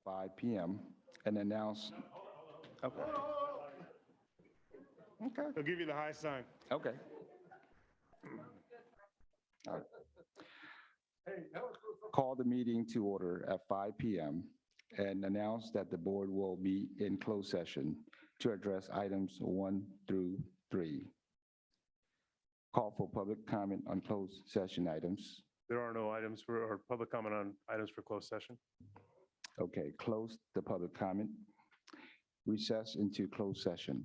5 p.m. and announce, okay, okay, He'll give you the high sign. okay. All right. Call the meeting to order at 5 p.m. and announce that the board will be in closed session to address items 1 through 3. Call for public comment on closed session items. There are no items for, or public comment on items for closed session. Okay, close the public comment. Recess into closed session.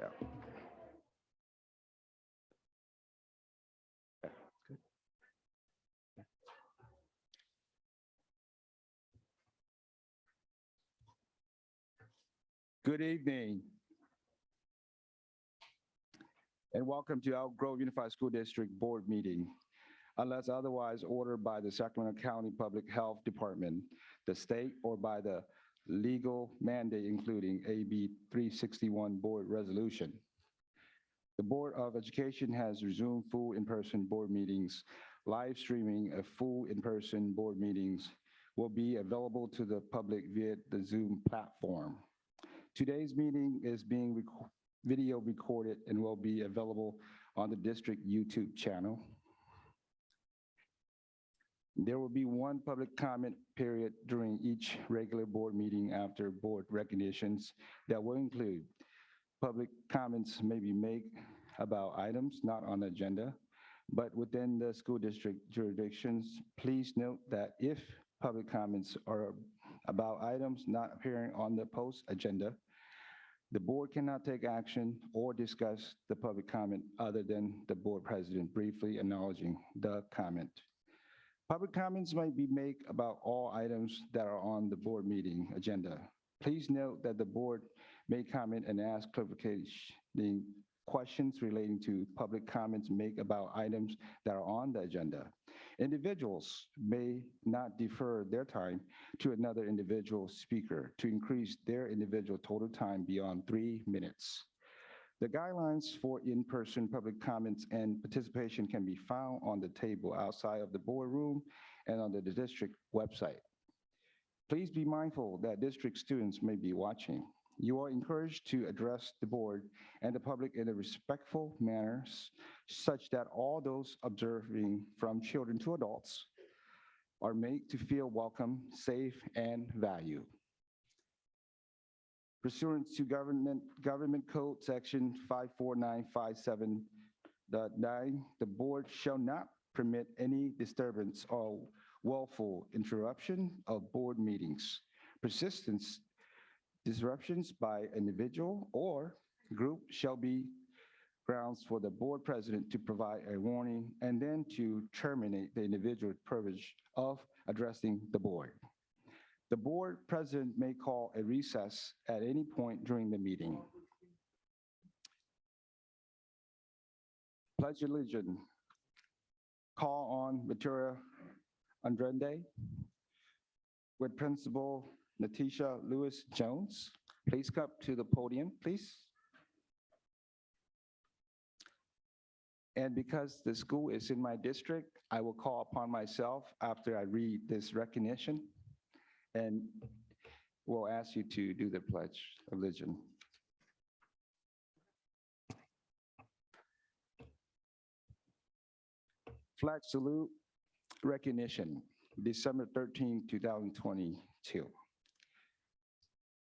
Yeah. Okay, good. Good evening, and welcome to Elk Grove Unified School District Board meeting. Unless otherwise ordered by the Sacramento County Public Health Department, the state, or by the legal mandate, including AB 361 Board Resolution. The Board of Education has resumed full in-person board meetings. Live streaming of full in-person board meetings will be available to the public via the Zoom platform. Today's meeting is being video recorded and will be available on the district YouTube channel. There will be one public comment period during each regular board meeting after board recognitions that will include public comments may be made about items not on the agenda, but within the school district jurisdictions. Please note that if public comments are about items not appearing on the post agenda, the board cannot take action or discuss the public comment other than the board president briefly acknowledging the comment. Public comments might be made about all items that are on the board meeting agenda. Please note that the board may comment and ask clarification questions relating to public comments made about items that are on the agenda. Individuals may not defer their time to another individual speaker to increase their individual total time beyond 3 minutes. The guidelines for in-person public comments and participation can be found on the table outside of the boardroom and on the district website. Please be mindful that district students may be watching. You are encouraged to address the board and the public in a respectful manner such that all those observing, from children to adults, are made to feel welcome, safe, and valued. Pursuant to Government Code Section 54957.9, the board shall not permit any disturbance or willful interruption of board meetings. Persistence disruptions by individual or group shall be grounds for the board president to provide a warning and then to terminate the individual privilege of addressing the board. The board president may call a recess at any point during the meeting. Pledge allegiance. Call on Victoria Andrade with Principal Natisha Lewis Jones. Please come to the podium, please. And because the school is in my district, I will call upon myself after I read this recognition, and we'll ask you to do the Pledge of Allegiance. Flag salute recognition, December 13, 2022.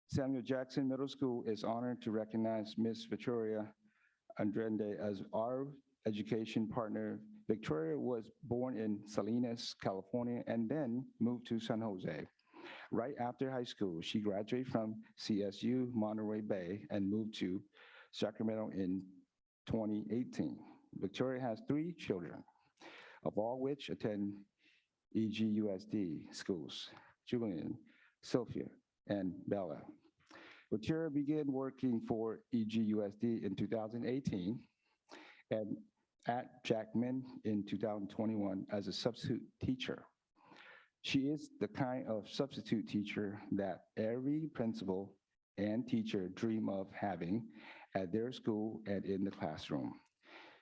Samuel Jackson Middle School is honored to recognize Miss Victoria Andrade as our education partner. Victoria was born in Salinas, California, and then moved to San Jose. Right after high school, she graduated from CSU Monterey Bay and moved to Sacramento in 2018. Victoria has 3 children, of all which attend EGUSD schools: Julian, Sophia, and Bella. Victoria began working for EGUSD in 2018 and at Jackman in 2021 as a substitute teacher. She is the kind of substitute teacher that every principal and teacher dream of having at their school and in the classroom.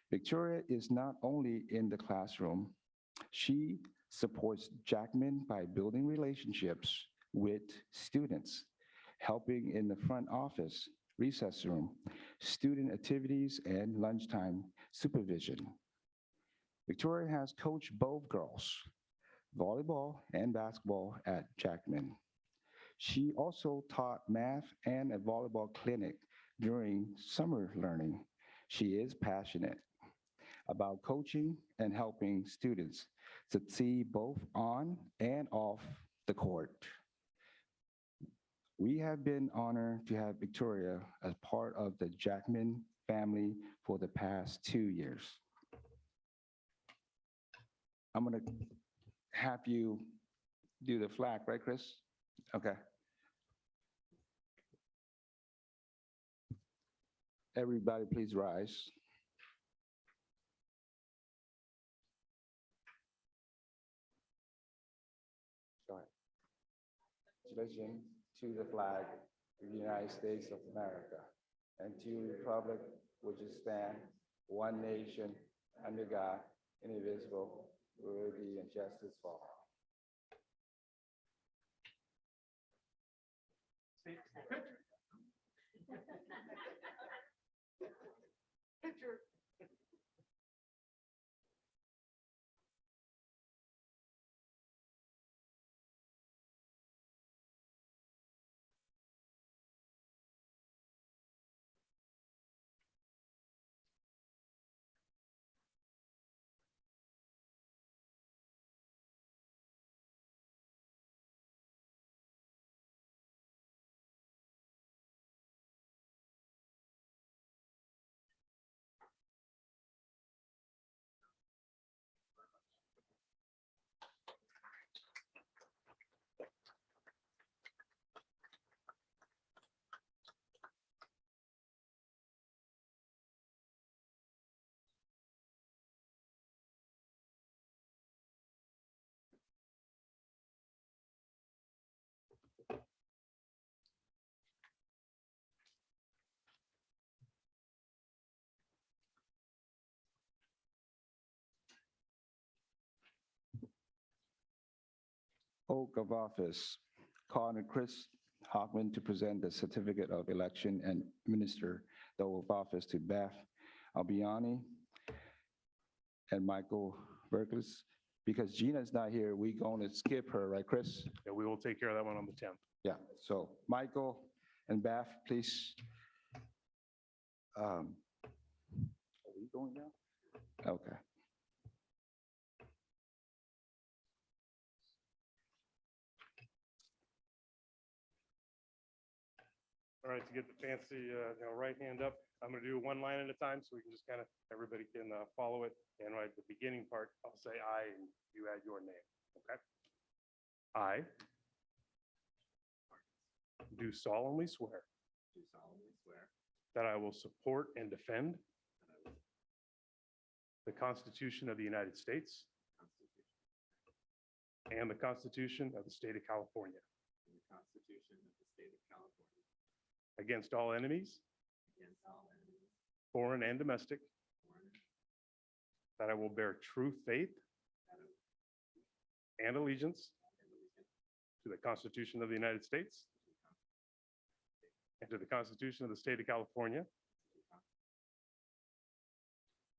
Victoria is not only in the classroom, she supports Jackman by building relationships with students, helping in the front office, recess room, student activities, and lunchtime supervision. Victoria has coached both girls, volleyball and basketball at Jackman. She also taught math and a volleyball clinic during summer learning. She is passionate about coaching and helping students succeed both on and off the court. We have been honored to have Victoria as part of the Jackman family for the past 2 years. I'm going to have you do the flag, right, Chris? Okay. Everybody, please rise. Go ahead. Pledging to the flag of the United States of America and to the republic which is stand one nation under God, indivisible, with liberty and justice for all. Oath of office. Call on Chris Hockman to present the certificate of election and minister the oath of office to Beth Albiani and Michael Berkles. Because Gina's not here, we're going to skip her, right, Chris? Yeah, we will take care of that one on the 10th. Yeah, so Michael and Beth, please. Are we going now? Okay. All right, to get the fancy right hand up, I'm going to do one line at a time so we can just kind of, everybody can follow it. And right at the beginning part, I'll say I and you add your name, okay? I do solemnly swear that I will support and defend the Constitution of the United States and the Constitution of the State of California against all enemies, foreign and domestic, that I will bear true faith and allegiance to the Constitution of the United States and to the Constitution of the State of California,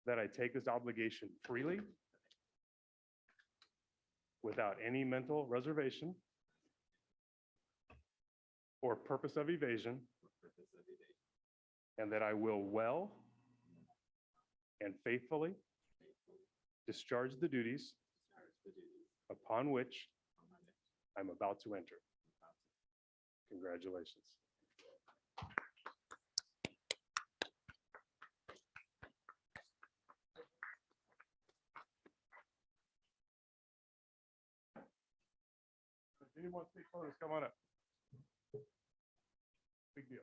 that I take this obligation freely without any mental reservation or purpose of evasion, and that I will well and faithfully discharge the duties upon which I'm about to enter. Congratulations. If anyone wants to take photos, come on up. Big deal.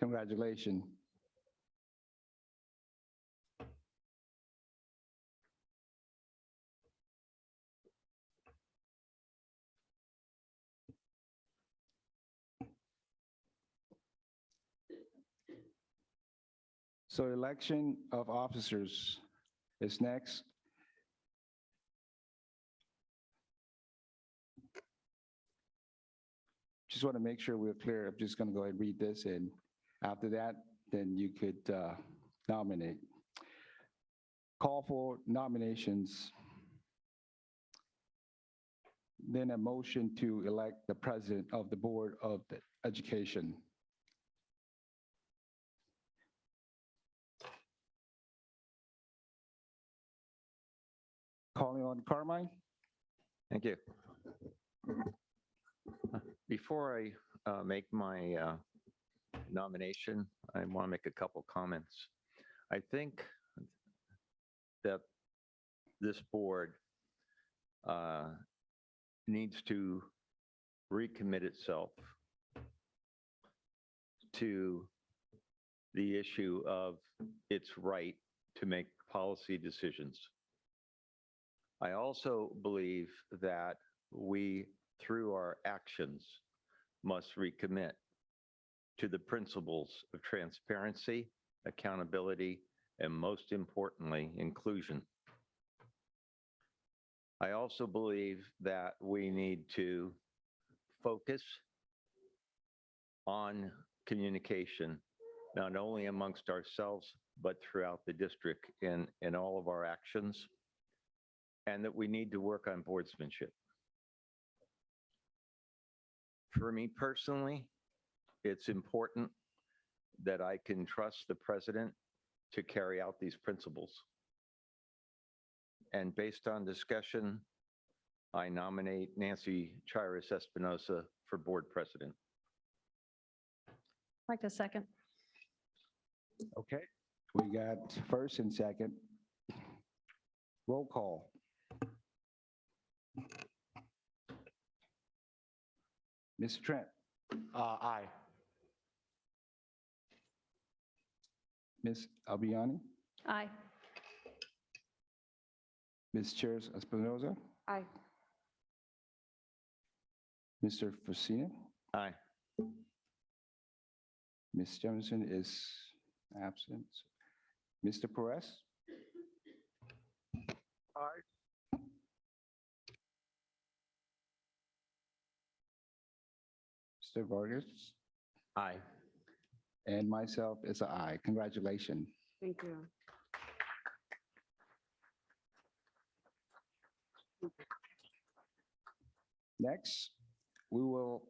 Congratulations. So election of officers is next. Just want to make sure we're clear. I'm just going to go ahead and read this, and after that, then you could nominate. Call for nominations. Then a motion to elect the president of the Board of Education. Calling on Carmine? Thank you. Before I make my nomination, I want to make a couple comments. I think that this board needs to recommit itself to the issue of its right to make policy decisions. I also believe that we, through our actions, must recommit to the principles of transparency, accountability, and most importantly, inclusion. I also believe that we need to focus on communication, not only amongst ourselves, but throughout the district in all of our actions, and that we need to work on boardsmanship. For me personally, it's important that I can trust the president to carry out these principles. And based on discussion, I nominate Nancy Chires Espinosa for board president. I'd like to second. Okay, we got first and second. Roll call. Mr. Trent? Aye. Ms. Albiani? Aye. Ms. Chairs Espinoza? Aye. Mr. Fasina? Aye. Ms. Jefferson is absent. Mr. Perez? Aye. Mr. Vargas? Aye. And myself is an aye. Congratulations. Thank you. Next, we will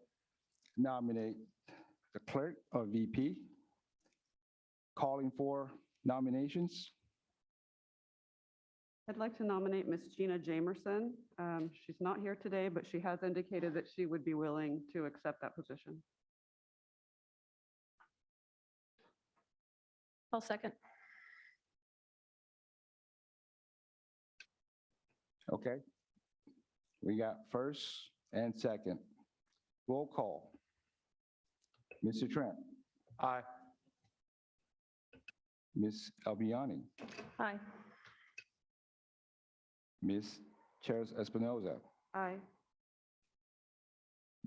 nominate the clerk or VP. Calling for nominations. I'd like to nominate Miss Gina Jamerson. She's not here today, but she has indicated that she would be willing to accept that position. I'll second. Okay. We got first and second. Roll call. Mr. Trent? Aye. Ms. Albiani? Aye. Ms. Chairs Espinoza? Aye.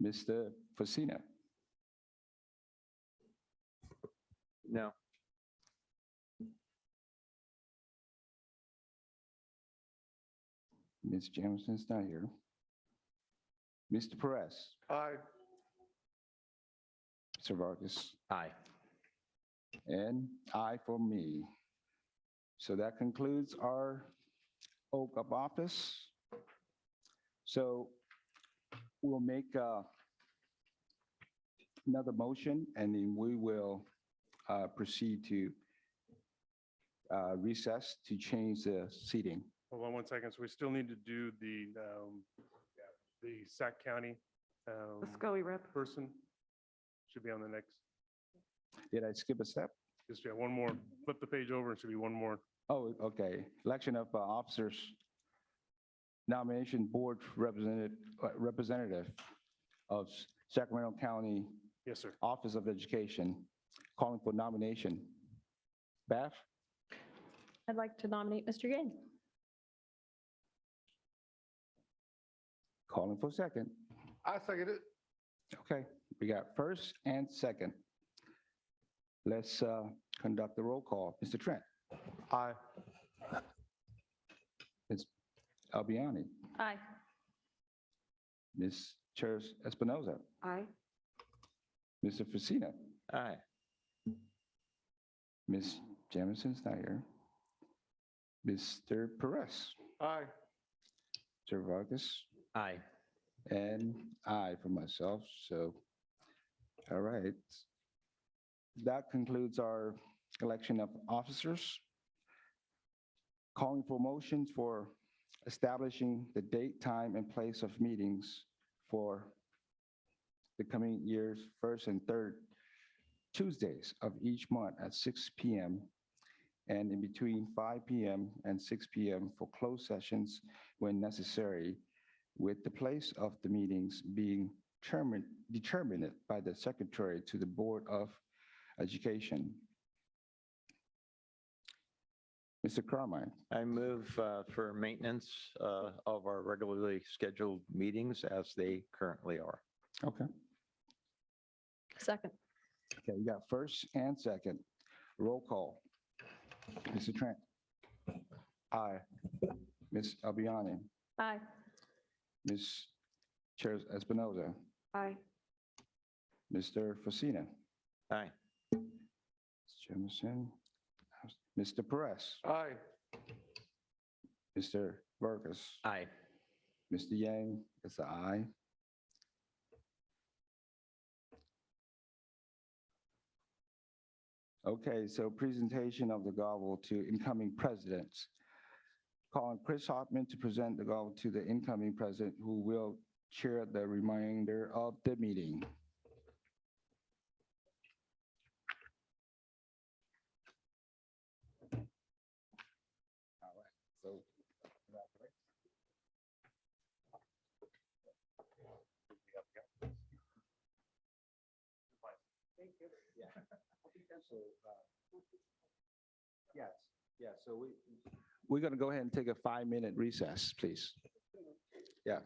Mr. Fasina? No. Ms. Jameson's not here. Mr. Perez? Aye. Mr. Vargas? Aye. And aye for me. So that concludes our oath of office. So we'll make another motion, and then we will proceed to recess to change the seating. Hold on 1 second. So we still need to do the Sac County The SCOE rep. person. Should be on the next, Did I skip a step? just one more, flip the page over, it should be one more. Oh, okay. Election of officers. Nomination Board Representative of Sacramento County Yes, sir. Office of Education, calling for nomination. Beth? I'd like to nominate Mr. Yang. Calling for second. I second it. Okay, we got first and second. Let's conduct the roll call. Mr. Trent? Aye. Ms. Albiani? Aye. Ms. Chairs Espinoza? Aye. Mr. Fasina? Aye. Ms. Jamison's not here. Mr. Perez, Aye. Mr. Vargas, Aye. and I for myself. So, all right. That concludes our election of officers. Calling for motions for establishing the date, time, and place of meetings for the coming year's first and third Tuesdays of each month at 6 p.m. and in between 5 p.m. and 6 p.m. for closed sessions when necessary, with the place of the meetings being determined by the Secretary to the Board of Education. Mr. Carmine, I move for maintenance of our regularly scheduled meetings as they currently are. okay. Second. Okay, you got first and second. Roll call. Mr. Trent, Aye. Ms. Albiani, Aye. Ms. Chair Espinoza, Aye. Mr. Facina, Aye. Ms. Jemison, Mr. Perez, Aye. Mr. Vargas, Aye. Mr. Yang, it's an aye. Okay, so presentation of the gavel to incoming presidents. Calling Chris Hoffman to present the gavel to the incoming president who will chair the remainder of the meeting. All right, so. So, yes, so we're going to go ahead and take a 5-minute recess, please. Yeah.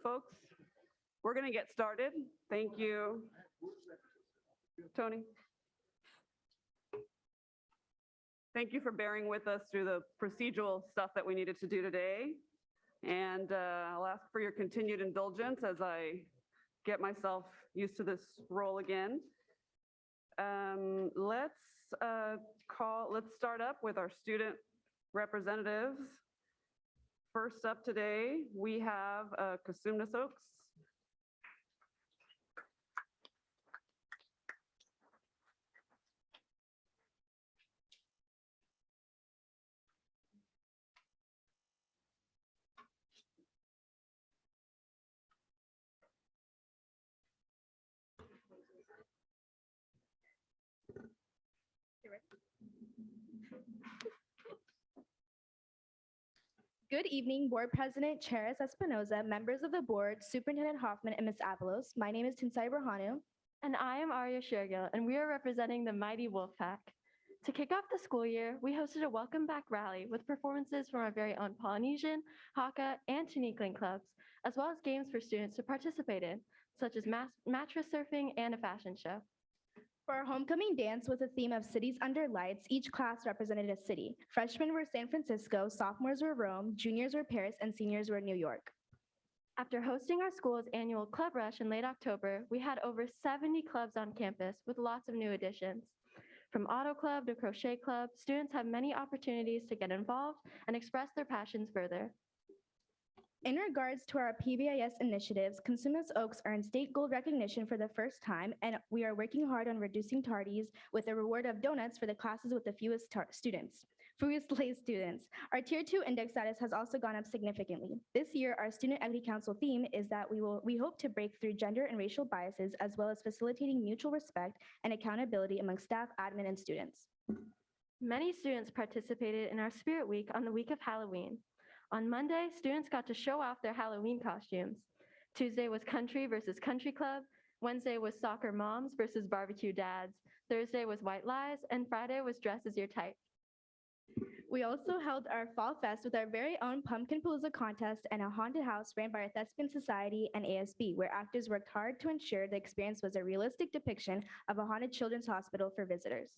Folks, we're going to get started. Thank you. Tony? Thank you for bearing with us through the procedural stuff that we needed to do today. And I'll ask for your continued indulgence as I get myself used to this role again. Let's start up with our student representatives. First up today, we have Cosumnes Oaks. Good evening, Board President Charis Espinoza, members of the board, Superintendent Hoffman, and Ms. Avalos. My name is Tinsai Burhanu. And I am Arya Shergill, and we are representing the mighty Wolfpack. To kick off the school year, we hosted a welcome back rally with performances from our very own Polynesian, Hakka, and Tunickling clubs, as well as games for students to participate in, such as mattress surfing and a fashion show. For our homecoming dance with the theme of Cities Under Lights, each class represented a city. Freshmen were San Francisco, sophomores were Rome, juniors were Paris, and seniors were New York. After hosting our school's annual club rush in late October, we had over 70 clubs on campus with lots of new additions. From auto club to crochet club, students have many opportunities to get involved and express their passions further. In regards to our PBIS initiatives, Cosumnes Oaks earned state gold recognition for the first time, and we are working hard on reducing tardies with a reward of donuts for the classes with the fewest late students. Our Tier 2 index status has also gone up significantly. This year, our Student Equity Council theme is that we hope to break through gender and racial biases, as well as facilitating mutual respect and accountability among staff, admin, and students. Many students participated in our Spirit Week on the week of Halloween. On Monday, students got to show off their Halloween costumes. Tuesday was country versus country club. Wednesday was soccer moms versus barbecue dads. Thursday was white lies, and Friday was dress as your type. We also held our Fall Fest with our very own Pumpkin Palooza contest and a haunted house ran by our Thespian Society and ASB, where actors worked hard to ensure the experience was a realistic depiction of a haunted children's hospital for visitors.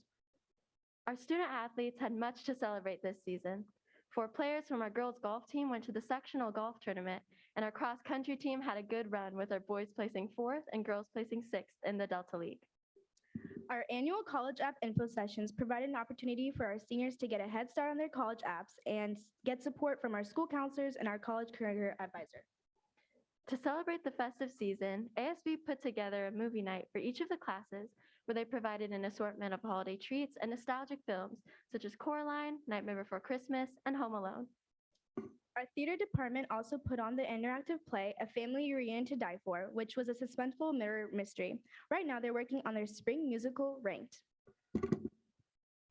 Our student athletes had much to celebrate this season. 4 players from our girls golf team went to the sectional golf tournament, and our cross-country team had a good run with our boys placing 4th and girls placing 6th in the Delta League. Our annual college app info sessions provided an opportunity for our seniors to get a head start on their college apps and get support from our school counselors and our college career advisor. To celebrate the festive season, ASB put together a movie night for each of the classes where they provided an assortment of holiday treats and nostalgic films such as Coraline, Nightmare Before Christmas, and Home Alone. Our theater department also put on the interactive play, A Family Reunion to Die For, which was a suspenseful mirror mystery. Right now, they're working on their spring musical, Ranked.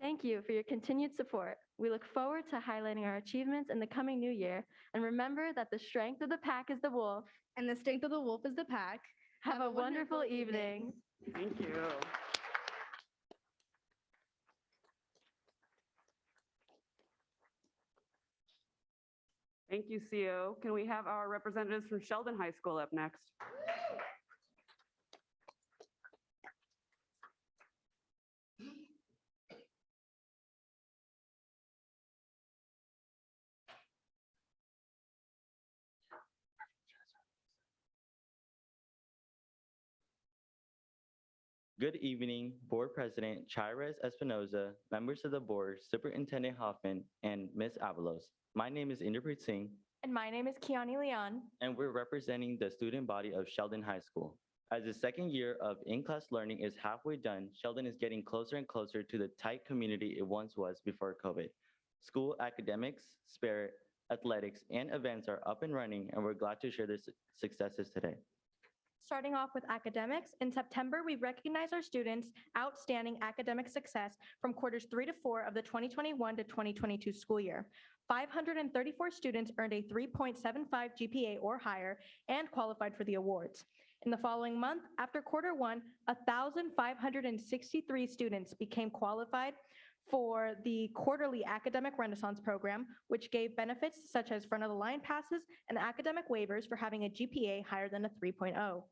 Thank you for your continued support. We look forward to highlighting our achievements in the coming new year, and remember that the strength of the pack is the wolf, And the strength of the wolf is the pack. Have a wonderful evening. Thank you. Thank you, CO. Can we have our representatives from Sheldon High School up next? Good evening, Board President Chaires Espinoza, members of the board, Superintendent Hoffman, and Ms. Avalos. My name is Inderpreet Singh, And my name is Kiani Leon. and we're representing the student body of Sheldon High School. As the second year of in-class learning is halfway done, Sheldon is getting closer and closer to the tight community it once was before COVID. School academics, spirit, athletics, and events are up and running, and we're glad to share their successes today. Starting off with academics, in September, we recognize our students' outstanding academic success from quarters 3 to 4 of the 2021 to 2022 school year. 534 students earned a 3.75 GPA or higher and qualified for the awards. In the following month, after quarter 1, 1,563 students became qualified for the quarterly academic renaissance program, which gave benefits such as front of the line passes and academic waivers for having a GPA higher than a 3.0.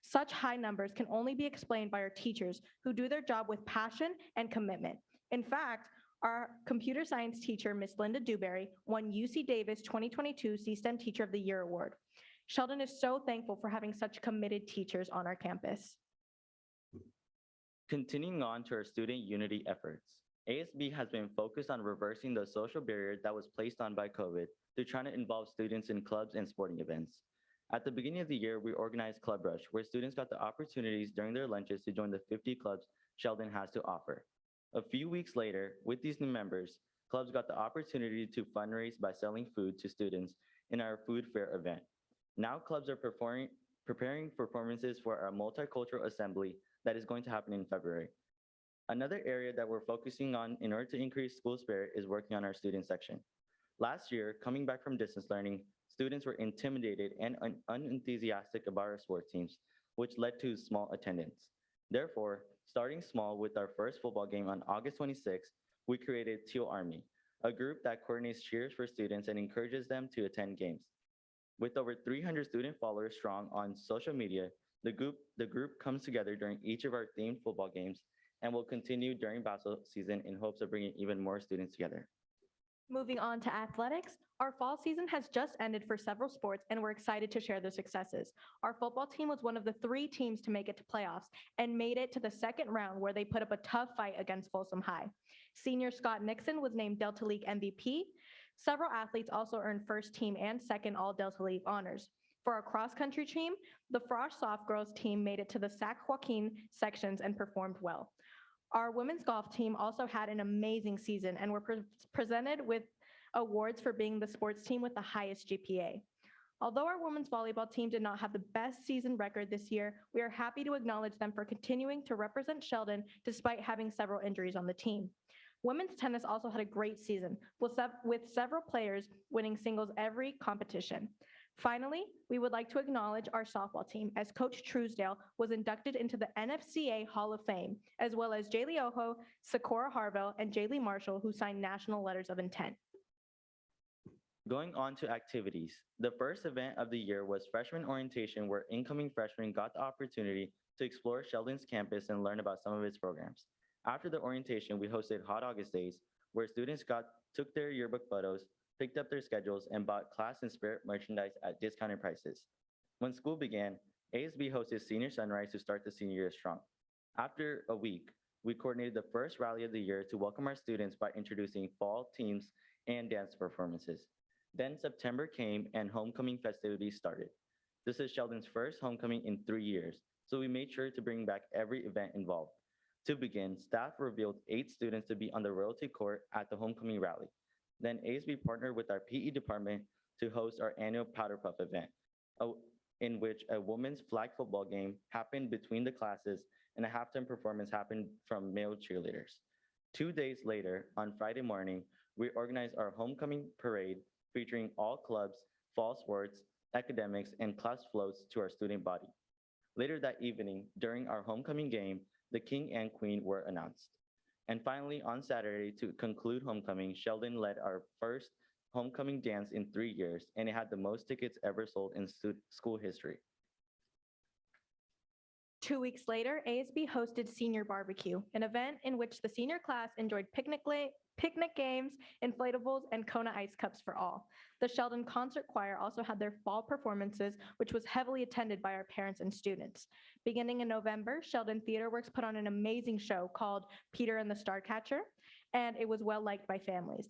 Such high numbers can only be explained by our teachers who do their job with passion and commitment. In fact, Our computer science teacher, Miss Linda Dewberry, won UC Davis 2022 C-STEM Teacher of the Year Award. Sheldon is so thankful for having such committed teachers on our campus. Continuing on to our student unity efforts, ASB has been focused on reversing the social barrier that was placed on by COVID through trying to involve students in clubs and sporting events. At the beginning of the year, we organized Club Rush, where students got the opportunities during their lunches to join the 50 clubs Sheldon has to offer. A few weeks later, with these new members, clubs got the opportunity to fundraise by selling food to students in our food fair event. Now clubs are preparing performances for our multicultural assembly that is going to happen in February. Another area that we're focusing on in order to increase school spirit is working on our student section. Last year, coming back from distance learning, students were intimidated and unenthusiastic about our sports teams, which led to small attendance. Therefore, starting small with our first football game on August 26th, we created Teal Army, a group that coordinates cheers for students and encourages them to attend games. With over 300 student followers strong on social media, the group comes together during each of our themed football games and will continue during basketball season in hopes of bringing even more students together. Moving on to athletics, our fall season has just ended for several sports and we're excited to share their successes. Our football team was one of the 3 teams to make it to playoffs and made it to the second round where they put up a tough fight against Folsom High. Senior Scott Nixon was named Delta League MVP. Several athletes also earned first team and second all Delta League honors. For our cross-country team, the Frosh Soft Girls team made it to the Sac Joaquin sections and performed well. Our women's golf team also had an amazing season and were presented with awards for being the sports team with the highest GPA. Although our women's volleyball team did not have the best season record this year, we are happy to acknowledge them for continuing to represent Sheldon despite having several injuries on the team. Women's tennis also had a great season, with several players winning singles every competition. Finally, we would like to acknowledge our softball team as Coach Truesdale was inducted into the NFCA Hall of Fame, as well as Jaylee Ojo, Sakura Harville, and Jaylee Marshall, who signed national letters of intent. Going on to activities, the first event of the year was freshman orientation, where incoming freshmen got the opportunity to explore Sheldon's campus and learn about some of its programs. After the orientation, we hosted Hot August Days, where students took their yearbook photos, picked up their schedules, and bought class and spirit merchandise at discounted prices. When school began, ASB hosted Senior Sunrise to start the senior year strong. After a week, we coordinated the first rally of the year to welcome our students by introducing fall teams and dance performances. Then September came and homecoming festivities started. This is Sheldon's first homecoming in 3 years, so we made sure to bring back every event involved. To begin, staff revealed 8 students to be on the royalty court at the homecoming rally. Then ASB partnered with our PE department to host our annual Powder Puff event, in which a women's flag football game happened between the classes and a halftime performance happened from male cheerleaders. 2 days later, on Friday morning, we organized our homecoming parade featuring all clubs, fall sports, academics, and class floats to our student body. Later that evening, during our homecoming game, the king and queen were announced. And finally, on Saturday, to conclude homecoming, Sheldon led our first homecoming dance in 3 years, and it had the most tickets ever sold in school history. 2 weeks later, ASB hosted Senior Barbecue, an event in which the senior class enjoyed picnic games, inflatables, and Kona ice cups for all. The Sheldon Concert Choir also had their fall performances, which was heavily attended by our parents and students. Beginning in November, Sheldon Theater Works put on an amazing show called Peter and the Starcatcher, and it was well liked by families.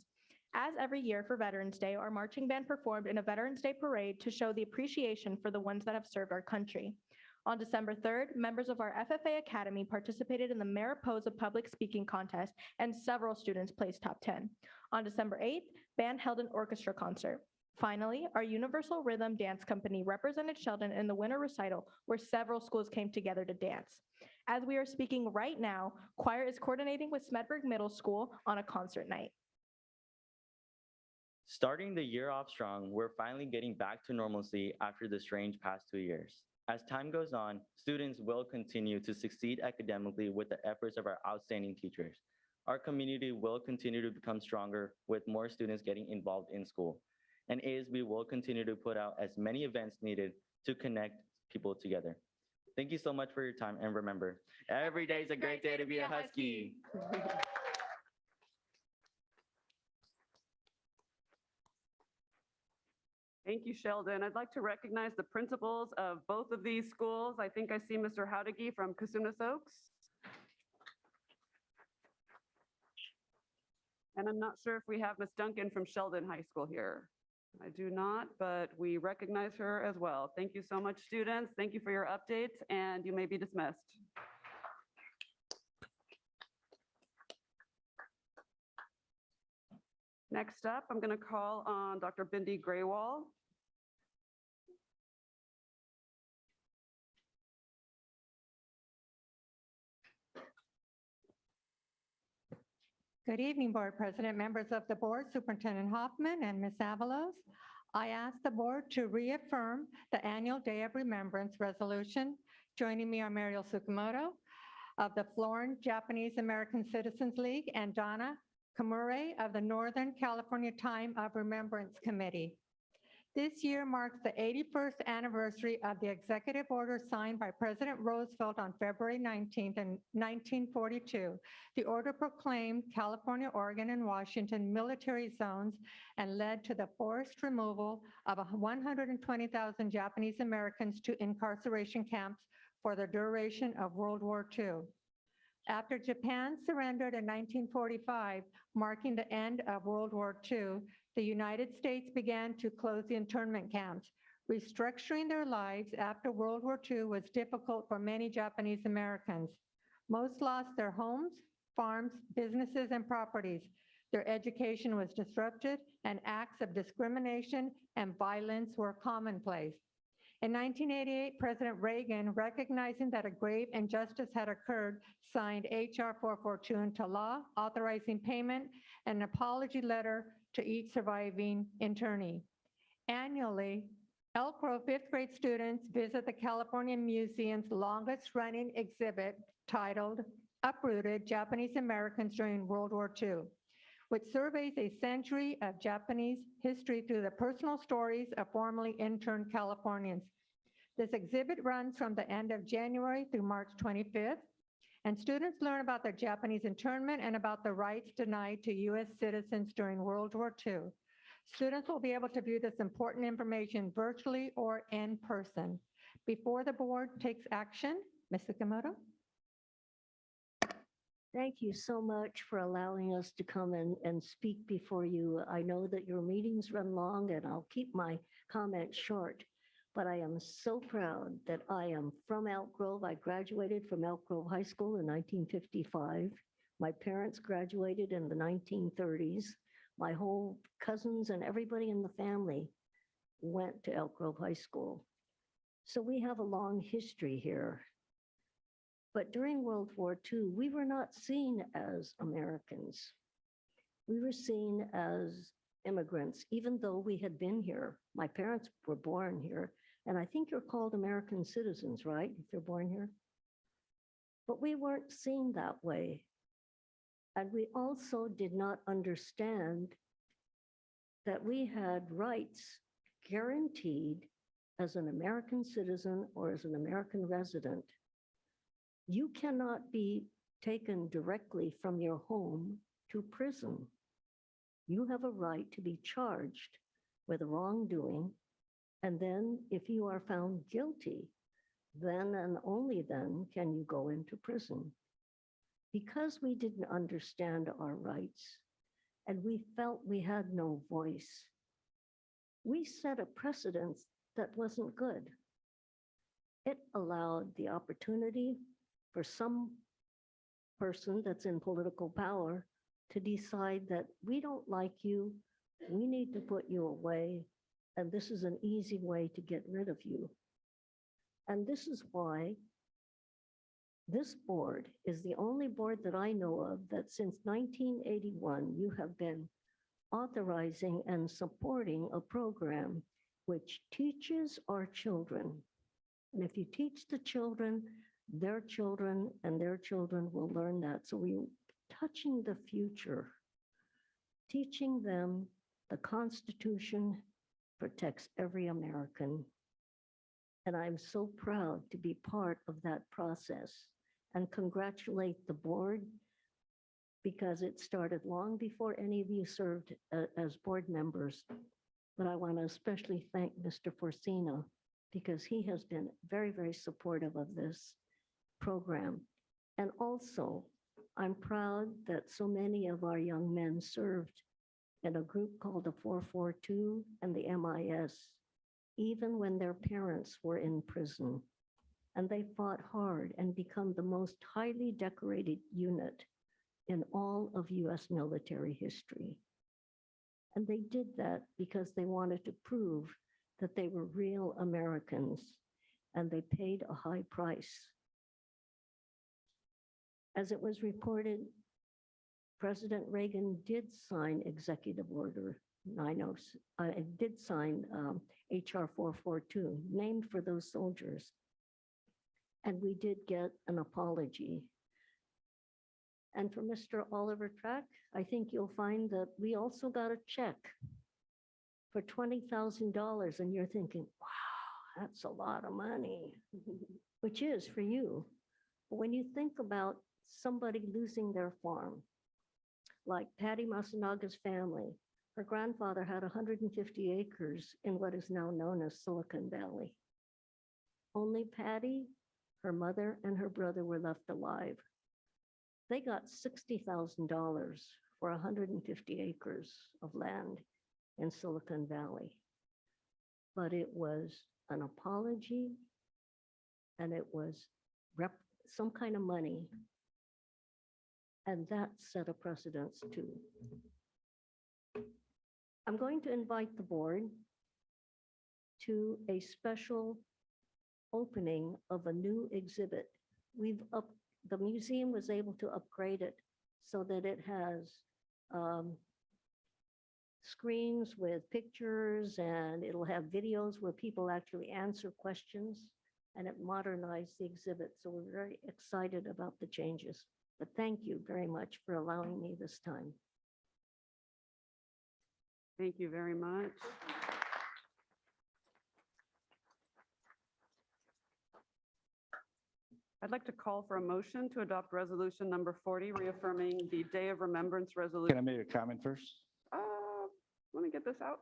As every year for Veterans Day, our marching band performed in a Veterans Day parade to show the appreciation for the ones that have served our country. On December 3rd, members of our FFA Academy participated in the Mariposa Public Speaking Contest, and several students placed top 10. On December 8th, band held an orchestra concert. Finally, our Universal Rhythm Dance Company represented Sheldon in the winter recital, where several schools came together to dance. As we are speaking right now, choir is coordinating with Smedberg Middle School on a concert night. Starting the year off strong, we're finally getting back to normalcy after the strange past 2 years. As time goes on, students will continue to succeed academically with the efforts of our outstanding teachers. Our community will continue to become stronger with more students getting involved in school. And ASB will continue to put out as many events needed to connect people together. Thank you so much for your time, and remember, every day is a great day to be a Husky. Thank you, Sheldon. I'd like to recognize the principals of both of these schools. I think I see Mr. Howdigi from Cosumnes Oaks. And I'm not sure if we have Ms. Duncan from Sheldon High School here. I do not, but we recognize her as well. Thank you so much, students. Thank you for your updates, and you may be dismissed. Next up, I'm going to call on Dr. Bindi Graywall. Good evening, Board President, members of the board, Superintendent Hoffman and Ms. Avalos. I ask the board to reaffirm the annual Day of Remembrance resolution. Joining me are Mariel Tsukamoto of the Florin Japanese American Citizens League and Donna Kamure of the Northern California Time of Remembrance Committee. This year marks the 81st anniversary of the executive order signed by President Roosevelt on February 19th in 1942. The order proclaimed California, Oregon, and Washington military zones and led to the forced removal of 120,000 Japanese Americans to incarceration camps for the duration of World War II. After Japan surrendered in 1945, marking the end of World War II, the United States began to close the internment camps. Restructuring their lives after World War II was difficult for many Japanese Americans. Most lost their homes, farms, businesses, and properties. Their education was disrupted, and acts of discrimination and violence were commonplace. In 1988, President Reagan, recognizing that a grave injustice had occurred, signed H.R. 442 into law, authorizing payment and an apology letter to each surviving internee. Annually, Elk Grove fifth grade students visit the California Museum's longest running exhibit titled Uprooted Japanese Americans During World War II, which surveys a century of Japanese history through the personal stories of formerly interned Californians. This exhibit runs from the end of January through March 25th, and students learn about the Japanese internment and about the rights denied to U.S. citizens during World War II. Students will be able to view this important information virtually or in person. Before the board takes action, Ms. Tsukamoto? Thank you so much for allowing us to come and speak before you. I know that your meetings run long, and I'll keep my comments short, but I am so proud that I am from Elk Grove. I graduated from Elk Grove High School in 1955. My parents graduated in the 1930s. My whole cousins and everybody in the family went to Elk Grove High School. So we have a long history here. But during World War II, we were not seen as Americans. We were seen as immigrants, even though we had been here. My parents were born here, and I think you're called American citizens, right? If you're born here. But we weren't seen that way. And we also did not understand that we had rights guaranteed as an American citizen or as an American resident. You cannot be taken directly from your home to prison. You have a right to be charged with wrongdoing, and then if you are found guilty, then and only then can you go into prison. Because we didn't understand our rights and we felt we had no voice, we set a precedent that wasn't good. It allowed the opportunity for some person that's in political power to decide that we don't like you, we need to put you away, and this is an easy way to get rid of you. And this is why this board is the only board that I know of that since 1981, you have been authorizing and supporting a program which teaches our children. And if you teach the children, their children and their children will learn that. So we're touching the future, teaching them the Constitution protects every American. And I'm so proud to be part of that process and congratulate the board because it started long before any of you served as board members. but I want to especially thank Mr. Forcina because he has been very, very supportive of this program. And also, I'm proud that so many of our young men served in a group called the 442 and the MIS, even when their parents were in prison. And they fought hard and become the most highly decorated unit in all of US military history. And they did that because they wanted to prove that they were real Americans, and they paid a high price. As it was reported, President Reagan did sign Executive Order 90, did sign HR 442, named for those soldiers. And we did get an apology. And for Mr. Oliver Track, I think you'll find that we also got a check for $20,000. And you're thinking, wow, that's a lot of money, which is for you. But when you think about somebody losing their farm, like Patty Masanaga's family, her grandfather had 150 acres in what is now known as Silicon Valley. Only Patty, her mother, and her brother were left alive. They got $60,000 for 150 acres of land in Silicon Valley. But it was an apology, and it was some kind of money. And that set a precedence too. I'm going to invite the board to a special opening of a new exhibit. The museum was able to upgrade it so that it has screens with pictures, and it'll have videos where people actually answer questions, and it modernized the exhibit. So we're very excited about the changes. But thank you very much for allowing me this time. Thank you very much. I'd like to call for a motion to adopt resolution number 40, reaffirming the Day of Remembrance Can I resolution. make a comment first? Let me get this out.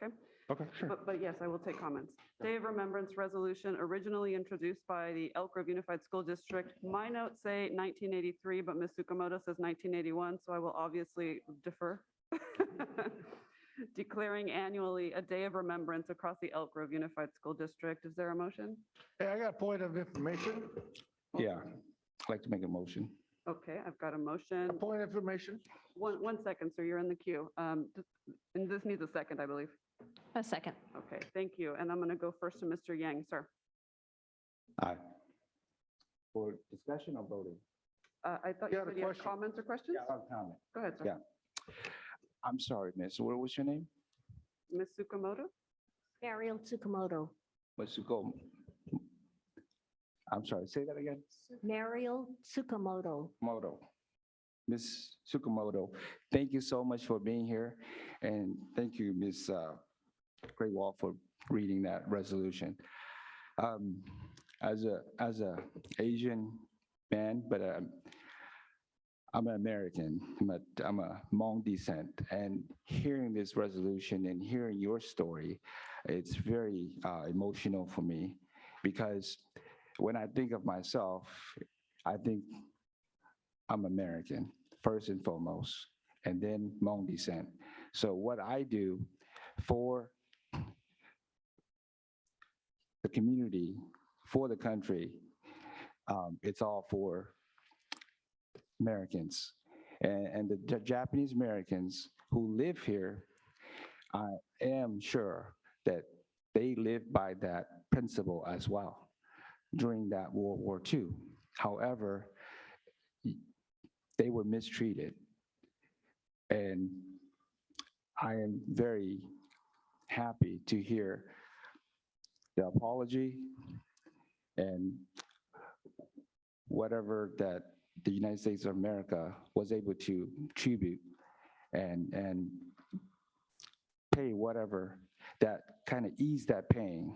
Okay. Okay, sure. But yes, I will take comments. Day of Remembrance resolution originally introduced by the Elk Grove Unified School District. My notes say 1983, but Ms. Tsukamoto says 1981, so I will obviously defer. Declaring annually a Day of Remembrance across the Elk Grove Unified School District. Is there a motion? Hey, I got a point of information. Yeah, I'd like to make a motion. Okay, I've got a motion. A point of information. One second, sir, you're in the queue. And this needs a second, I believe. A second. Okay, thank you. And I'm going to go first to Mr. Yang, sir. Aye. For discussion or voting? I thought You you had a said you had question. comments or questions? I'll comment. Go ahead, sir. Yeah. I'm sorry, miss. What was your name? Ms. Tsukamoto? Ariel Tsukamoto. Masuko. I'm sorry, say that again. Mariel Tsukamoto. Moto. Ms. Tsukamoto, thank you so much for being here. And thank you, Ms. Greywall, for reading that resolution. As a Asian man, but I'm an American, but I'm a Hmong descent. And hearing this resolution and hearing your story, it's very emotional for me, because when I think of myself, I think I'm American, first and foremost, and then Hmong descent. So what I do for the community, for the country, it's all for Americans. And the Japanese Americans who live here, I am sure that they live by that principle as well during that World War II. However, they were mistreated. And I am very happy to hear the apology and whatever that the United States of America was able to tribute and pay whatever that kind of ease that pain.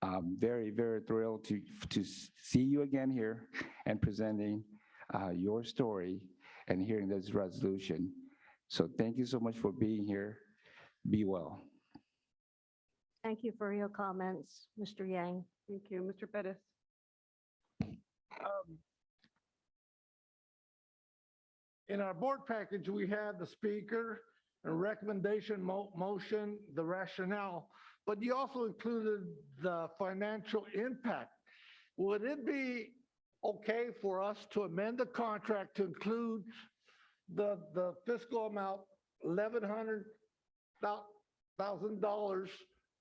I'm very, very thrilled to see you again here and presenting your story and hearing this resolution. So thank you so much for being here. Be well. Thank you for your comments, Mr. Yang. Thank you. Mr. Pettis. In our board package, we had the speaker, a recommendation, motion, the rationale, but you also included the financial impact. Would it be okay for us to amend the contract to include the fiscal amount, $1,100,000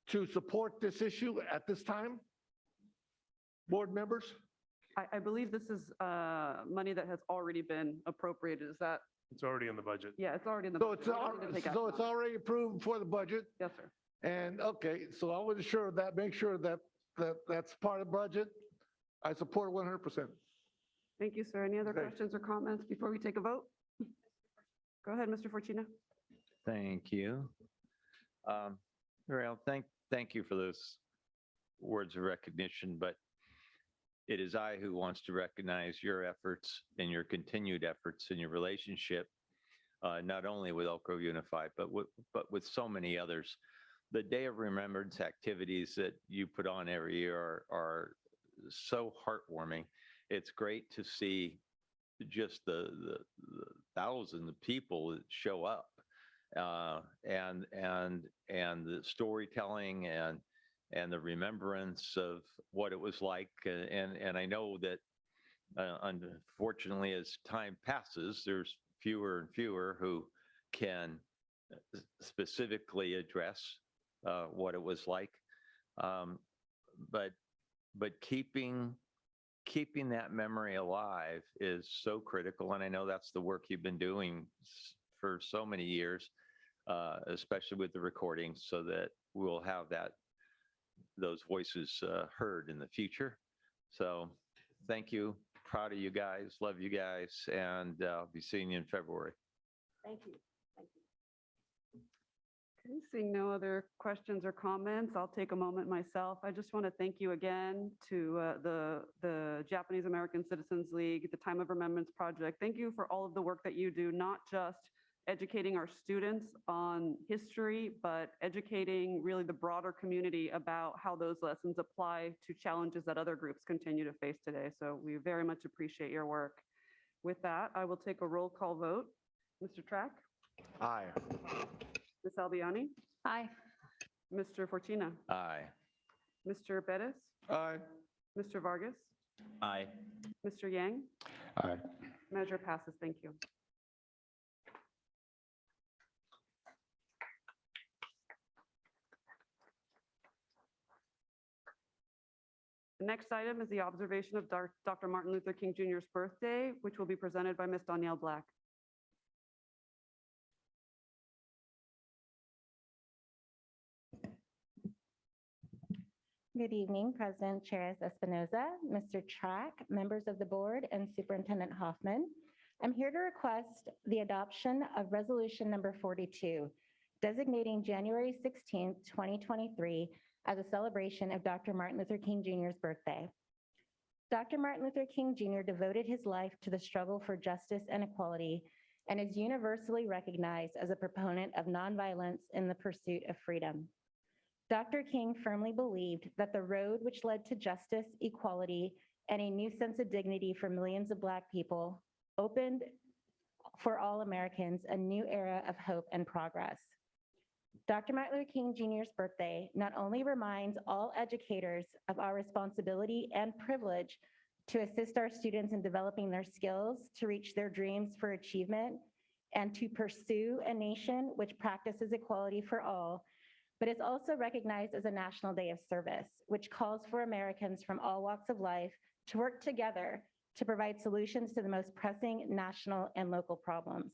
to support this issue at this time? Board members? I believe this is money that has already been appropriated. Is that, It's already in the budget. yeah, it's already in the. So budget. it's, We don't need to take so action it's on it. already approved for the budget? Yes, sir. And, okay, so I was sure of that, make sure that, that's part of the budget. I support 100%. Thank you, sir. Any other Okay. questions or comments before we take a vote? Go ahead, Mr. Fortuna. Thank you. Ariel, thank you for those words of recognition, but it is I who wants to recognize your efforts and your continued efforts in your relationship, not only with Elk Grove Unified, but with so many others. The Day of Remembrance activities that you put on every year are so heartwarming. It's great to see just the thousands of people that show up, and the storytelling and the remembrance of what it was like. And I know that unfortunately, as time passes, there's fewer and fewer who can specifically address what it was like. But keeping that memory alive is so critical. And I know that's the work you've been doing for so many years, especially with the recordings, so that we'll have those voices heard in the future. So thank you. Proud of you guys. Love you guys. And I'll be seeing you in February. Thank you. Thank you. Okay, seeing no other questions or comments, I'll take a moment myself. I just want to thank you again to the Japanese American Citizens League, the Time of Remembrance Project. Thank you for all of the work that you do, not just educating our students on history, but educating really the broader community about how those lessons apply to challenges that other groups continue to face today. So we very much appreciate your work. With that, I will take a roll call vote. Mr. Track? Aye. Ms. Albiani? Aye. Mr. Fortuna? Aye. Mr. Bettis? Aye. Mr. Vargas? Aye. Mr. Yang? Aye. Measure passes. Thank you. The next item is the observation of Dr. Martin Luther King Jr.'s birthday, which will be presented by Ms. Danielle Black. Good evening, President Cheres Espinoza, Mr. Track, members of the board, and Superintendent Hoffman. I'm here to request the adoption of Resolution Number 42, designating January 16th, 2023 as a celebration of Dr. Martin Luther King Jr.'s birthday. Dr. Martin Luther King Jr. devoted his life to the struggle for justice and equality and is universally recognized as a proponent of nonviolence in the pursuit of freedom. Dr. King firmly believed that the road which led to justice, equality, and a new sense of dignity for millions of Black people opened for all Americans a new era of hope and progress. Dr. Martin Luther King Jr.'s birthday not only reminds all educators of our responsibility and privilege to assist our students in developing their skills to reach their dreams for achievement and to pursue a nation which practices equality for all, but it's also recognized as a National Day of Service, which calls for Americans from all walks of life to work together to provide solutions to the most pressing national and local problems.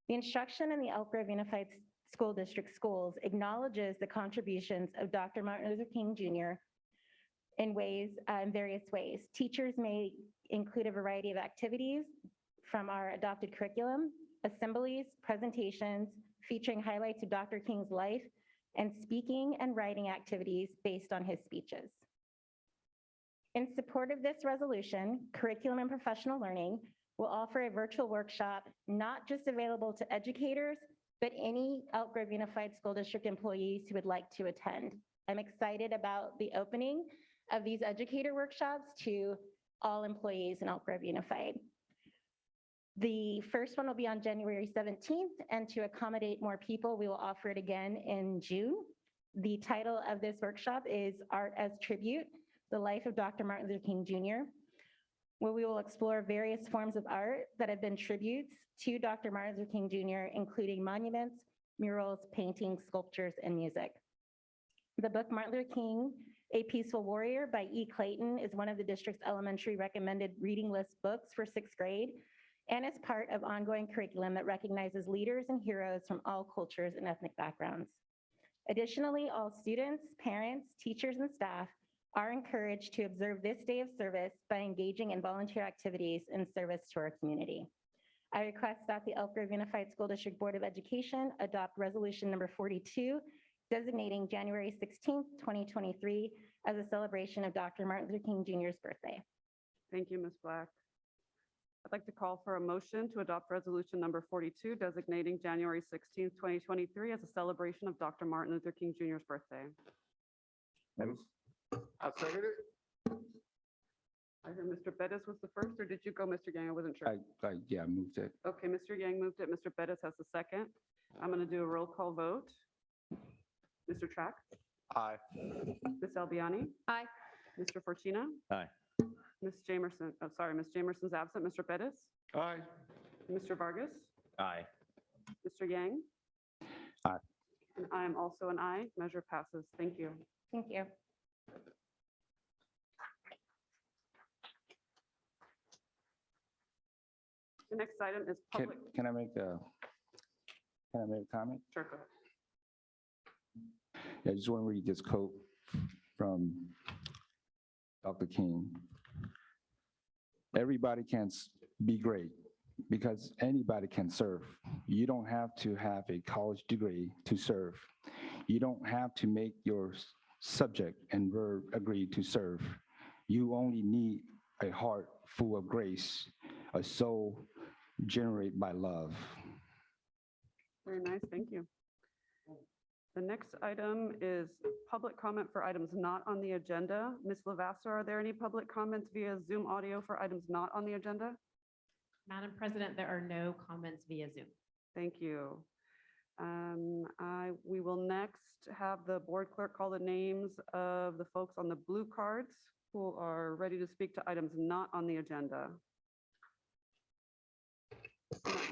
The instruction in the Elk Grove Unified School District schools acknowledges the contributions of Dr. Martin Luther King Jr. in various ways. Teachers may include a variety of activities from our adopted curriculum, assemblies, presentations featuring highlights of Dr. King's life, and speaking and writing activities based on his speeches. In support of this resolution, Curriculum and Professional Learning will offer a virtual workshop not just available to educators, but any Elk Grove Unified School District employees who would like to attend. I'm excited about the opening of these educator workshops to all employees in Elk Grove Unified. The first one will be on January 17th, and to accommodate more people, we will offer it again in June. The title of this workshop is Art as Tribute, The Life of Dr. Martin Luther King Jr., where we will explore various forms of art that have been tributes to Dr. Martin Luther King Jr., including monuments, murals, paintings, sculptures, and music. The book Martin Luther King, A Peaceful Warrior by E. Clayton is one of the district's elementary recommended reading list books for 6th grade, and is part of ongoing curriculum that recognizes leaders and heroes from all cultures and ethnic backgrounds. Additionally, all students, parents, teachers, and staff are encouraged to observe this day of service by engaging in volunteer activities in service to our community. I request that the Elk Grove Unified School District Board of Education adopt resolution number 42, designating January 16th, 2023 as a celebration of Dr. Martin Luther King Jr.'s birthday. Thank you, Ms. Black. I'd like to call for a motion to adopt resolution number 42, designating January 16th, 2023 as a celebration of Dr. Martin Luther King Jr.'s birthday. I second it. I heard Mr. Bettis was the first, or did you go, Mr. Yang? I wasn't sure. Yeah, I moved it. Okay, Mr. Yang moved it. Mr. Bettis has the second. I'm going to do a roll call vote. Mr. Track? Aye. Ms. Albiani? Aye. Mr. Fortuna? Aye. Ms. Jamerson, oh, sorry, Ms. Jamerson's absent. Mr. Bettis? Aye. Mr. Vargas? Aye. Mr. Yang? Aye. And I am also an aye. Measure passes. Thank you. Thank you. The next item is Can, public. can I make a comment? Sure, go ahead. Yeah, I just want to read this quote from Dr. King. Everybody can be great because anybody can serve. You don't have to have a college degree to serve. You don't have to make your subject and verb agree to serve. You only need a heart full of grace, a soul generated by love. Very nice, thank you. The next item is public comment for items not on the agenda. Ms. Lavasser, are there any public comments via Zoom audio for items not on the agenda? Madam President, there are no comments via Zoom. Thank you. We will next have the board clerk call the names of the folks on the blue cards who are ready to speak to items not on the agenda.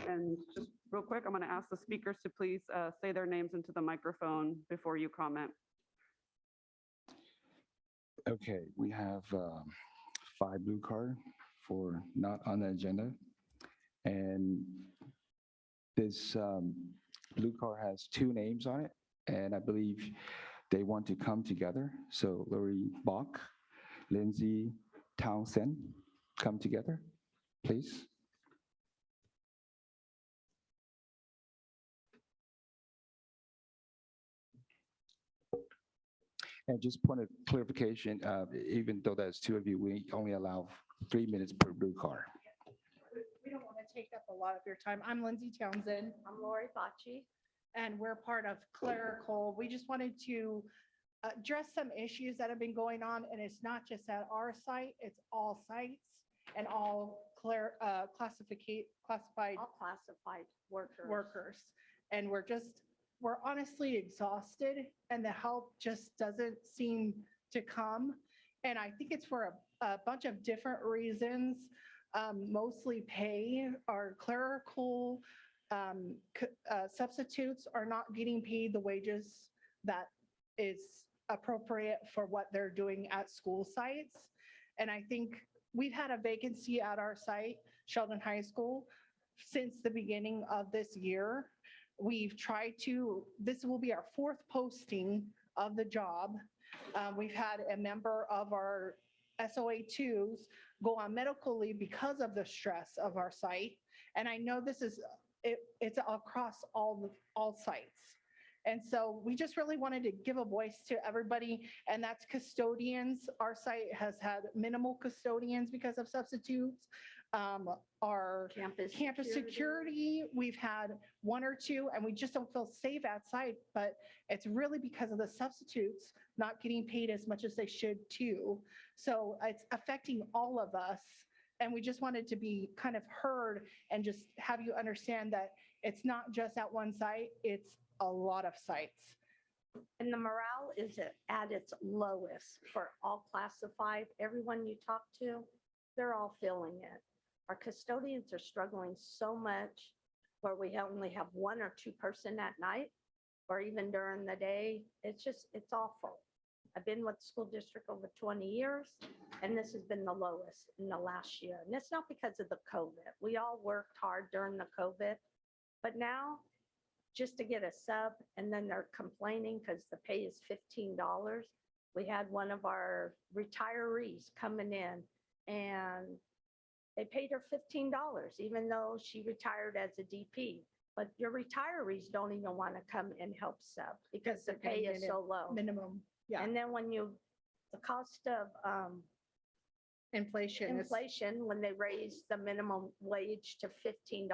And just real quick, I'm going to ask the speakers to please say their names into the microphone before you comment. Okay, we have 5 blue card for not on the agenda. And this blue card has 2 names on it, and I believe they want to come together. So Lori Bach, Lindsay Townsend, come together, please. And just point of clarification, even though that's 2 of you, we only allow 3 minutes per blue card. We don't want to take up a lot of your time. I'm Lindsay Townsend. I'm Lori Bocci. And we're part of clerical. We just wanted to address some issues that have been going on, and it's not just at our site, it's all sites and all classified All classified workers. And we're honestly exhausted, and the help just doesn't seem to come. And I think it's for a bunch of different reasons, mostly pay. Our clerical substitutes are not getting paid the wages that is appropriate for what they're doing at school sites. And I think we've had a vacancy at our site, Sheldon High School, since the beginning of this year. We've tried to, this will be our 4th posting of the job. We've had a member of our SOA2s go on medical leave because of the stress of our site. And I know this is, it's across all sites. And so we just really wanted to give a voice to everybody, and that's custodians. Our site has had minimal custodians because of substitutes. Our Campus security, we've had one or two, and we just don't feel safe at site, but it's really because of the substitutes not getting paid as much as they should too. So it's affecting all of us. And we just wanted to be kind of heard and just have you understand that it's not just at one site, it's a lot of sites. And the morale is at its lowest for all classified. Everyone you talk to, they're all feeling it. Our custodians are struggling so much where we only have one or two person at night or even during the day. It's awful. I've been with the school district over 20 years, and this has been the lowest in the last year. And it's not because of the COVID. We all worked hard during the COVID, but now just to get a sub, and then they're complaining because the pay is $15. We had one of our retirees coming in, and they paid her $15, even though she retired as a DP. But your retirees don't even want to come and help sub because the pay is so low. Minimum, yeah. And then when the cost of Inflation. when they raised the minimum wage to $15,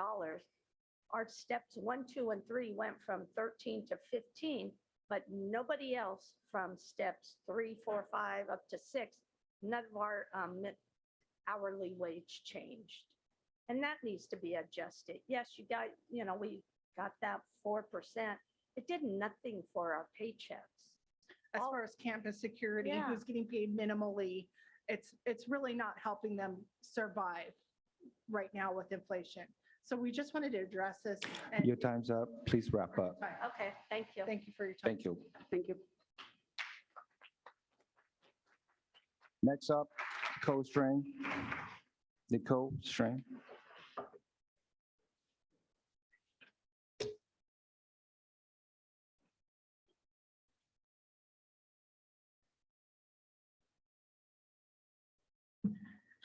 our steps 1, 2, and 3 went from 13 to 15, but nobody else from steps 3, 4, 5 up to 6, none of our hourly wage changed. And that needs to be adjusted. Yes, we got that 4%. It did nothing for our paychecks. As far as campus security, Yeah. who's getting paid minimally, it's really not helping them survive right now with inflation. So we just wanted to address this. And Your time's up. Please wrap up. Okay, thank you. Thank you for your time. Thank you. Thank you. Next up, co-strain. Nicole Strain.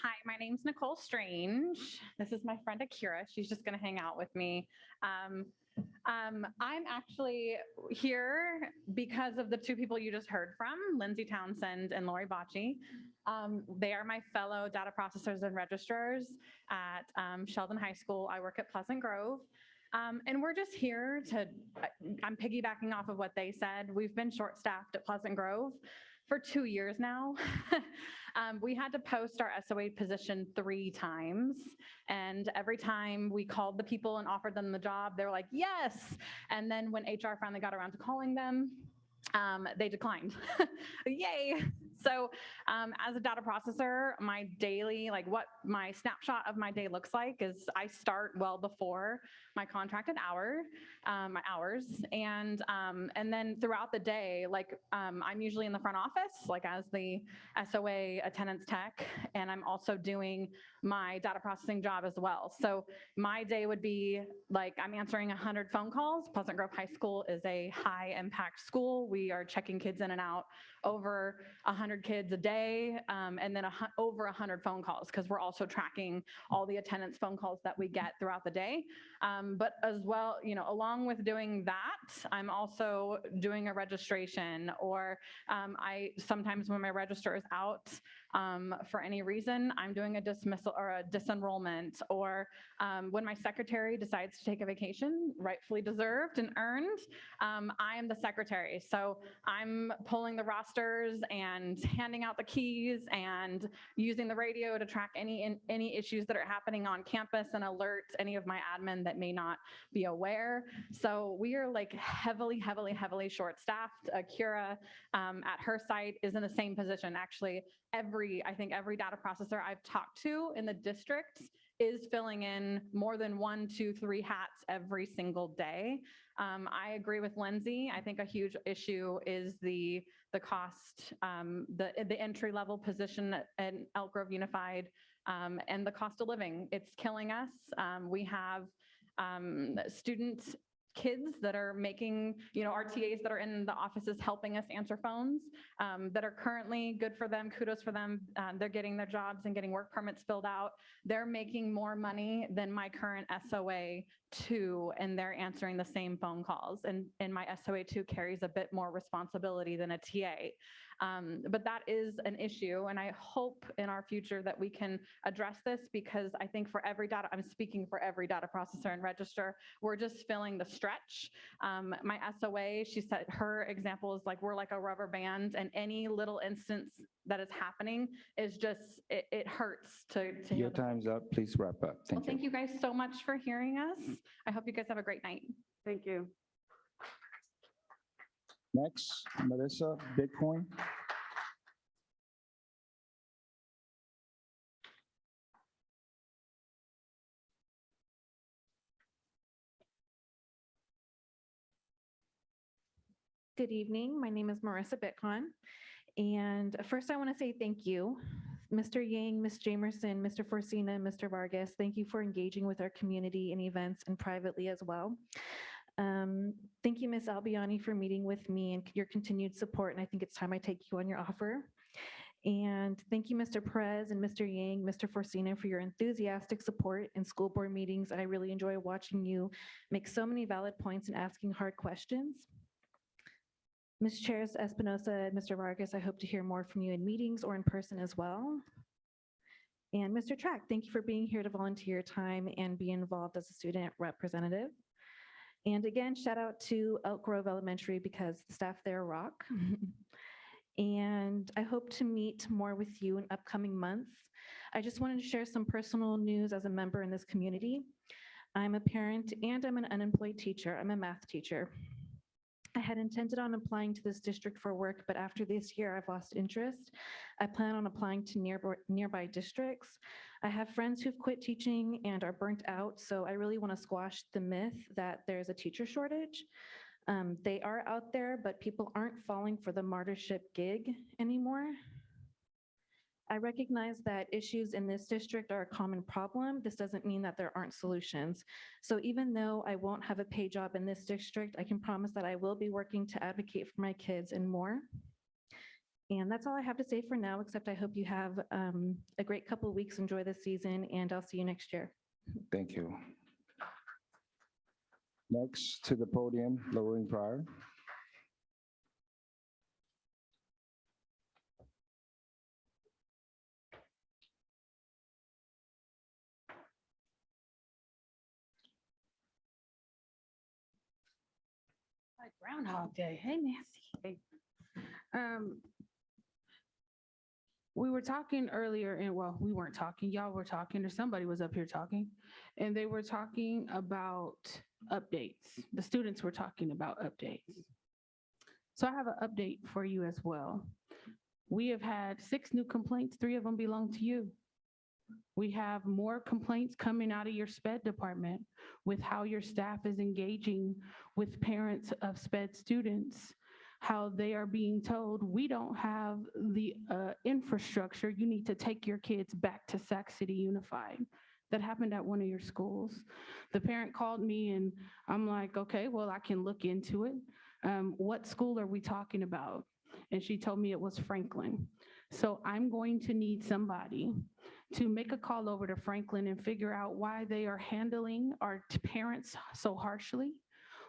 Hi, my name's Nicole Strange. This is my friend Akira. She's just going to hang out with me. I'm actually here because of the two people you just heard from, Lindsay Townsend and Lori Bocci. They are my fellow data processors and registrars at Sheldon High School. I work at Pleasant Grove. And we're just here I'm piggybacking off of what they said. We've been short-staffed at Pleasant Grove for 2 years now. We had to post our SOA position 3 times. And every time we called the people and offered them the job, they were like, yes. And then when HR finally got around to calling them, they declined. Yay. So as a data processor, my daily, what my snapshot of my day looks like is I start well before my contracted hours. And then throughout the day, I'm usually in the front office, as the SOA attendance tech, and I'm also doing my data processing job as well. So my day would be I'm answering 100 phone calls. Pleasant Grove High School is a high impact school. We are checking kids in and out, over 100 kids a day, and then over 100 phone calls, because we're also tracking all the attendance phone calls that we get throughout the day. But as well, along with doing that, I'm also doing a registration, or I sometimes when my register is out for any reason, I'm doing a dismissal or a disenrollment, or when my secretary decides to take a vacation, rightfully deserved and earned, I am the secretary. So I'm pulling the rosters and handing out the keys and using the radio to track any issues that are happening on campus and alert any of my admin that may not be aware. So we are heavily short-staffed. Akira at her site is in the same position. Actually, I think every data processor I've talked to in the district is filling in more than 1, 2, 3 hats every single day. I agree with Lindsay. I think a huge issue is the cost, the entry-level position at Elk Grove Unified, and the cost of living. It's killing us. We have kids that are making, our TAs that are in the offices helping us answer phones, that are currently, good for them, kudos for them. They're getting their jobs and getting work permits filled out. They're making more money than my current SOA 2 and they're answering the same phone calls. And my SOA 2 carries a bit more responsibility than a TA. But that is an issue. And I hope in our future that we can address this, because I think for every data, I'm speaking for every data processor and register, we're just feeling the stretch. My SOA, she said her example is like, we're like a rubber band, and any little instance that is happening is just, it hurts to hear. Your time's up. Please wrap up. Well, thank you guys so much for hearing us. I hope you guys have a great night. Thank you. Next, Melissa, Bitcoin. Good evening. My name is Marissa Bitcon. And first I want to say thank you, Mr. Yang, Ms. Jamerson, Mr. Forcina, and Mr. Vargas. Thank you for engaging with our community in events and privately as well. Thank you, Ms. Albiani, for meeting with me and your continued support. And I think it's time I take you on your offer. And thank you, Mr. Perez and Mr. Yang, Mr. Forcina, for your enthusiastic support in school board meetings. I really enjoy watching you make so many valid points and asking hard questions. Ms. Chairs Espinosa and Mr. Vargas, I hope to hear more from you in meetings or in person as well. And Mr. Track, thank you for being here to volunteer your time and be involved as a student representative. And again, shout out to Elk Grove Elementary, because the staff there rock. And I hope to meet more with you in upcoming months. I just wanted to share some personal news as a member in this community. I'm a parent and I'm an unemployed teacher. I'm a math teacher. I had intended on applying to this district for work, but after this year, I've lost interest. I plan on applying to nearby districts. I have friends who've quit teaching and are burnt out, so I really want to squash the myth that there's a teacher shortage. They are out there, but people aren't falling for the martyrship gig anymore. I recognize that issues in this district are a common problem. This doesn't mean that there aren't solutions. So even though I won't have a paid job in this district, I can promise that I will be working to advocate for my kids and more. And that's all I have to say for now, except I hope you have a great couple of weeks. Enjoy the season, and I'll see you next year. Thank you. Next to the podium, Lorraine Pryor. Like Groundhog Day. Hey, Nancy. We were talking earlier, and well, we weren't talking, y'all were talking, or somebody was up here talking, and they were talking about updates. The students were talking about updates. So I have an update for you as well. We have had 6 new complaints, 3 of them belong to you. We have more complaints coming out of your SPED department with how your staff is engaging with parents of SPED students, how they are being told, we don't have the infrastructure, you need to take your kids back to Sac City Unified. That happened at one of your schools. The parent called me and I'm like, okay, well, I can look into it. What school are we talking about? And she told me it was Franklin. So I'm going to need somebody to make a call over to Franklin and figure out why they are handling our parents so harshly,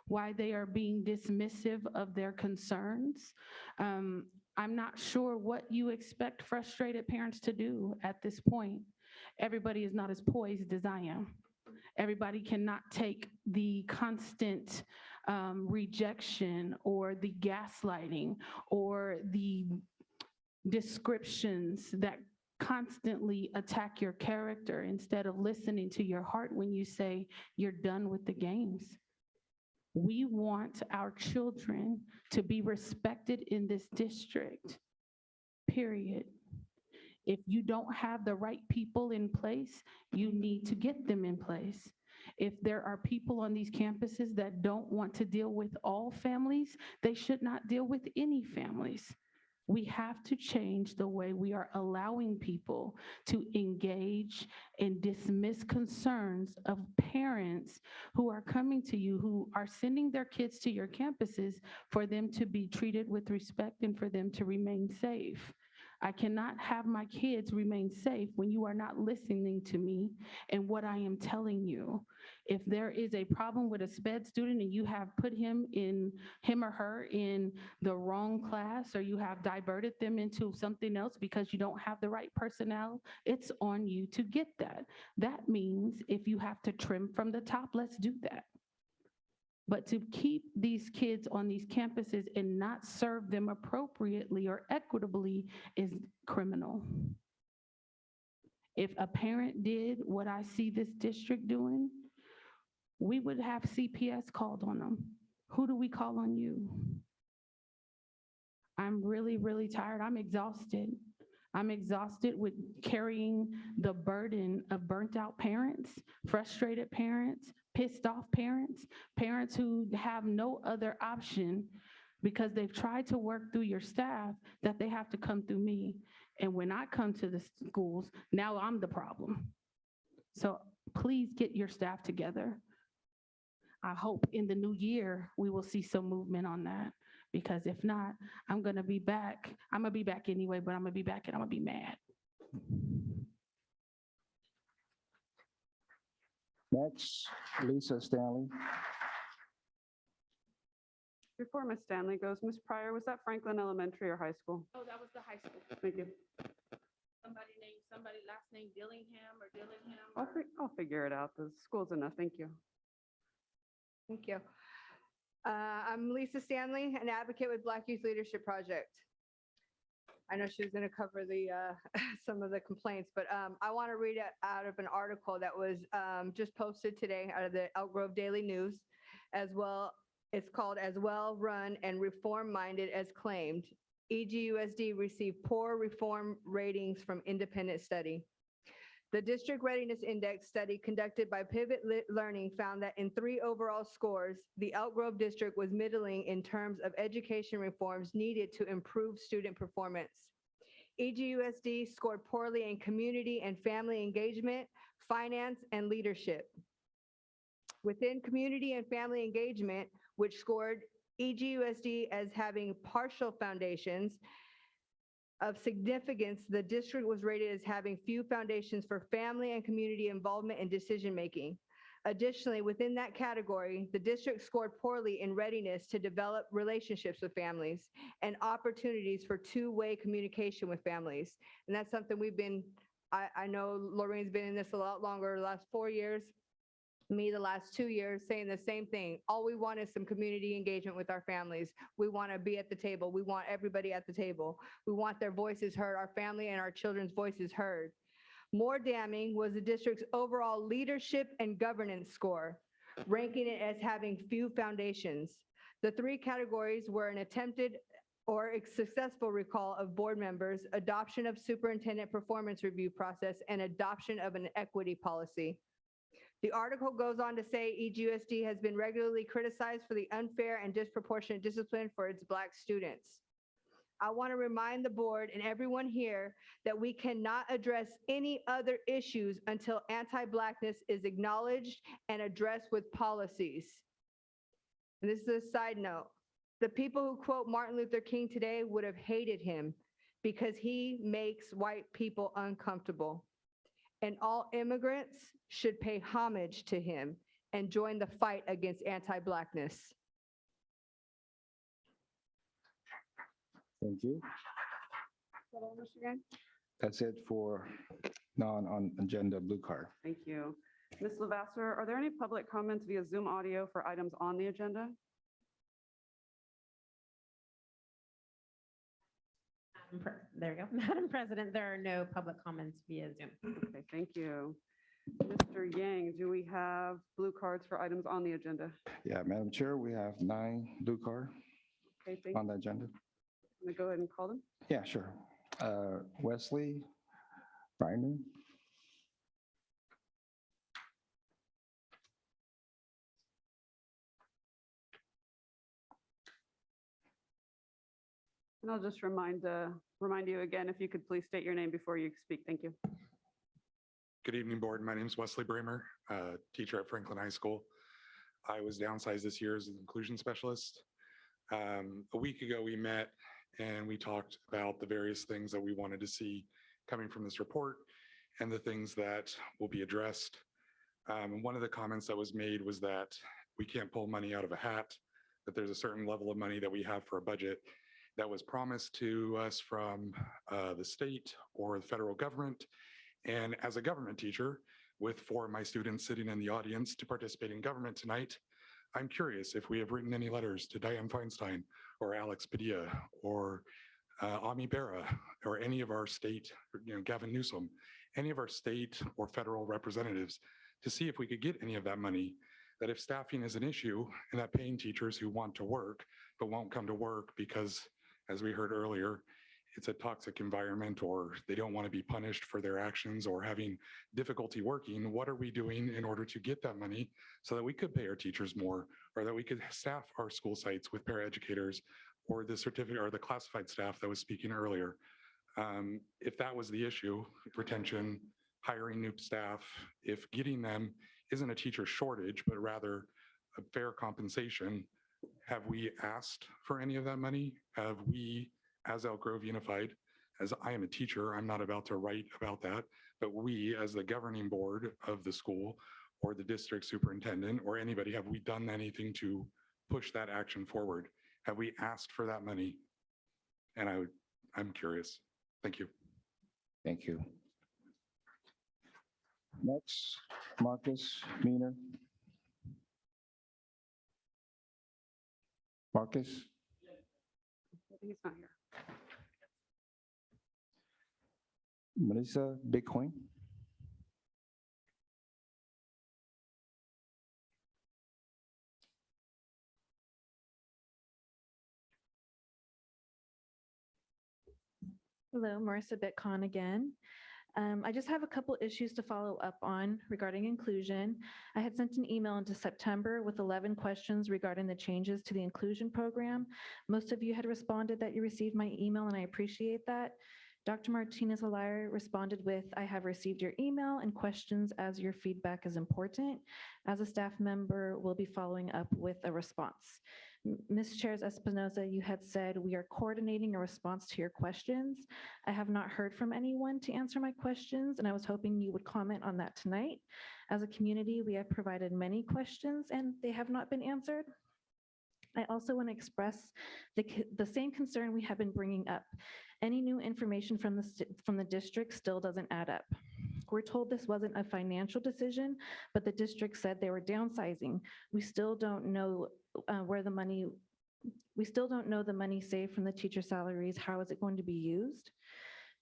why they are being dismissive of their concerns. I'm not sure what you expect frustrated parents to do at this point. Everybody is not as poised as I am. Everybody cannot take the constant rejection or the gaslighting or the descriptions that constantly attack your character instead of listening to your heart when you say you're done with the games. We want our children to be respected in this district, period. If you don't have the right people in place, you need to get them in place. If there are people on these campuses that don't want to deal with all families, they should not deal with any families. We have to change the way we are allowing people to engage and dismiss concerns of parents who are coming to you, who are sending their kids to your campuses for them to be treated with respect and for them to remain safe. I cannot have my kids remain safe when you are not listening to me and what I am telling you. If there is a problem with a SPED student and you have put him or her in the wrong class, or you have diverted them into something else because you don't have the right personnel, it's on you to get that. That means if you have to trim from the top, let's do that. But to keep these kids on these campuses and not serve them appropriately or equitably is criminal. If a parent did what I see this district doing, we would have CPS called on them. Who do we call on you? I'm really, really tired. I'm exhausted. I'm exhausted with carrying the burden of burnt out parents, frustrated parents, pissed off parents, parents who have no other option because they've tried to work through your staff that they have to come through me. And when I come to the schools, now I'm the problem. So please get your staff together. I hope in the new year, we will see some movement on that. Because if not, I'm gonna be back. I'm gonna be back anyway, but I'm gonna be back and I'm gonna be mad. Next, Lisa Stanley. Before Ms. Stanley goes, Ms. Pryor, was that Franklin Elementary or high school? Oh, that was the high school. Thank you. Somebody last name Dillingham or Dillingham. I'll figure it out. The school's enough. Thank you. Thank you. I'm Lisa Stanley, an advocate with Black Youth Leadership Project. I know she was going to cover the some of the complaints, but I want to read it out of an article that was just posted today out of the Elk Grove Daily News, as well. It's called "As Well Run and Reform Minded as Claimed." EGUSD received poor reform ratings from independent study. The District Readiness Index study conducted by Pivot Learning found that in 3 overall scores, the Elk Grove District was middling in terms of education reforms needed to improve student performance. EGUSD scored poorly in community and family engagement, finance, and leadership. Within community and family engagement, which scored EGUSD as having partial foundations, of significance, the district was rated as having few foundations for family and community involvement in decision-making. Additionally, within that category, the district scored poorly in readiness to develop relationships with families and opportunities for two-way communication with families. And that's something I know Lorraine's been in this a lot longer, the last 4 years, me the last 2 years, saying the same thing. All we want is some community engagement with our families. We want to be at the table. We want everybody at the table. We want their voices heard, our family and our children's voices heard. More damning was the district's overall leadership and governance score, ranking it as having few foundations. The 3 categories were an attempted or a successful recall of board members, adoption of superintendent performance review process, and adoption of an equity policy. The article goes on to say EGUSD has been regularly criticized for the unfair and disproportionate discipline for its Black students. I want to remind the board and everyone here that we cannot address any other issues until anti-Blackness is acknowledged and addressed with policies. And this is a side note. The people who quote Martin Luther King today would have hated him because he makes white people uncomfortable. And all immigrants should pay homage to him and join the fight against anti-Blackness. Thank you. That's it for non-agenda blue card. Thank you. Ms. Lavasser, are there any public comments via Zoom audio for items on the agenda? There you go. Madam President, there are no public comments via Zoom. Okay, thank you. Mr. Yang, do we have blue cards for items on the agenda? Yeah, Madam Chair, we have 9 blue card Okay, thank on you. the agenda. Can I go ahead and call them? Yeah, sure. Wesley Reiner. And I'll just remind you again, if you could please state your name before you speak. Thank you. Good evening, board. My name is Wesley Bramer, teacher at Franklin High School. I was downsized this year as an inclusion specialist. A week ago, we met and we talked about the various things that we wanted to see coming from this report and the things that will be addressed. One of the comments that was made was that we can't pull money out of a hat, that there's a certain level of money that we have for a budget that was promised to us from the state or the federal government. And as a government teacher, with 4 of my students sitting in the audience to participate in government tonight, I'm curious if we have written any letters to Dianne Feinstein or Alex Padilla or Ami Bera or any of our state, Gavin Newsom, any of our state or federal representatives to see if we could get any of that money, that if staffing is an issue and that paying teachers who want to work but won't come to work because, as we heard earlier, it's a toxic environment or they don't want to be punished for their actions or having difficulty working, what are we doing in order to get that money so that we could pay our teachers more or that we could staff our school sites with paraeducators or the certificate or the classified staff that was speaking earlier. If that was the issue, retention, hiring new staff, if getting them isn't a teacher shortage, but rather a fair compensation, have we asked for any of that money? Have we, as Elk Grove Unified, as I am a teacher, I'm not about to write about that, but we, as the governing board of the school or the district superintendent or anybody, have we done anything to push that action forward? Have we asked for that money? And I'm curious. Thank you. Thank you. Next, Marcus Meaner. Marcus? I think he's not here. Melissa Bitcoin? Hello, Marissa Bitcon again. I just have a couple issues to follow up on regarding inclusion. I had sent an email into September with 11 questions regarding the changes to the inclusion program. Most of you had responded that you received my email, and I appreciate that. Dr. Martinez-Alaire responded with, I have received your email and questions as your feedback is important. As a staff member, we'll be following up with a response. Ms. Chairs Espinoza, you had said we are coordinating a response to your questions. I have not heard from anyone to answer my questions, and I was hoping you would comment on that tonight. As a community, we have provided many questions and they have not been answered. I also want to express the same concern we have been bringing up. Any new information from the district still doesn't add up. We're told this wasn't a financial decision, but the district said they were downsizing. We still don't know we still don't know the money saved from the teacher salaries. How is it going to be used?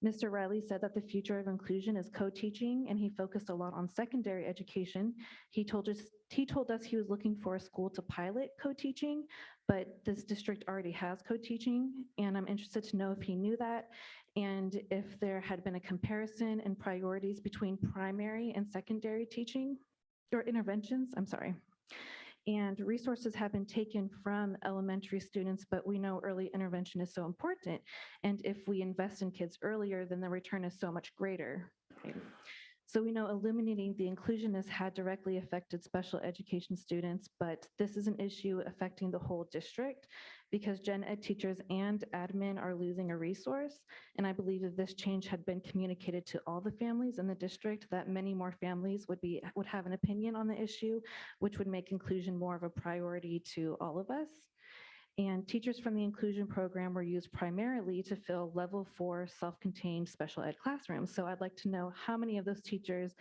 Mr. Riley said that the future of inclusion is co-teaching, and he focused a lot on secondary education. He told us he was looking for a school to pilot co-teaching, but this district already has co-teaching, and I'm interested to know if he knew that and if there had been a comparison in priorities between primary and secondary teaching or interventions, I'm sorry. And resources have been taken from elementary students, but we know early intervention is so important. And if we invest in kids earlier, then the return is so much greater. Right? So we know illuminating the inclusion has had directly affected special education students, but this is an issue affecting the whole district because gen ed teachers and admin are losing a resource. And I believe if this change had been communicated to all the families in the district, that many more families would have an opinion on the issue, which would make inclusion more of a priority to all of us. And teachers from the inclusion program were used primarily to fill level 4 self-contained special ed classrooms. So I'd like to know how many of those teachers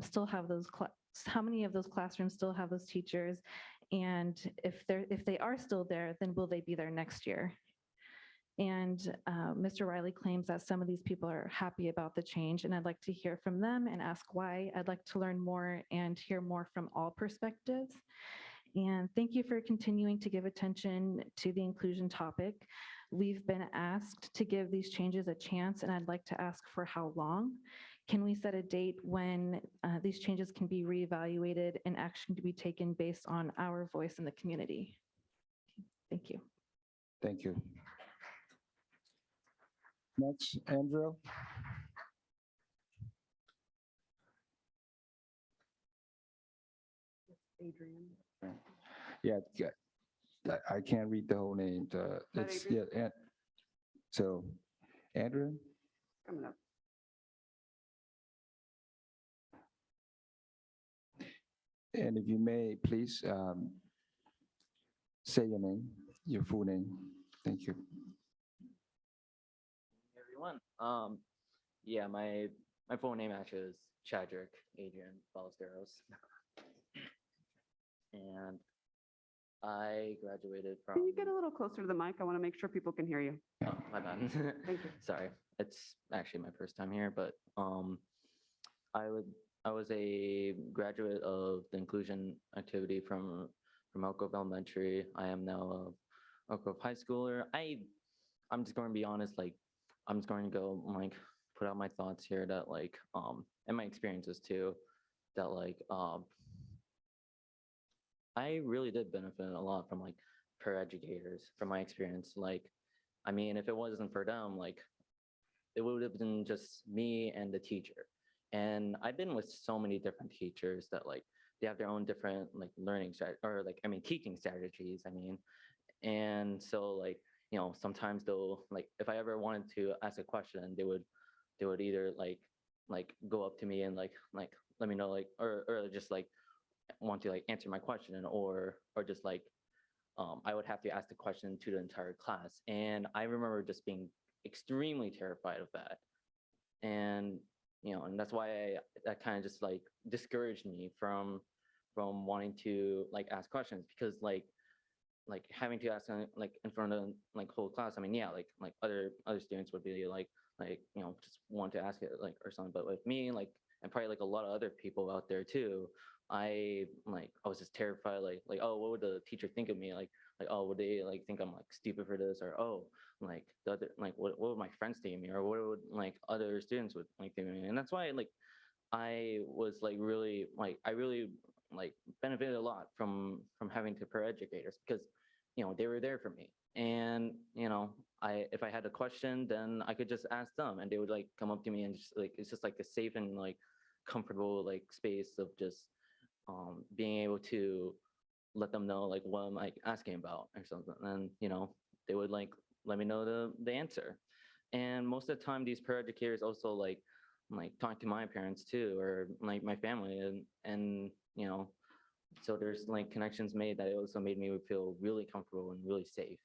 still have those how many of those classrooms still have those teachers, and if they are still there, then will they be there next year? And Mr. Riley claims that some of these people are happy about the change, and I'd like to hear from them and ask why. I'd like to learn more and hear more from all perspectives. And thank you for continuing to give attention to the inclusion topic. We've been asked to give these changes a chance, and I'd like to ask for how long. Can we set a date when these changes can be reevaluated and action to be taken based on our voice in the community? Thank you. Thank you. Next, Andrew. Adrian. Yeah, I can't read the whole name. It's, yeah, So, Andrea? Coming up. And if you may, please say your name, your full name. Thank you. Everyone. Yeah, my full name actually is Chadrick Adrian Ballesteros. And I graduated from. Can you get a little closer to the mic? I want to make sure people can hear you. Oh, my bad. Thank you. Sorry, it's actually my first time here, but I was a graduate of the inclusion activity from Elk Grove Elementary. I am now a Elk Grove high schooler. I'm just going to be honest, like I'm just going to go like put out my thoughts here that like and my experiences too, that like I really did benefit a lot from like paraeducators from my experience. Like, I mean, if it wasn't for them, like it would have been just me and the teacher. And I've been with so many different teachers that like they have their own different like learning or like I mean teaching strategies. I mean, and so like you know sometimes they'll like if I ever wanted to ask a question, they would either like go up to me and like let me know like or just like want to like answer my question or just like I would have to ask the question to the entire class. And I remember just being extremely terrified of that. And you know, and that's why that kind of just like discouraged me from wanting to like ask questions because like having to ask like in front of like whole class. I mean, yeah, like other students would be like you know just want to ask it like or something. But with me, like and probably like a lot of other people out there too, I was just terrified like oh what would the teacher think of me like oh would they like think I'm like stupid for this or oh like the other like what would my friends think of me or what would like other students would like think of me. And that's why like I was like really like I really like benefited a lot from having to paraeducators because you know they were there for me. And you know if I had a question then I could just ask them and they would like come up to me and just like it's just like a safe and like comfortable like space of just being able to let them know like what I'm like asking about or something. And you know they would like let me know the answer. And most of the time these paraeducators also like talk to my parents too or like my family and you know so there's like connections made that also made me feel really comfortable and really safe.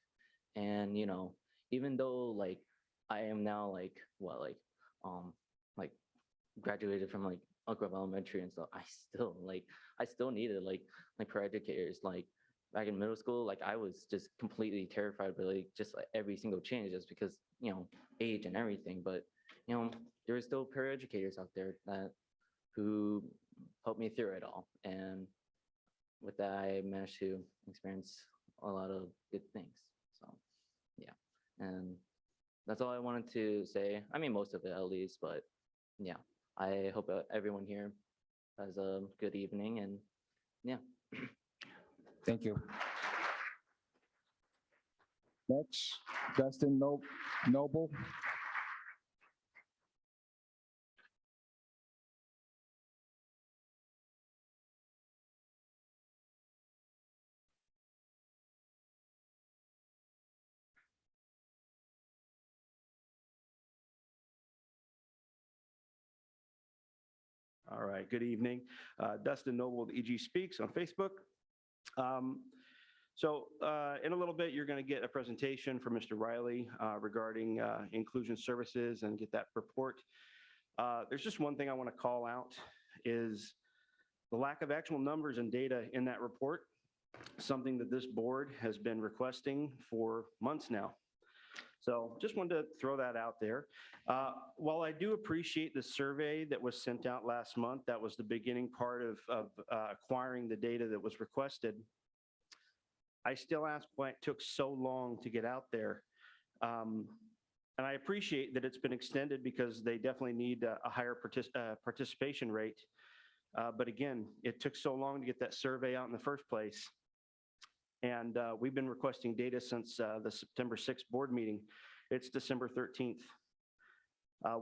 And you know even though like I am now like what like graduated from like Elk Grove Elementary and stuff, I still needed like paraeducators. Like back in middle school, like I was just completely terrified by like just like every single change just because you know age and everything. But you know there are still paraeducators out there that who helped me through it all. And with that, I managed to experience a lot of good things. So yeah, and that's all I wanted to say. I mean, most of it at least, but yeah, I hope everyone here has a good evening and yeah. Thank you. Next, Dustin Noble. All right, good evening. Dustin Noble with EG Speaks on Facebook. So in a little bit, you're going to get a presentation from Mr. Riley regarding inclusion services and get that report. There's just one thing I want to call out is the lack of actual numbers and data in that report, something that this board has been requesting for months now. So just wanted to throw that out there. While I do appreciate the survey that was sent out last month, that was the beginning part of acquiring the data that was requested, I still ask why it took so long to get out there. And I appreciate that it's been extended because they definitely need a higher participation rate. But again, it took so long to get that survey out in the first place. And we've been requesting data since the September 6th board meeting. It's December 13th.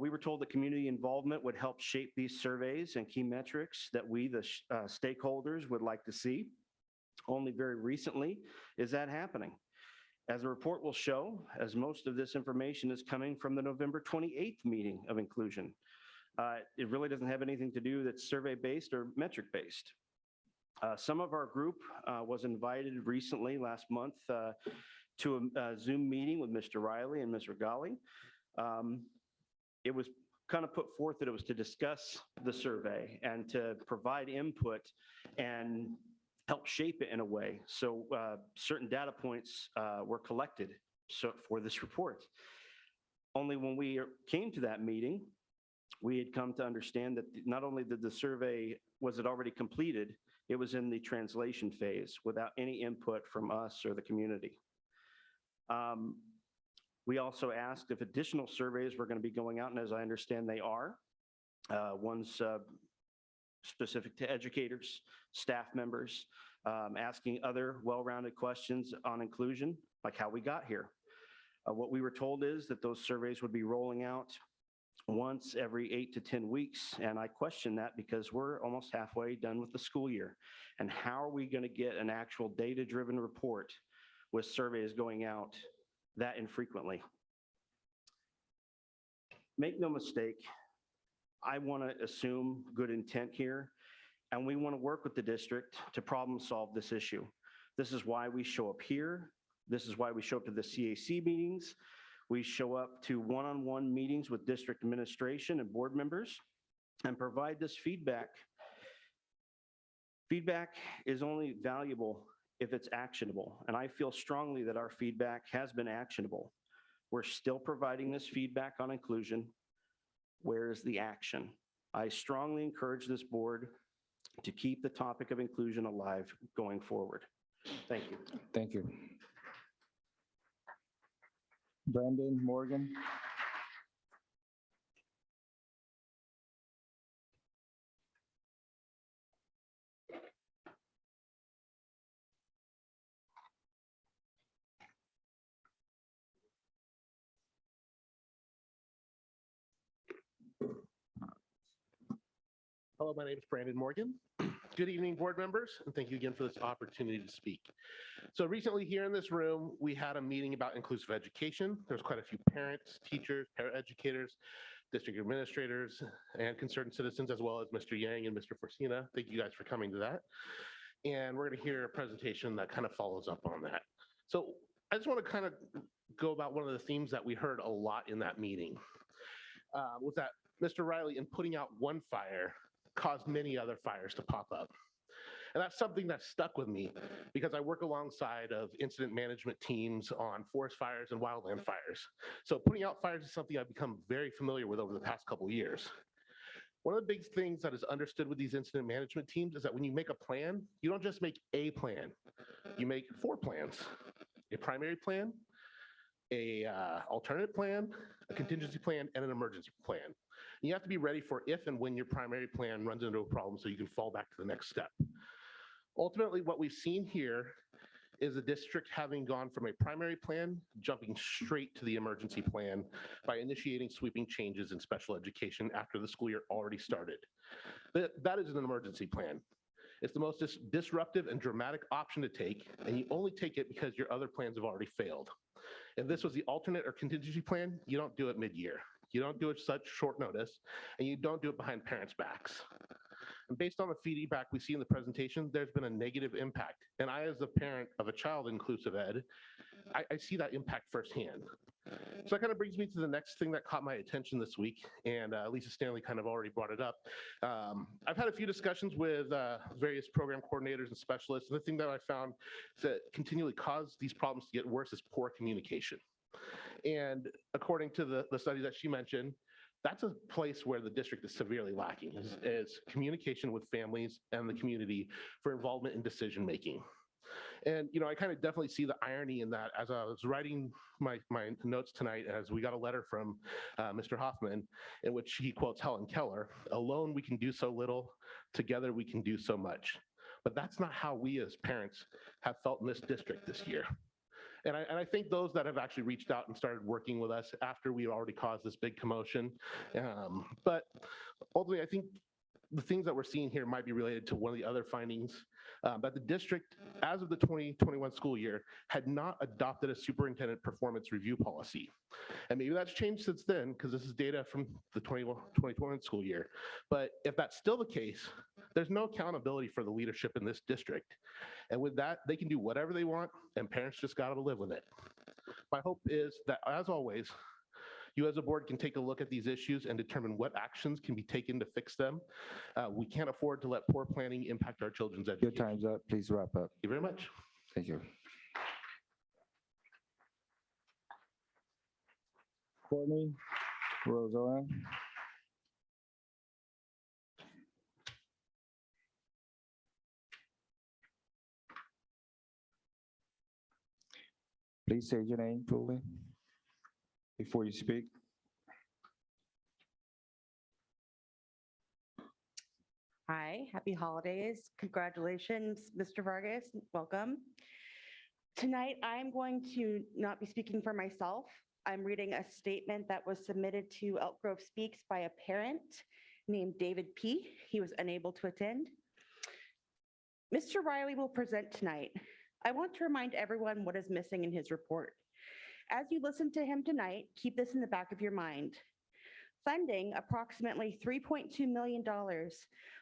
We were told that community involvement would help shape these surveys and key metrics that we, the stakeholders, would like to see. Only very recently is that happening. As the report will show, as most of this information is coming from the November 28th meeting of inclusion. It really doesn't have anything to do that's survey-based or metric-based. Some of our group was invited recently last month to a Zoom meeting with Mr. Riley and Ms. Regali. It was kind of put forth that it was to discuss the survey and to provide input and help shape it in a way. So certain data points were collected for this report. Only when we came to that meeting, we had come to understand that not only did the survey, was it already completed, it was in the translation phase without any input from us or the community. We also asked if additional surveys were going to be going out, and as I understand they are. One's specific to educators, staff members, asking other well-rounded questions on inclusion, like how we got here. What we were told is that those surveys would be rolling out once every 8 to 10 weeks. And I question that because we're almost halfway done with the school year. And how are we going to get an actual data-driven report with surveys going out that infrequently? Make no mistake, I want to assume good intent here, and we want to work with the district to problem solve this issue. This is why we show up here. This is why we show up to the CAC meetings. We show up to one-on-one meetings with district administration and board members and provide this feedback. Feedback is only valuable if it's actionable, and I feel strongly that our feedback has been actionable. We're still providing this feedback on inclusion. Where is the action? I strongly encourage this board to keep the topic of inclusion alive going forward. Thank you. Thank you. Brandon Morgan. Hello, my name is Brandon Morgan. Good evening, board members, and thank you again for this opportunity to speak. So recently here in this room, we had a meeting about inclusive education. There's quite a few parents, teachers, paraeducators, district administrators, and concerned citizens, as well as Mr. Yang and Mr. Forcina. Thank you guys for coming to that. And we're going to hear a presentation that kind of follows up on that. So I just want to kind of go about one of the themes that we heard a lot in that meeting, was that Mr. Riley, in putting out one fire, caused many other fires to pop up. And that's something that stuck with me because I work alongside of incident management teams on forest fires and wildland fires. So putting out fires is something I've become very familiar with over the past couple of years. One of the big things that is understood with these incident management teams is that when you make a plan, you don't just make a plan, you make 4 plans: a primary plan, a alternate plan, a contingency plan, and an emergency plan. You have to be ready for if and when your primary plan runs into a problem so you can fall back to the next step. Ultimately, what we've seen here is the district having gone from a primary plan, jumping straight to the emergency plan by initiating sweeping changes in special education after the school year already started. That is an emergency plan. It's the most disruptive and dramatic option to take, and you only take it because your other plans have already failed. If this was the alternate or contingency plan, you don't do it mid-year. You don't do it such short notice, and you don't do it behind parents' backs. And based on the feedback we see in the presentation, there's been a negative impact. And I, as the parent of a child in inclusive ed, I see that impact firsthand. So that kind of brings me to the next thing that caught my attention this week, and Lisa Stanley kind of already brought it up. I've had a few discussions with various program coordinators and specialists, and the thing that I found that continually caused these problems to get worse is poor communication. And according to the study that she mentioned, that's a place where the district is severely lacking, is communication with families and the community for involvement in decision making. And, you know, I kind of definitely see the irony in that as I was writing my notes tonight, as we got a letter from Mr. Hoffman, in which he quotes Helen Keller, "Alone we can do so little, together we can do so much." But that's not how we as parents have felt in this district this year. And I think those that have actually reached out and started working with us after we already caused this big commotion. But ultimately, I think the things that we're seeing here might be related to one of the other findings that the district, as of the 2021 school year, had not adopted a superintendent performance review policy. And maybe that's changed since then, because this is data from the 2021 school year. But if that's still the case, there's no accountability for the leadership in this district. And with that, they can do whatever they want, and parents just got to live with it. My hope is that, as always, you as a board can take a look at these issues and determine what actions can be taken to fix them. We can't afford to let poor planning impact our children's Your education. time's up. Please wrap up. Thank you very much. Thank you. Courtney Rosoan. Please say your name fully before you speak. Hi, happy holidays. Congratulations, Mr. Vargas. Welcome. Tonight, I'm going to not be speaking for myself. I'm reading a statement that was submitted to Elk Grove Speaks by a parent named David P. He was unable to attend. Mr. Riley will present tonight. I want to remind everyone what is missing in his report. As you listen to him tonight, keep this in the back of your mind. Funding, approximately $3.2 million,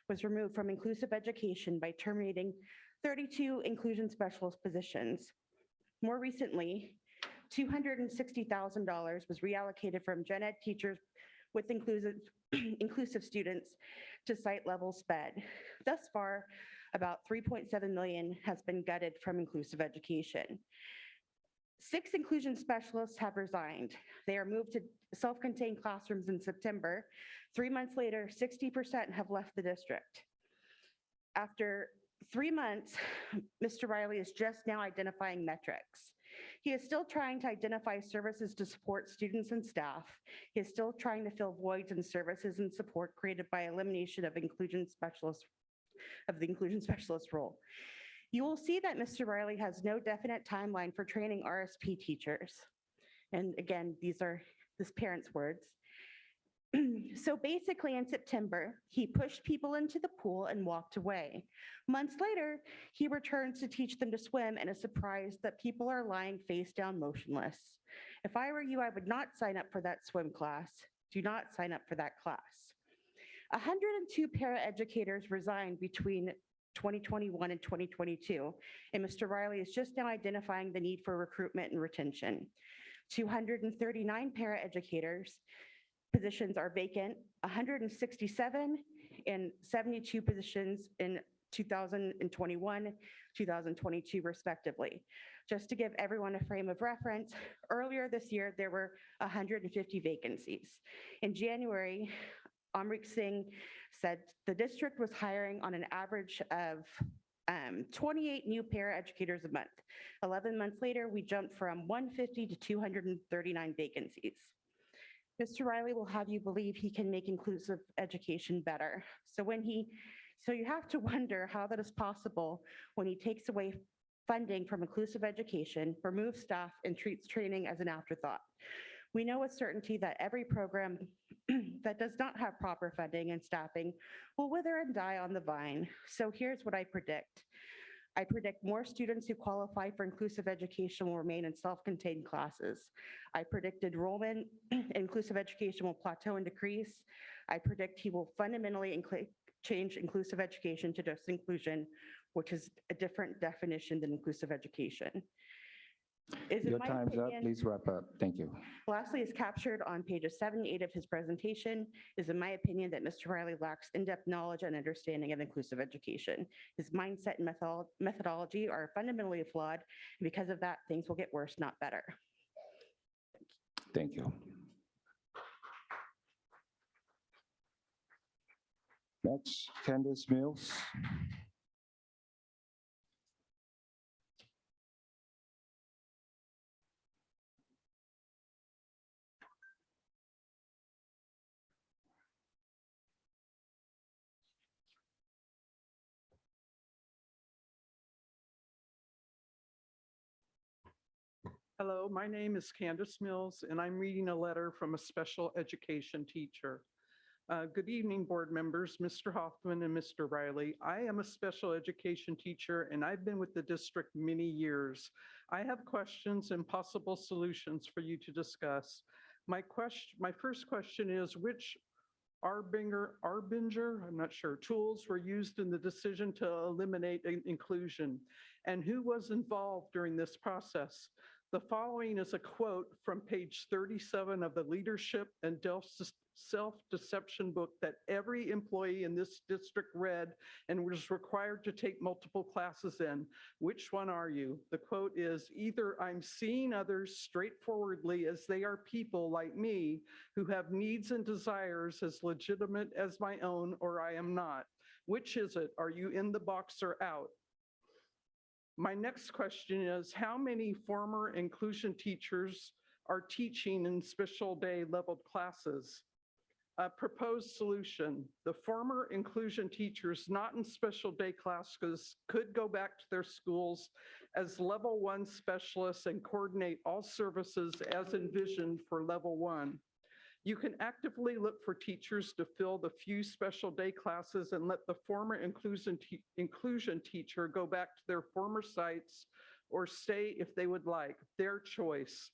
was removed from inclusive education by terminating 32 inclusion specialist positions. More recently, $260,000 was reallocated from gen ed teachers with inclusive students to site level SPED. Thus far, about $3.7 million has been gutted from inclusive education. 6 inclusion specialists have resigned. They are moved to self-contained classrooms in September. 3 months later, 60% have left the district. After 3 months, Mr. Riley is just now identifying metrics. He is still trying to identify services to support students and staff. He is still trying to fill voids in services and support created by elimination of the inclusion specialist role. You will see that Mr. Riley has no definite timeline for training RSP teachers. And again, these are his parents' words. So basically in September, he pushed people into the pool and walked away. Months later, he returns to teach them to swim and is surprised that people are lying face down motionless. If I were you, I would not sign up for that swim class. Do not sign up for that class. 102 paraeducators resigned between 2021 and 2022, and Mr. Riley is just now identifying the need for recruitment and retention. 239 paraeducators positions are vacant, 167 and 72 positions in 2021, 2022 respectively. Just to give everyone a frame of reference, earlier this year, there were 150 vacancies. In January, Amrit Singh said the district was hiring on an average of 28 new paraeducators a month. 11 months later, we jumped from 150 to 239 vacancies. Mr. Riley will have you believe he can make inclusive education better. So you have to wonder how that is possible when he takes away funding from inclusive education, removes staff, and treats training as an afterthought. We know with certainty that every program that does not have proper funding and staffing will wither and die on the vine. So here's what I predict. I predict more students who qualify for inclusive education will remain in self-contained classes. I predict enrollment in inclusive education will plateau and decrease. I predict he will fundamentally change inclusive education to just inclusion, which is a different definition than inclusive education. Your time's up. Please wrap up. Thank you. Lastly, is captured on pages 7 and 8 of his presentation, is in my opinion that Mr. Riley lacks in-depth knowledge and understanding of inclusive education. His mindset and methodology are fundamentally flawed, and because of that, things will get worse, not better. Thank you. Next, Candace Mills. Hello, my name is Candace Mills, and I'm reading a letter from a special education teacher. Good evening, board members, Mr. Hoffman and Mr. Riley. I am a special education teacher and I've been with the district many years. I have questions and possible solutions for you to discuss. My first question is, which Arbinger, I'm not sure, tools were used in the decision to eliminate inclusion? And who was involved during this process? The following is a quote from page 37 of the Leadership and Self-Deception book that every employee in this district read and was required to take multiple classes in. Which one are you? The quote is, either I'm seeing others straightforwardly as they are people like me who have needs and desires as legitimate as my own, or I am not. Which is it? Are you in the box or out? My next question is, how many former inclusion teachers are teaching in special day leveled classes? A proposed solution: the former inclusion teachers not in special day classes could go back to their schools as level 1 specialists and coordinate all services as envisioned for level 1. You can actively look for teachers to fill the few special day classes and let the former inclusion teacher go back to their former sites or stay if they would like, their choice.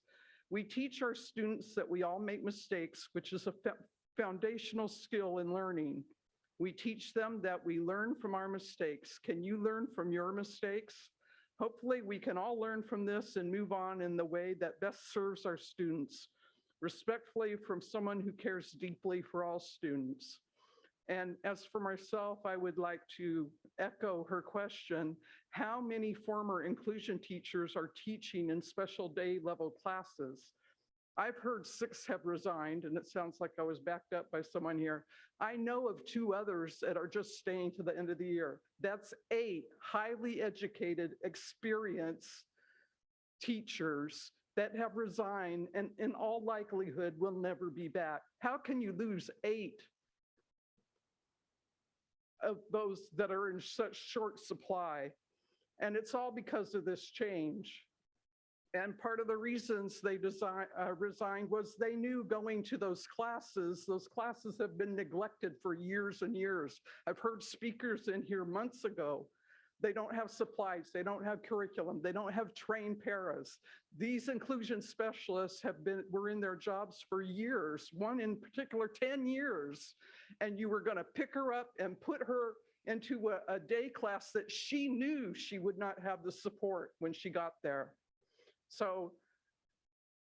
We teach our students that we all make mistakes, which is a foundational skill in learning. We teach them that we learn from our mistakes. Can you learn from your mistakes? Hopefully we can all learn from this and move on in the way that best serves our students. Respectfully, from someone who cares deeply for all students. And as for myself, I would like to echo her question. How many former inclusion teachers are teaching in special day level classes? I've heard 6 have resigned, and it sounds like I was backed up by someone here. I know of 2 others that are just staying to the end of the year. That's 8 highly educated, experienced teachers that have resigned and in all likelihood will never be back. How can you lose 8 of those that are in such short supply? And it's all because of this change. And part of the reasons they resigned was they knew going to those classes have been neglected for years and years. I've heard speakers in here months ago. They don't have supplies, they don't have curriculum, they don't have trained paras. These inclusion specialists were in their jobs for years, one in particular 10 years, and you were gonna pick her up and put her into a day class that she knew she would not have the support when she got there. So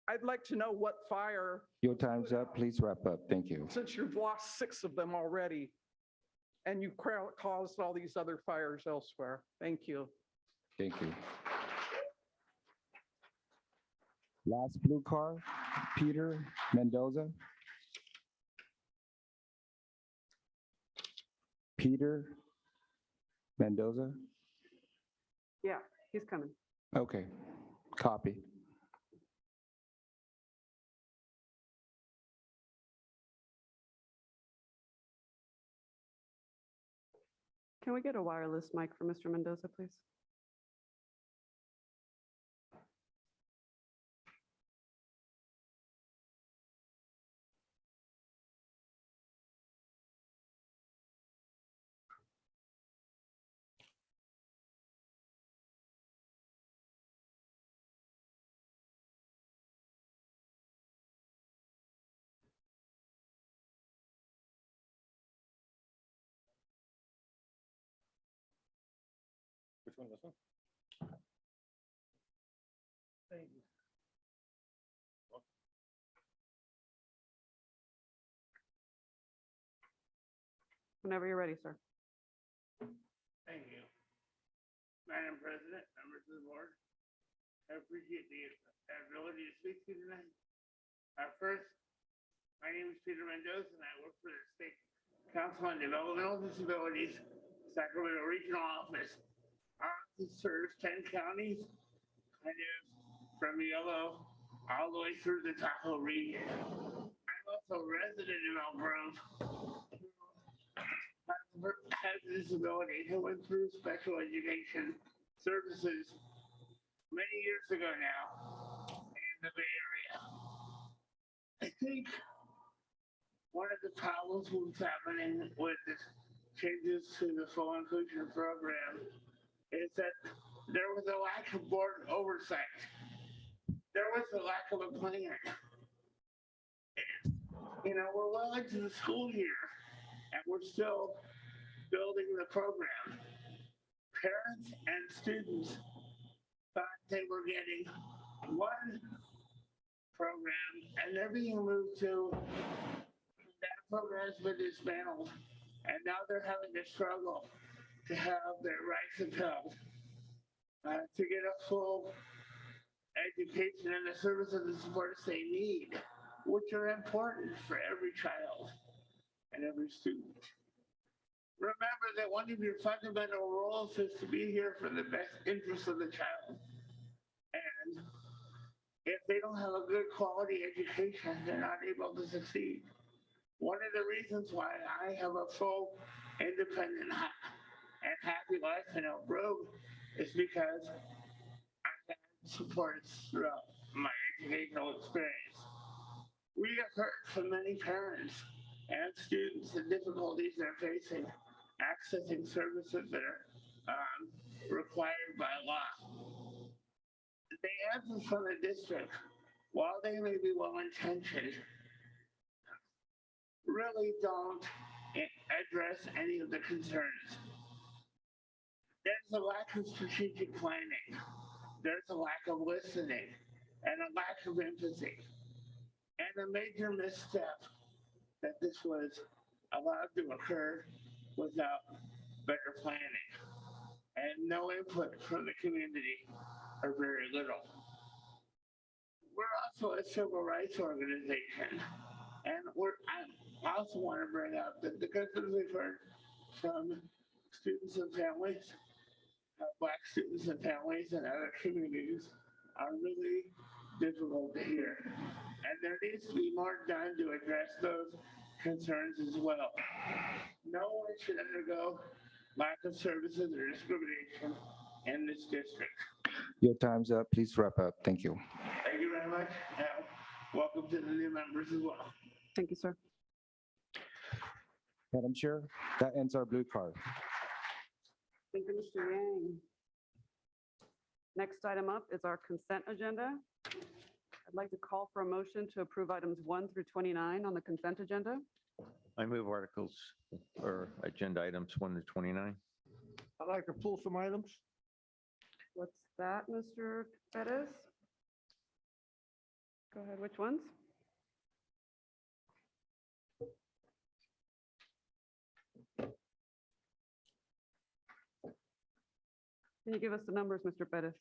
I'd like to know what fire. Your time's up. Please wrap up. Thank you. Since you've lost 6 of them already, and you've caused all these other fires elsewhere. Thank you. Thank you. Last blue card, Peter Mendoza. Peter Mendoza? Yeah, he's coming. Okay, copy. Can we get a wireless mic for Mr. Mendoza, please? Which one, this one? Thank you. Whenever you're ready, sir. Thank you. Madam President, members of the board, I appreciate the ability to speak to you tonight. First, my name is Peter Mendoza and I work for the State Council on Developmental Disabilities, Sacramento Regional Office. Our office serves 10 counties, kind of from Yellow all the way through the Tahoe region. I'm also a resident of Elk Grove. Has a disability who went through special education services many years ago now in the Bay Area. I think one of the problems with happening with the changes to the full inclusion program is that there was a lack of board oversight. There was a lack of a plan. You know, we're well into the school year and we're still building the program. Parents and students thought they were getting one program and they're being moved to that program has been dismantled and now they're having to struggle to have their rights upheld, to get a full education and the services and supports they need, which are important for every child and every student. Remember that one of your fundamental roles is to be here for the best interest of the child. And if they don't have a good quality education, they're not able to succeed. One of the reasons why I have a full, independent, and happy life in Oak Grove is because I had supports throughout my educational experience. We have heard from many parents and students the difficulties they're facing accessing services that are required by law. The answers from the district, while they may be well-intentioned, really don't address any of the concerns. There's a lack of strategic planning. There's a lack of listening and a lack of empathy and a major misstep that this was allowed to occur without better planning and no input from the community or very little. We're also a civil rights organization and I also want to bring up that the concerns we've heard from students and families, Black students and families and other communities are really difficult to hear. And there needs to be more done to address those concerns as well. No one should undergo lack of services or discrimination in this district. Your time's up. Please wrap up. Thank you. Thank you very much. Welcome to the new members as well. Thank you, sir. Madam Chair, that ends our blue card. Thank you, Mr. Yang. Next item up is our consent agenda. I'd like to call for a motion to approve items 1 through 29 on the consent agenda. I move articles or agenda items 1 to 29. I'd like to pull some items. What's that, Mr. Pettis? Go ahead, which ones? Can you give us the numbers, Mr. Pettis?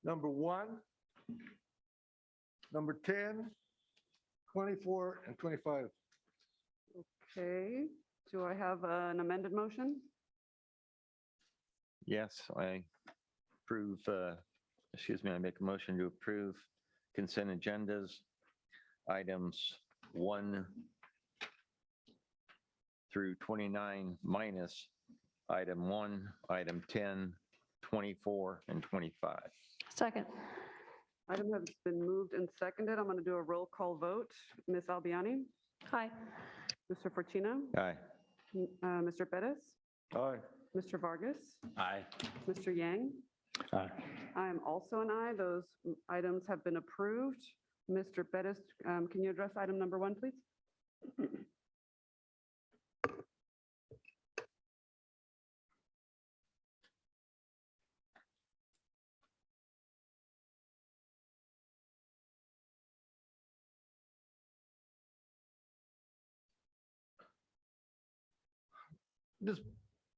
Number 1, number 10, 24, and 25. Okay, do I have an amended motion? Yes, I approve, I make a motion to approve consent agendas, items 1 through 29 minus item 1, item 10, 24, and 25. Second. Item has been moved and seconded. I'm going to do a roll call vote. Ms. Albiani? Aye. Mr. Fortino? Aye. Mr. Pettis? Aye. Mr. Vargas? Aye. Mr. Yang? Aye. I am also an aye. Those items have been approved. Mr. Pettis, can you address item number 1, please?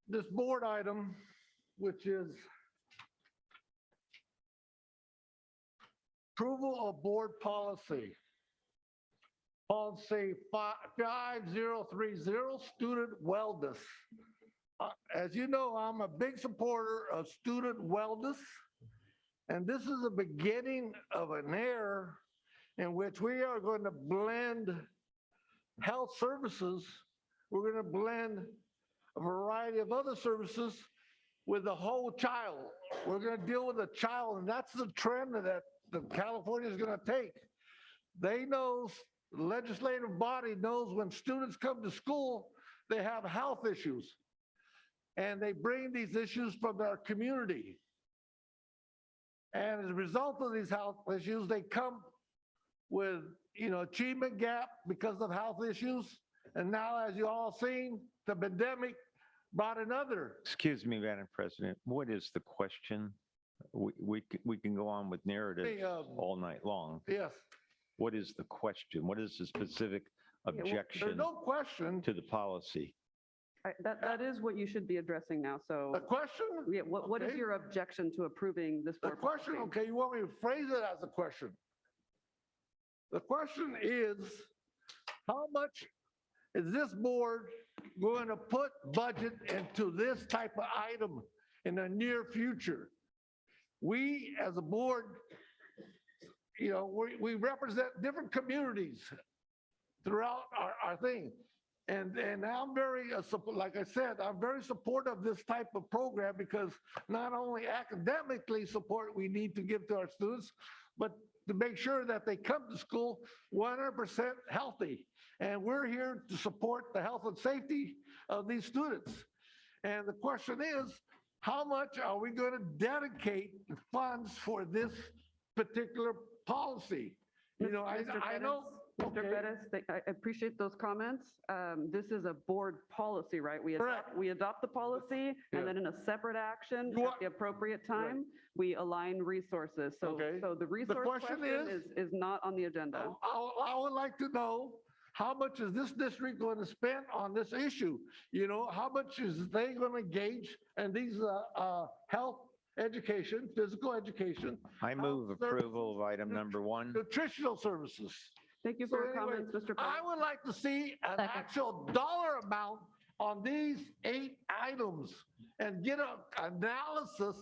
This board item, which is approval of board policy. Policy 5030, student wellness. As you know, I'm a big supporter of student wellness, and this is the beginning of an era in which we are going to blend health services. We're going to blend a variety of other services with the whole child. We're going to deal with the child, and that's the trend that that California is going to take. They knows, the legislative body knows when students come to school, they have health issues. And they bring these issues from their community. And as a result of these health issues, they come with, achievement gap because of health issues. And now, as you all seen, the pandemic brought another. Excuse me, Madam President, what is the question? We can go on with narratives Hey, all night long. Yes. What is the question? What is the specific well, there's objection no question to the policy? That is what you should be addressing now, so. The question? Yeah, what is Okay. your objection to approving this The board question, policy? okay, you want me to phrase it as a question? The question is, how much is this board going to put budget into this type of item in the near future? We, as a board, we represent different communities throughout our thing. And I'm very, like I said, I'm very supportive of this type of program because not only academically support we need to give to our students, but to make sure that they come to school 100% healthy. And we're here to support the health and safety of these students. And the question is, how much are we going to dedicate funds for this particular policy? I know. Mr. Bettis, I appreciate those comments. This is a board policy, right? We adopt the policy, and then in a separate action at the appropriate time, we align resources. So the resource question is not on the agenda. I would like to know, how much is this district going to spend on this issue? How much is they going to engage in these health education, physical education? I move approval of item number 1. Nutritional services. Thank you for your comments, Mr. Bettis. I would like to see an actual dollar amount on these 8 items and get an analysis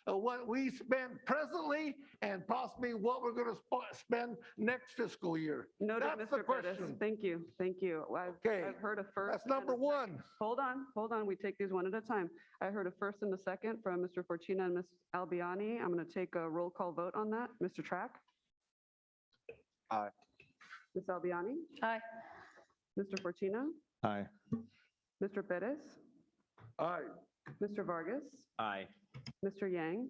of what we spend presently and possibly what we're going to spend next fiscal year. Noted, That's the Mr. Bettis. question. Thank you. I've heard a first. That's number 1. Hold on. We take these one at a time. I heard a first and a second from Mr. Fortuna and Ms. Albiani. I'm going to take a roll call vote on that. Mr. Track? Aye. Ms. Albiani? Aye. Mr. Fortuna? Aye. Mr. Bettis? Aye. Mr. Vargas? Aye. Mr. Yang?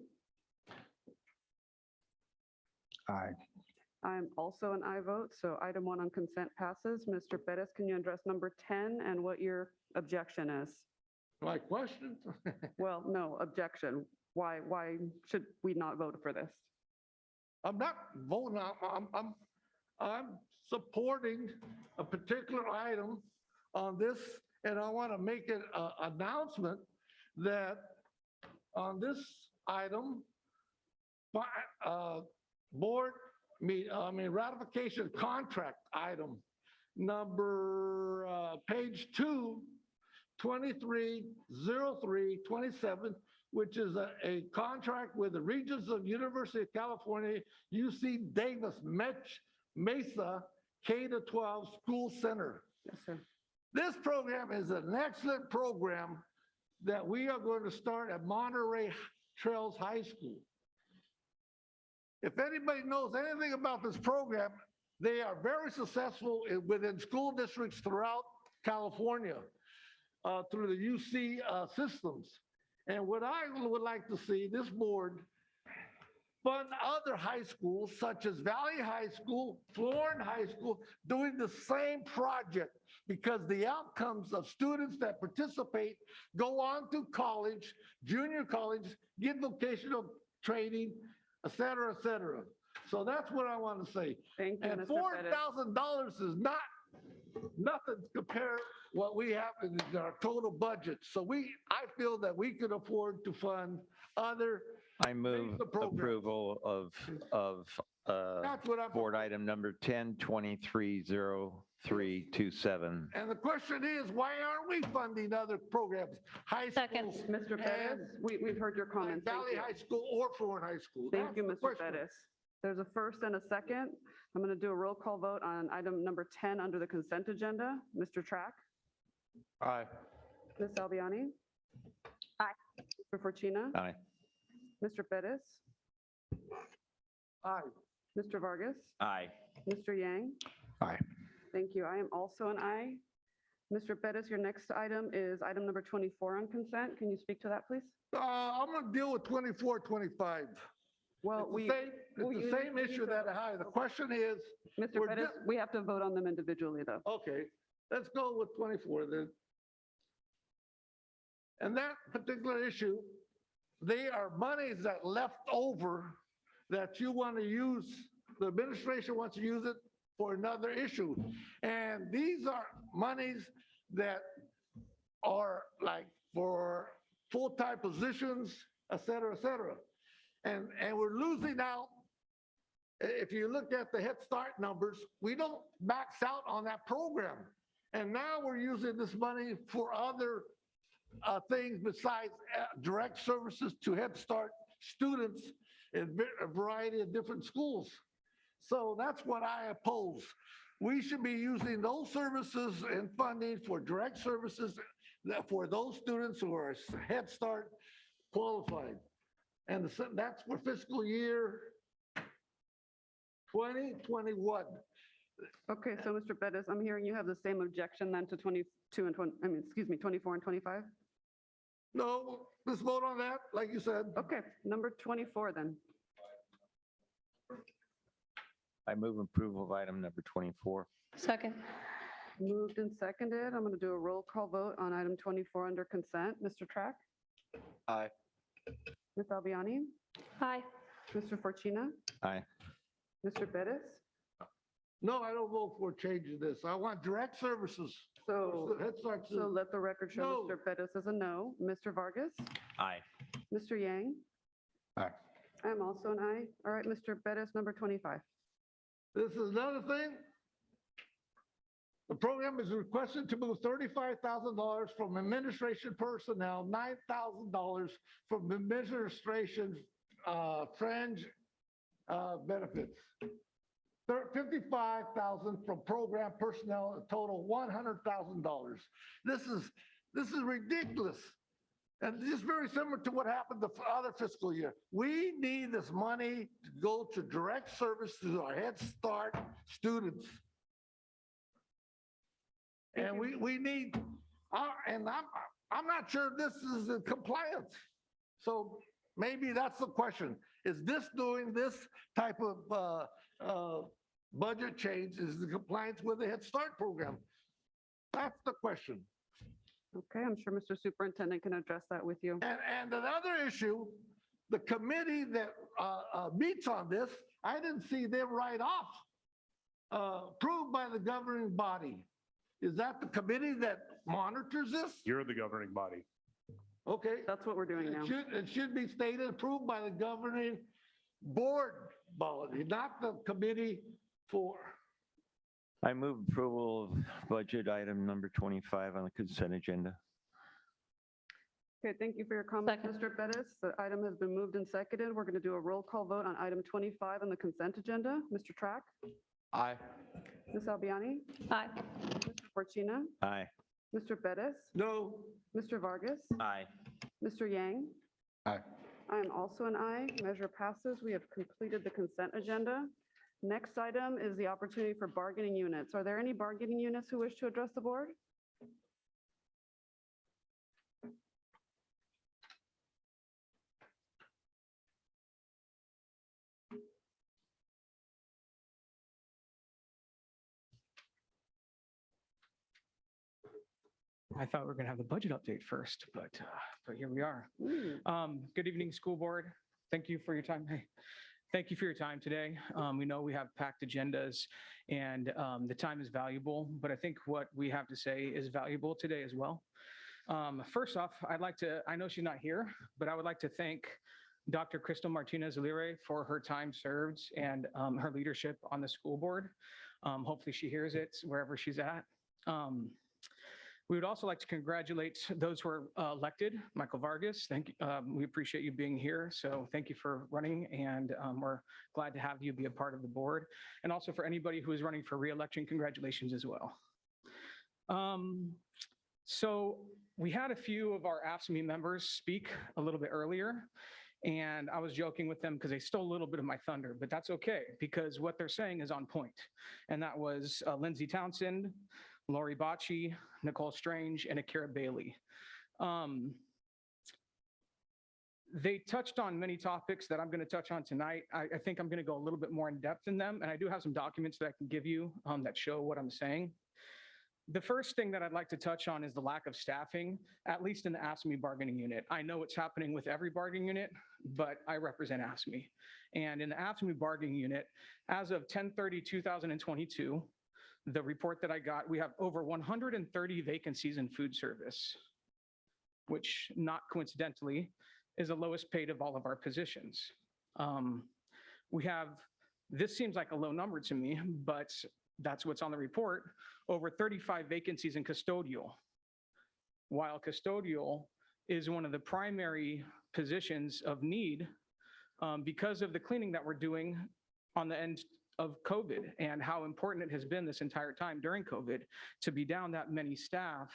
Aye. I'm also an aye vote, so item 1 on consent passes. Mr. Bettis, can you address number 10 and what your objection is? My question? Well, no, objection. Why should we not vote for this? I'm not voting. I'm supporting a particular item on this, and I want to make an announcement that on this item, ratification contract item number page 2, 230327, which is a contract with the Regents of University of California, UC Davis Mesa K-12 School Center. Yes, sir. This program is an excellent program that we are going to start at Monterey Trails High School. If anybody knows anything about this program, they are very successful within school districts throughout California through the UC systems. And what I would like to see this board fund other high schools such as Valley High School, Florin High School, doing the same project because the outcomes of students that participate go on to college, junior college, get vocational training, et cetera, et cetera. So that's what I want to say. Thank you, And Mr. Bettis. $4,000 is nothing compared what we have in our total budget. So I feel that we could afford to fund other. I move approval of That's what I'm. board item number 10230327. And the question is, why aren't we funding other programs? High schools. Mr. Bettis, we've heard your comments. Thank Valley you. High School or Florin High School. Thank you, That's the Mr. question. Bettis. There's a first and a second. I'm going to do a roll call vote on item number 10 under the consent agenda. Mr. Track? Aye. Ms. Albiani? Aye. Mr. Fortuna? Aye. Mr. Bettis? Aye. Mr. Vargas, Aye. Mr. Yang. Aye. Thank you. I am also an aye. Mr. Bettis, your next item is item number 24 on consent. Can you speak to that, please? I'm gonna deal with 24, 25. Well, It's the same issue that I had. The question is, Mr. we're Bettis, we have to vote on them individually, though. okay, let's go with 24 then. And that particular issue, they are monies that left over that you want to use, the administration wants to use it for another issue. And these are monies that are like for full-time positions, et cetera, et cetera. And we're losing out. If you look at the Head Start numbers, we don't max out on that program. And now we're using this money for other things besides direct services to Head Start students in a variety of different schools. So that's what I oppose. We should be using those services and funding for direct services for those students who are Head Start qualified. And that's for fiscal year 2021. Okay, so Mr. Bettis, I'm hearing you have the same objection then to 22 and 20, 24 and 25? No, let's vote on that, like you said. Okay, number 24 then. I move approval of item number 24. Second. Moved and seconded. I'm going to do a roll call vote on item 24 under consent. Mr. Track? Aye. Ms. Albiani? Aye. Mr. Fortuna? Aye. Mr. Bettis? No, I don't vote for changing this. I want direct services. So, Head Start. so let the record show No. Mr. Bettis is a no. Mr. Vargas? Aye. Mr. Yang? Aye. I'm also an aye. All right, Mr. Bettis, number 25. This is another thing. The program is requested to move $35,000 from administration personnel, $9,000 from administration fringe benefits, $55,000 from program personnel, a total $100,000. This is ridiculous. And this is very similar to what happened the other fiscal year. We need this money to go to direct service to our Head Start students. And we need, and I'm not sure this is in compliance. So maybe that's the question. Is this doing this type of budget change is in compliance with the Head Start program? That's the question. Okay, I'm sure Mr. Superintendent can address that with you. And another issue, the committee that meets on this, I didn't see them write off, approved by the governing body. Is that the committee that monitors this? You're the governing body. Okay. That's what we're doing now. It should be stated approved by the governing board body, not the committee for. I move approval of budget item number 25 on the consent agenda. Okay, thank you for your comment, Mr. Bettis. The item has been moved and seconded. We're going to do a roll call vote on item 25 on the consent agenda. Mr. Track? Aye. Ms. Albiani? Aye. Mr. Fortuna? Aye. Mr. Bettis? No. Mr. Vargas? Aye. Mr. Yang? Aye. I am also an aye. Measure passes. We have completed the consent agenda. Next item is the opportunity for bargaining units. Are there any bargaining units who wish to address the board? I thought we were going to have the budget update first, but here we are. Good evening, school board. Thank you for your time. Hey, thank you for your time today. We know we have packed agendas and the time is valuable, but I think what we have to say is valuable today as well. First off, I know she's not here, but I would like to thank Dr. Crystal Martinez-Lire for her time served and her leadership on the school board. Hopefully she hears it wherever she's at. We would also like to congratulate those who are elected. Michael Vargas, thank you. We appreciate you being here. So thank you for running and we're glad to have you be a part of the board. And also for anybody who is running for re-election, congratulations as well. So we had a few of our AFSCME members speak a little bit earlier. And I was joking with them because they stole a little bit of my thunder, but that's okay because what they're saying is on point. And that was Lindsay Townsend, Lori Bocci, Nicole Strange, and Akira Bailey. They touched on many topics that I'm going to touch on tonight. I think I'm going to go a little bit more in depth in them, and I do have some documents that I can give you that show what I'm saying. The first thing that I'd like to touch on is the lack of staffing, at least in the ASME bargaining unit. I know it's happening with every bargaining unit, but I represent ASME. And in the ASME bargaining unit, as of 10/30/2022, the report that I got, we have over 130 vacancies in food service, which not coincidentally is the lowest paid of all of our positions. This seems like a low number to me, but that's what's on the report, over 35 vacancies in custodial. While custodial is one of the primary positions of need because of the cleaning that we're doing on the end of COVID and how important it has been this entire time during COVID. To be down that many staff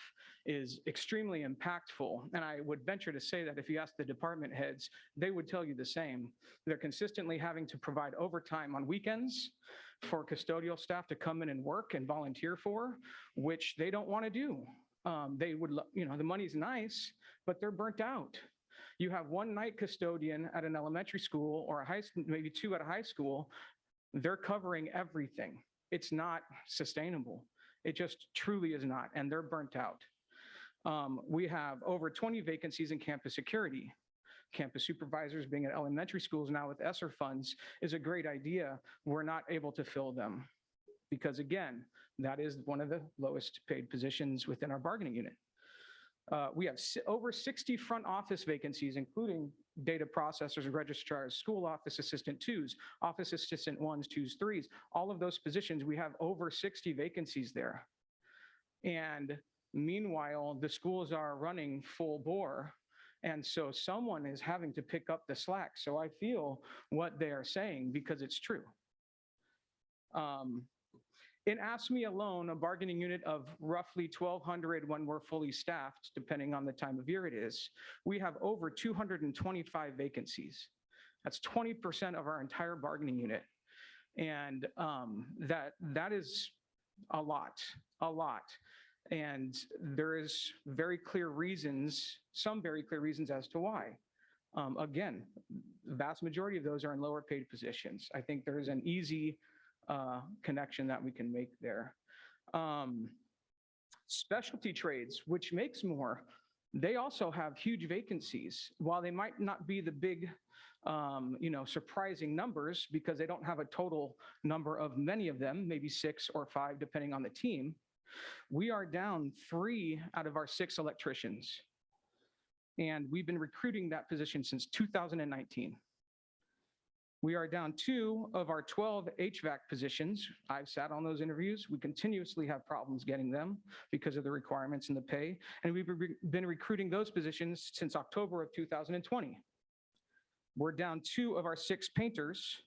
is extremely impactful. And I would venture to say that if you ask the department heads, they would tell you the same. They're consistently having to provide overtime on weekends for custodial staff to come in and work and volunteer for, which they don't want to do. They would, the money's nice, but they're burnt out. You have one night custodian at an elementary school or a high school, maybe two at a high school. They're covering everything. It's not sustainable. It just truly is not, and they're burnt out. We have over 20 vacancies in campus security. Campus supervisors being at elementary schools now with ESSER funds is a great idea. We're not able to fill them because, again, that is one of the lowest paid positions within our bargaining unit. We have over 60 front office vacancies, including data processors, registrars, school office assistant 2s, office assistant 1s, 2s, 3s. All of those positions, we have over 60 vacancies there. And meanwhile, the schools are running full bore. And so someone is having to pick up the slack. So I feel what they are saying because it's true. In ASME alone, a bargaining unit of roughly 1,200 when we're fully staffed, depending on the time of year it is, we have over 225 vacancies. That's 20% of our entire bargaining unit. And that is a lot. And there is very clear reasons, some very clear reasons as to why. Again, the vast majority of those are in lower paid positions. I think there is an easy connection that we can make there. Specialty trades, which makes more, they also have huge vacancies. While they might not be the big, surprising numbers because they don't have a total number of many of them, maybe 6 or 5, depending on the team, we are down 3 out of our 6 electricians. And we've been recruiting that position since 2019. We are down 2 of our 12 HVAC positions. I've sat on those interviews. We continuously have problems getting them because of the requirements and the pay. And we've been recruiting those positions since October of 2020. We're down 2 of our 6 painters,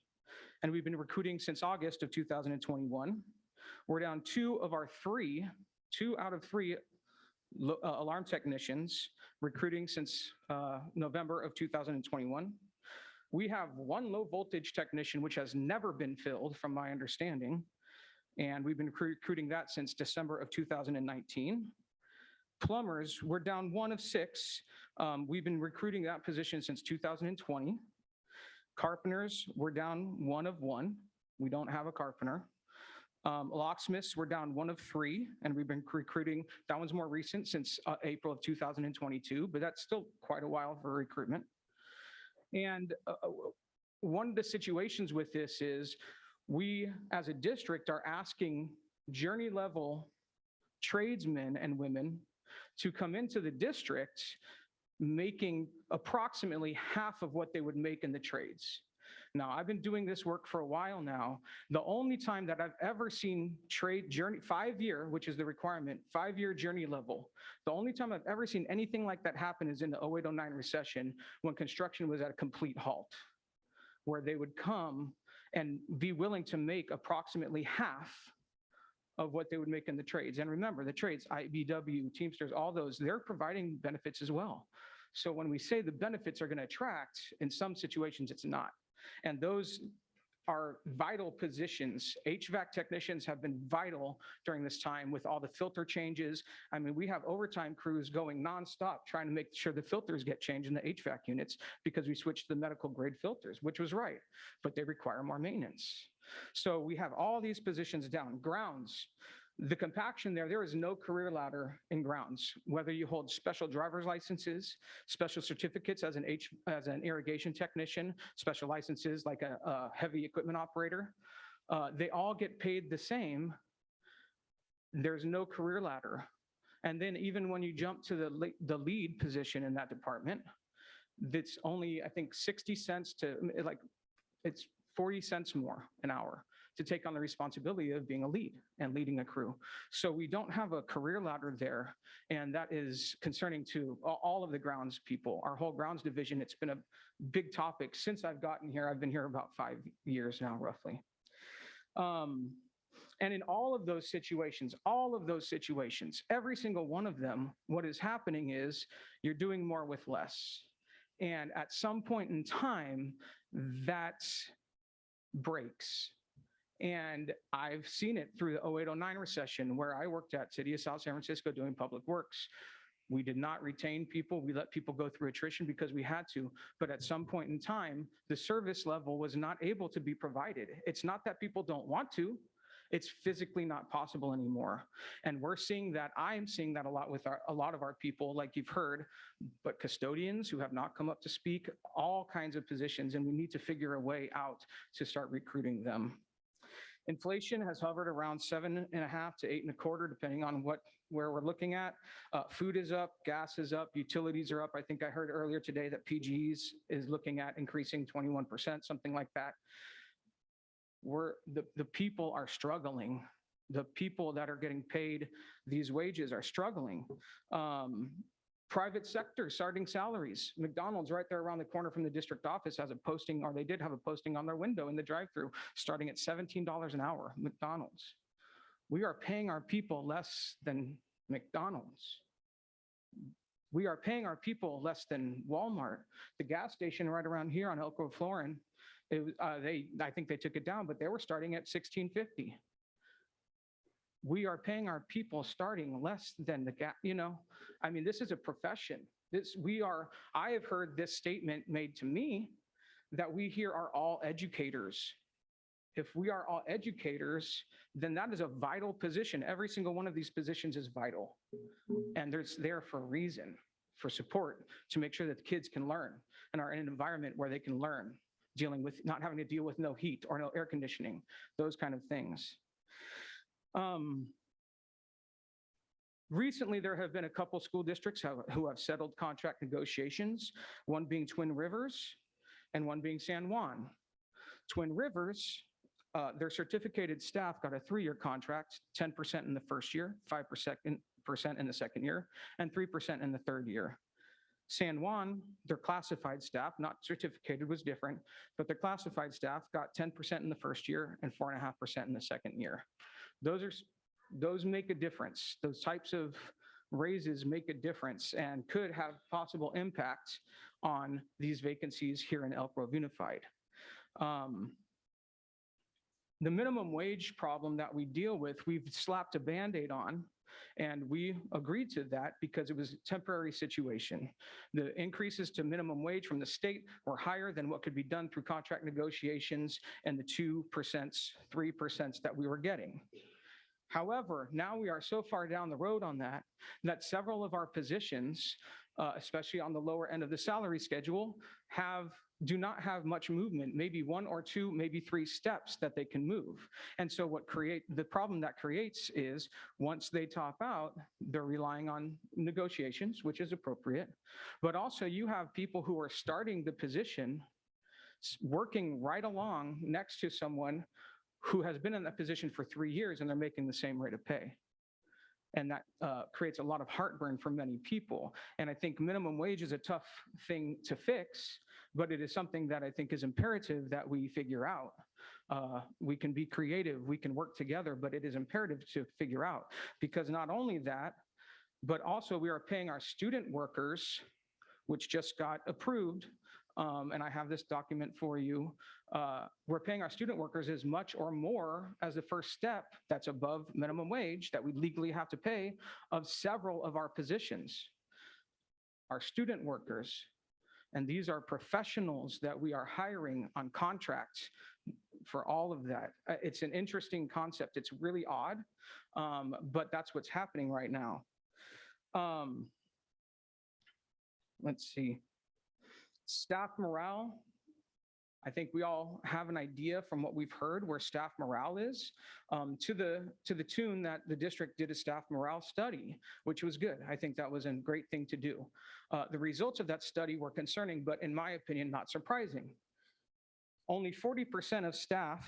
and we've been recruiting since August of 2021. We're down 2 of our 3, 2 out of 3 alarm technicians, recruiting since November of 2021. We have 1 low voltage technician, which has never been filled from my understanding. And we've been recruiting that since December of 2019. Plumbers, we're down 1 of 6. We've been recruiting that position since 2020. Carpenters, we're down 1 of 1. We don't have a carpenter. Locksmiths, we're down 1 of 3, and we've been recruiting, that one's more recent, since April of 2022, but that's still quite a while for recruitment. And one of the situations with this is we, as a district, are asking journey level tradesmen and women to come into the district making approximately half of what they would make in the trades. Now, I've been doing this work for a while now. The only time that I've ever seen trade journey, 5-year, which is the requirement, 5-year journey level, the only time I've ever seen anything like that happen is in the 08-09 recession when construction was at a complete halt, where they would come and be willing to make approximately half of what they would make in the trades. And remember, the trades, IBW, Teamsters, all those, they're providing benefits as well. So when we say the benefits are going to attract, in some situations, it's not. And those are vital positions. HVAC technicians have been vital during this time with all the filter changes. I mean, we have overtime crews going nonstop trying to make sure the filters get changed in the HVAC units because we switched to the medical grade filters, which was right, but they require more maintenance. So we have all these positions down. Grounds, the compaction there is no career ladder in grounds, whether you hold special driver's licenses, special certificates as an irrigation technician, special licenses like a heavy equipment operator, they all get paid the same. There's no career ladder. And then even when you jump to the lead position in that department, that's only, I think, 60 cents to like, it's 40 cents more an hour to take on the responsibility of being a lead and leading a crew. So we don't have a career ladder there. And that is concerning to all of the grounds people, our whole grounds division. It's been a big topic since I've gotten here. I've been here about 5 years now, roughly. And in all of those situations, every single one of them, what is happening is you're doing more with less. And at some point in time, that breaks. And I've seen it through the 08-09 recession where I worked at City of South San Francisco doing public works. We did not retain people. We let people go through attrition because we had to. But at some point in time, the service level was not able to be provided. It's not that people don't want to. It's physically not possible anymore. And we're seeing that. I'm seeing that a lot with a lot of our people, like you've heard, but custodians who have not come up to speak, all kinds of positions, and we need to figure a way out to start recruiting them. Inflation has hovered around 7.5 to 8.25, depending on where we're looking at. Food is up, gas is up, utilities are up. I think I heard earlier today that PG's is looking at increasing 21%, something like that. The people are struggling. The people that are getting paid these wages are struggling. Private sector starting salaries. McDonald's right there around the corner from the district office has a posting, or they did have a posting on their window in the drive-through, starting at $17 an hour, McDonald's. We are paying our people less than McDonald's. We are paying our people less than Walmart. The gas station right around here on Elk Grove Florin, I think they took it down, but they were starting at $16.50. We are paying our people starting less than the gap, I mean, this is a profession. I have heard this statement made to me that we here are all educators. If we are all educators, then that is a vital position. Every single one of these positions is vital. And it's there for a reason, for support, to make sure that the kids can learn and are in an environment where they can learn, dealing with not having to deal with no heat or no air conditioning, those kind of things. Recently, there have been a couple school districts who have settled contract negotiations, one being Twin Rivers and one being San Juan. Twin Rivers, their certificated staff got a 3-year contract, 10% in the first year, 5% in the second year, and 3% in the third year. San Juan, their classified staff, not certificated, was different, but their classified staff got 10% in the first year and 4.5% in the second year. Those make a difference. Those types of raises make a difference and could have possible impact on these vacancies here in Elk Grove Unified. The minimum wage problem that we deal with, we've slapped a Band-Aid on, and we agreed to that because it was a temporary situation. The increases to minimum wage from the state were higher than what could be done through contract negotiations and the 2%, 3% that we were getting. However, now we are so far down the road on that several of our positions, especially on the lower end of the salary schedule, do not have much movement, maybe 1 or 2, maybe 3 steps that they can move. And so the problem that creates is once they top out, they're relying on negotiations, which is appropriate. But also you have people who are starting the position, working right along next to someone who has been in that position for 3 years and they're making the same rate of pay. And that creates a lot of heartburn for many people. And I think minimum wage is a tough thing to fix, but it is something that I think is imperative that we figure out. We can be creative, we can work together, but it is imperative to figure out, because not only that, but also we are paying our student workers which just got approved, and I have this document for you, we're paying our student workers as much or more as the first step that's above minimum wage that we legally have to pay of several of our positions. Our student workers, and these are professionals that we are hiring on contracts for all of that. It's an interesting concept. It's really odd, but that's what's happening right now. Let's see. Staff morale. I think we all have an idea from what we've heard where staff morale is, to the tune that the district did a staff morale study, which was good. I think that was a great thing to do. The results of that study were concerning, but in my opinion, not surprising. Only 40% of staff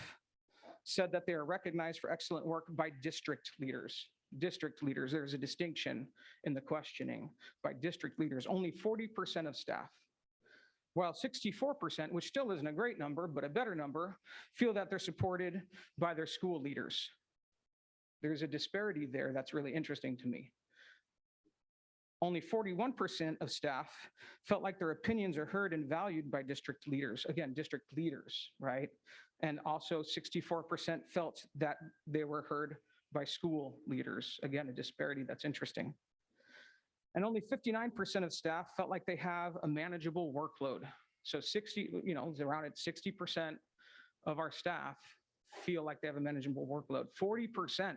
said that they are recognized for excellent work by district leaders. District leaders, there's a distinction in the questioning. By district leaders, only 40% of staff. While 64%, which still isn't a great number, but a better number, feel that they're supported by their school leaders. There's a disparity there that's really interesting to me. Only 41% of staff felt like their opinions are heard and valued by district leaders. Again, district leaders, right? And also 64% felt that they were heard by school leaders. Again, a disparity that's interesting. And only 59% of staff felt like they have a manageable workload. So around at 60% of our staff feel like they have a manageable workload. 40%,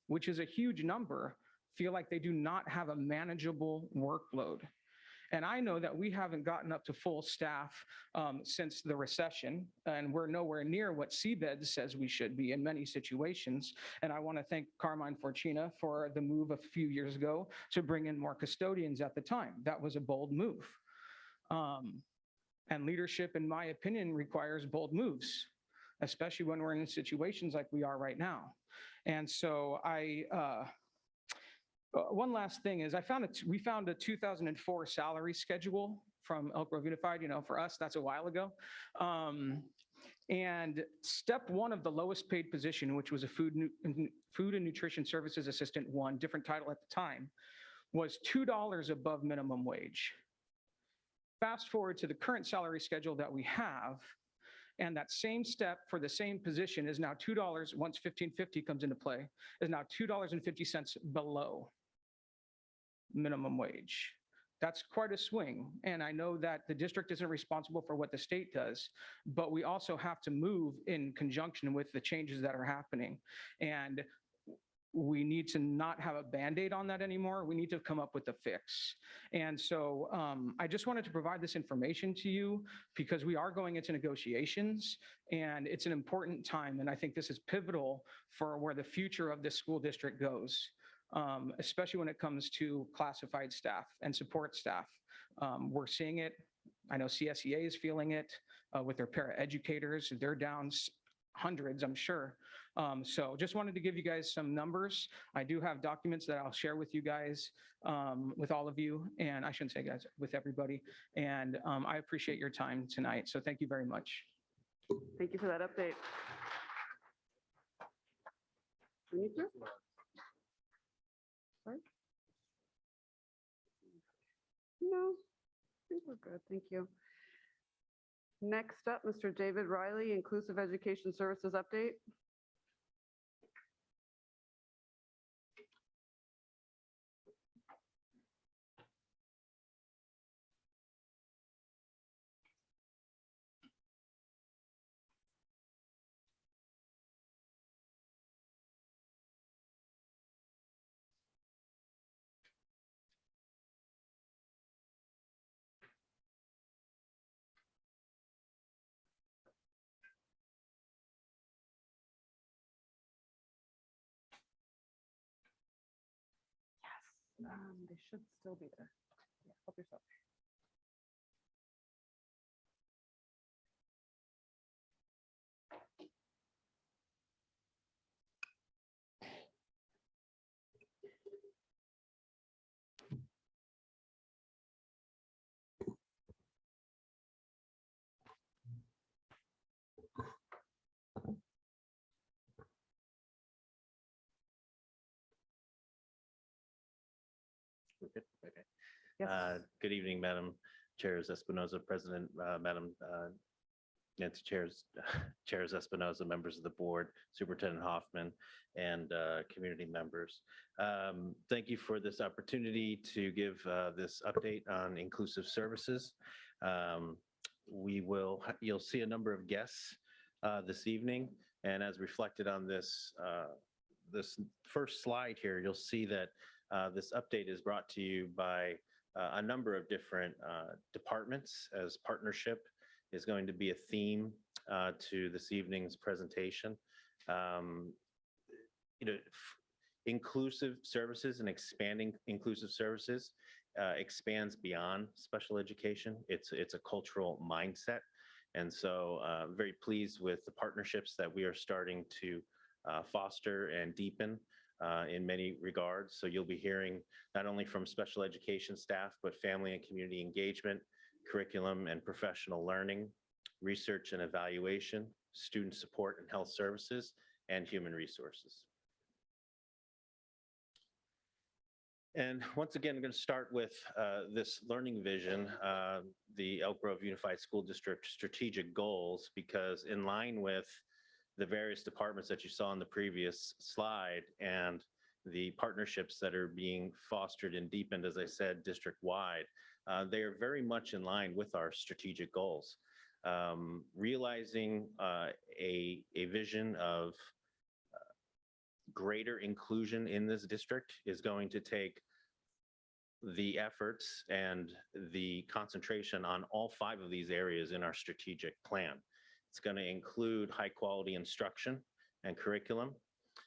which is a huge number, feel like they do not have a manageable workload. And I know that we haven't gotten up to full staff since the recession, and we're nowhere near what CBED says we should be in many situations. And I want to thank Carmine Forcina for the move a few years ago to bring in more custodians at the time. That was a bold move. And leadership, in my opinion, requires bold moves, especially when we're in situations like we are right now. And so one last thing is we found a 2004 salary schedule from Elk Grove Unified. For us, that's a while ago. And step one of the lowest paid position, which was a food and nutrition services assistant one, different title at the time, was $2 above minimum wage. Fast forward to the current salary schedule that we have, and that same step for the same position is now $2, once 1550 comes into play, is now $2.50 below minimum wage. That's quite a swing. And I know that the district isn't responsible for what the state does, but we also have to move in conjunction with the changes that are happening. And we need to not have a Band-Aid on that anymore. We need to come up with a fix. And so I just wanted to provide this information to you because we are going into negotiations and it's an important time. And I think this is pivotal for where the future of this school district goes. Especially when it comes to classified staff and support staff. We're seeing it. I know CSEA is feeling it with their paraeducators. They're down hundreds, I'm sure. So just wanted to give you guys some numbers. I do have documents that I'll share with you guys, with all of you, and I shouldn't say guys, with everybody. And I appreciate your time tonight. So thank you very much. Thank you for that update. Anita? Sorry? No, I think we're good. Thank you. Next up, Mr. David Riley, Inclusive Education Services Update. They should still be there. Yeah, help yourself. Good. Okay. Yes. Good evening, Madam Chairs Espinoza, President, Madam Nancy Chairs Espinoza, members of the board, Superintendent Hoffman, and community members. Thank you for this opportunity to give this update on inclusive services. You'll see a number of guests this evening, and as reflected on this first slide here, you'll see that this update is brought to you by a number of different departments, as partnership is going to be a theme to this evening's presentation. Inclusive services and expanding inclusive services expands beyond special education. It's a cultural mindset. And so very pleased with the partnerships that we are starting to foster and deepen in many regards. So you'll be hearing not only from special education staff, but family and community engagement, curriculum and professional learning, research and evaluation, student support and health services, and human resources. And once again, I'm going to start with this learning vision, the Elk Grove Unified School District strategic goals, because in line with the various departments that you saw in the previous slide and the partnerships that are being fostered and deepened, as I said, district-wide, they are very much in line with our strategic goals. Realizing a vision of greater inclusion in this district is going to take the efforts and the concentration on all 5 of these areas in our strategic plan. It's going to include high quality instruction and curriculum.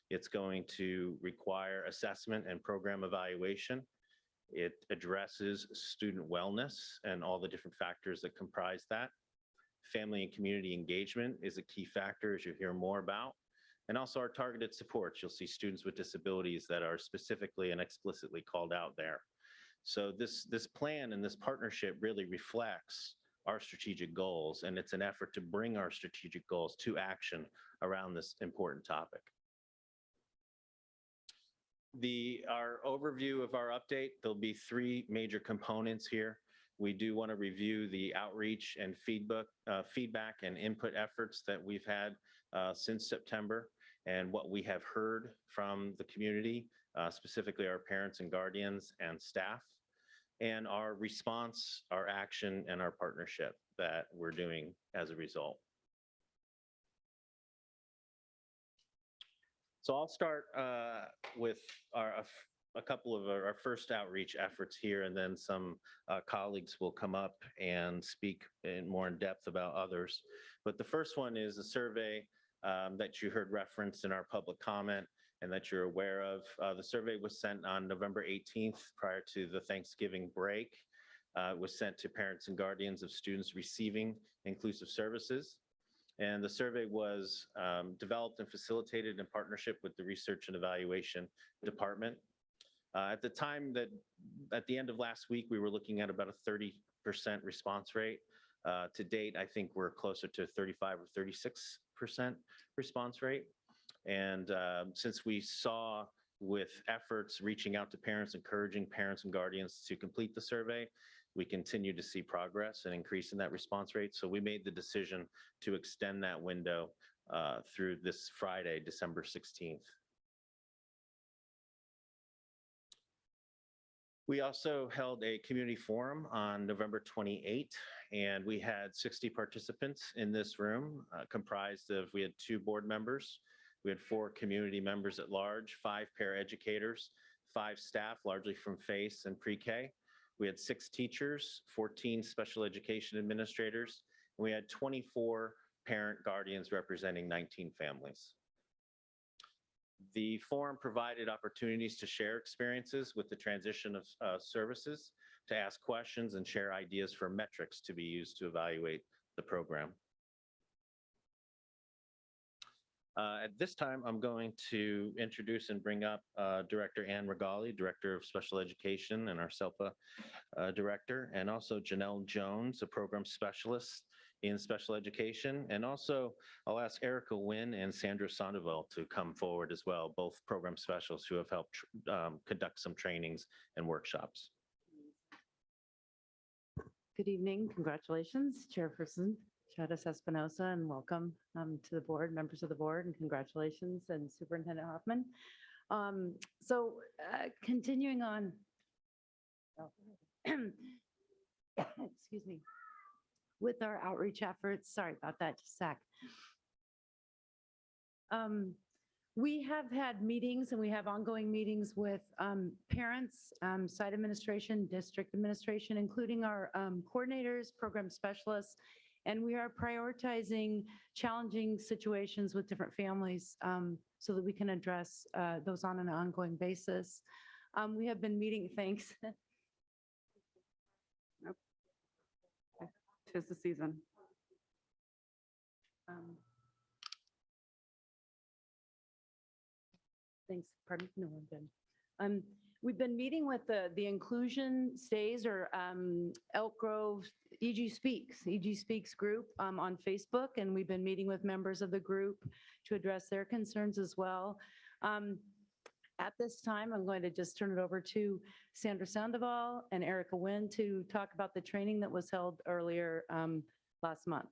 It's going to require assessment and program evaluation. It addresses student wellness and all the different factors that comprise that. Family and community engagement is a key factor, as you hear more about. And also our targeted supports. You'll see students with disabilities that are specifically and explicitly called out there. So this plan and this partnership really reflects our strategic goals, and it's an effort to bring our strategic goals to action around this important topic. Our overview of our update, there'll be 3 major components here. We do want to review the outreach and feedback and input efforts that we've had since September, and what we have heard from the community, specifically our parents and guardians and staff, and our response, our action, and our partnership that we're doing as a result. So I'll start with a couple of our first outreach efforts here, and then some colleagues will come up and speak more in depth about others. But the first one is a survey that you heard referenced in our public comment and that you're aware of. The survey was sent on November 18th prior to the Thanksgiving break. It was sent to parents and guardians of students receiving inclusive services. And the survey was developed and facilitated in partnership with the Research and Evaluation Department. At the time at the end of last week, we were looking at about a 30% response rate. To date, I think we're closer to 35 or 36% response rate. And since we saw with efforts reaching out to parents, encouraging parents and guardians to complete the survey, we continue to see progress and increase in that response rate. So we made the decision to extend that window through this Friday, December 16th. We also held a community forum on November 28th, and we had 60 participants in this room, comprised of, we had 2 board members, we had 4 community members at large, 5 paraeducators, 5 staff, largely from FACE and pre-K. We had 6 teachers, 14 special education administrators, and we had 24 parent guardians representing 19 families. The forum provided opportunities to share experiences with the transition of services, to ask questions and share ideas for metrics to be used to evaluate the program. At this time, I'm going to introduce and bring up Director Ann Regali, Director of Special Education and our SELPA Director, and also Janelle Jones, a Program Specialist in Special Education. And also, I'll ask Erica Wynn and Sandra Sandoval to come forward as well, both Program Specialists who have helped conduct some trainings and workshops. Good evening. Congratulations, Chairperson Chavez Espinosa, and welcome to the board, members of the board, and congratulations, and Superintendent Hoffman. Continuing on, excuse me, with our outreach efforts, sorry about that, just a sec. We have had meetings and we have ongoing meetings with parents, site administration, district administration, including our coordinators, program specialists, and we are prioritizing challenging situations with different families so that we can address those on an ongoing basis. We have been meeting, thanks. Nope. 'Tis the season. Thanks, pardon, no, I'm done. We've been meeting with the Inclusion Stays or Elk Grove EG Speaks group on Facebook, and we've been meeting with members of the group to address their concerns as well. At this time, I'm going to just turn it over to Sandra Sandoval and Erica Nguyen to talk about the training that was held earlier last month.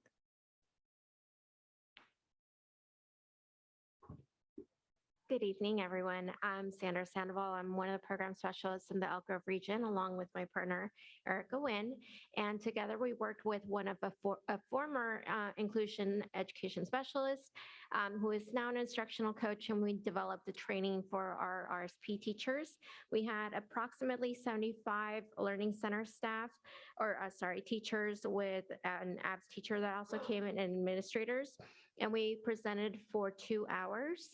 Good evening, everyone. I'm Sandra Sandoval. I'm one of the program specialists in the Elk Grove region, along with my partner, Erica Nguyen. And together we worked with one of a former inclusion education specialist who is now an instructional coach, and we developed the training for our RSP teachers. We had approximately 75 learning center staff, or teachers with an ABS teacher that also came in, and administrators. And we presented for 2 hours.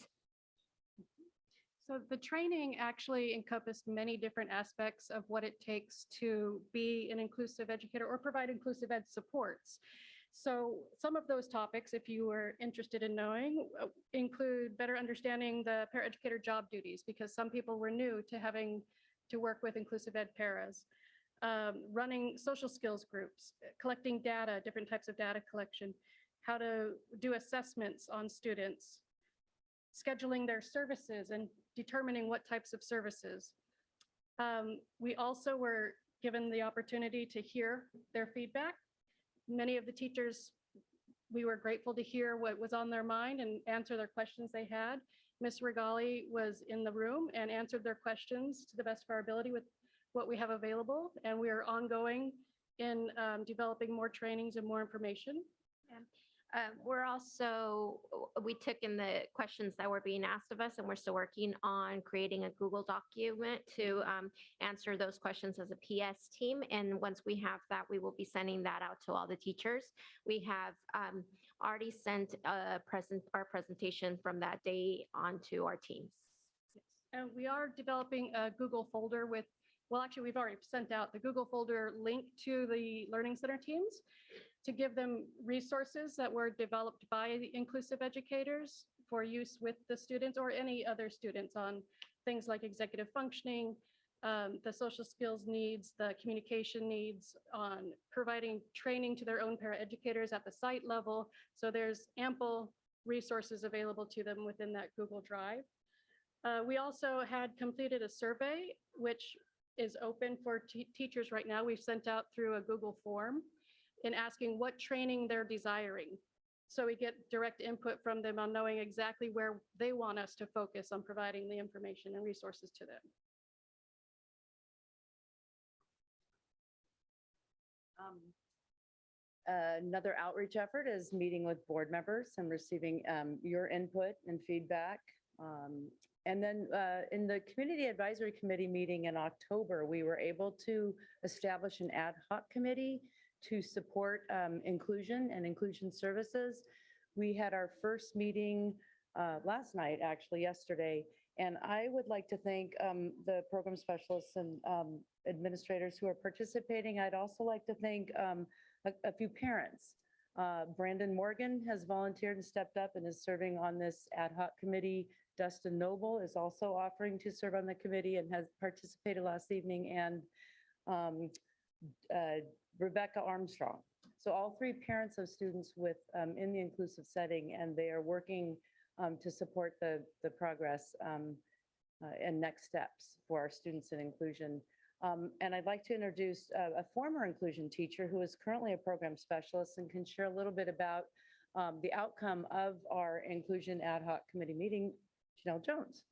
So the training actually encompassed many different aspects of what it takes to be an inclusive educator or provide inclusive ed supports. So some of those topics, if you were interested in knowing, include better understanding the paraeducator job duties, because some people were new to having to work with inclusive ed paras, running social skills groups, collecting data, different types of data collection, how to do assessments on students, scheduling their services and determining what types of services. We also were given the opportunity to hear their feedback. Many of the teachers, we were grateful to hear what was on their mind and answer their questions they had. Ms. Regali was in the room and answered their questions to the best of our ability with what we have available. And we are ongoing in developing more trainings and more information. We took in the questions that were being asked of us, and we're still working on creating a Google document to answer those questions as a PS team. And once we have that, we will be sending that out to all the teachers. We have already sent our presentation from that day on to our teams. And we are developing a Google folder with, well, actually, we've already sent out the Google folder link to the Learning Center teams to give them resources that were developed by the inclusive educators for use with the students or any other students on things like executive functioning, the social skills needs, the communication needs, on providing training to their own paraeducators at the site level. So there's ample resources available to them within that Google Drive. We also had completed a survey, which is open for teachers right now. We've sent out through a Google form in asking what training they're desiring. So we get direct input from them on knowing exactly where they want us to focus on providing the information and resources to them. Another outreach effort is meeting with board members and receiving your input and feedback. And then in the Community Advisory Committee meeting in October, we were able to establish an ad hoc committee to support inclusion and inclusion services. We had our first meeting last night, actually yesterday, and I would like to thank the program specialists and administrators who are participating. I'd also like to thank a few parents. Brandon Morgan has volunteered and stepped up and is serving on this ad hoc committee. Dustin Noble is also offering to serve on the committee and has participated last evening, and Rebecca Armstrong. So all three parents of students with in the inclusive setting, and they are working to support the progress and next steps for our students in inclusion. And I'd like to introduce a former inclusion teacher who is currently a program specialist and can share a little bit about the outcome of our inclusion ad hoc committee meeting, Janelle Jones.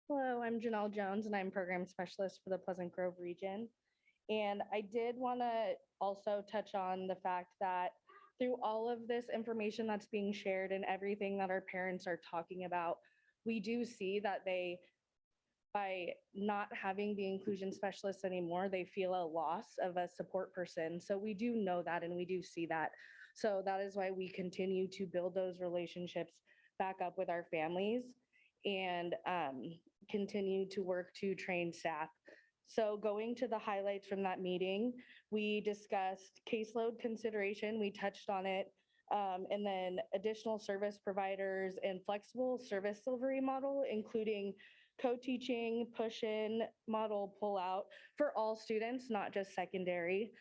Hello, I'm Janelle Jones, and I'm program specialist for the Pleasant Grove region. And I did want to also touch on the fact that through all of this information that's being shared and everything that our parents are talking about, we do see that by not having the inclusion specialists anymore, they feel a loss of a support person. So we do know that and we do see that. So that is why we continue to build those relationships back up with our families and continue to work to train staff. So going to the highlights from that meeting, we discussed caseload consideration, we touched on it, and then additional service providers and flexible service delivery model, including co-teaching, push-in, model, pull-out for all students, not just secondary.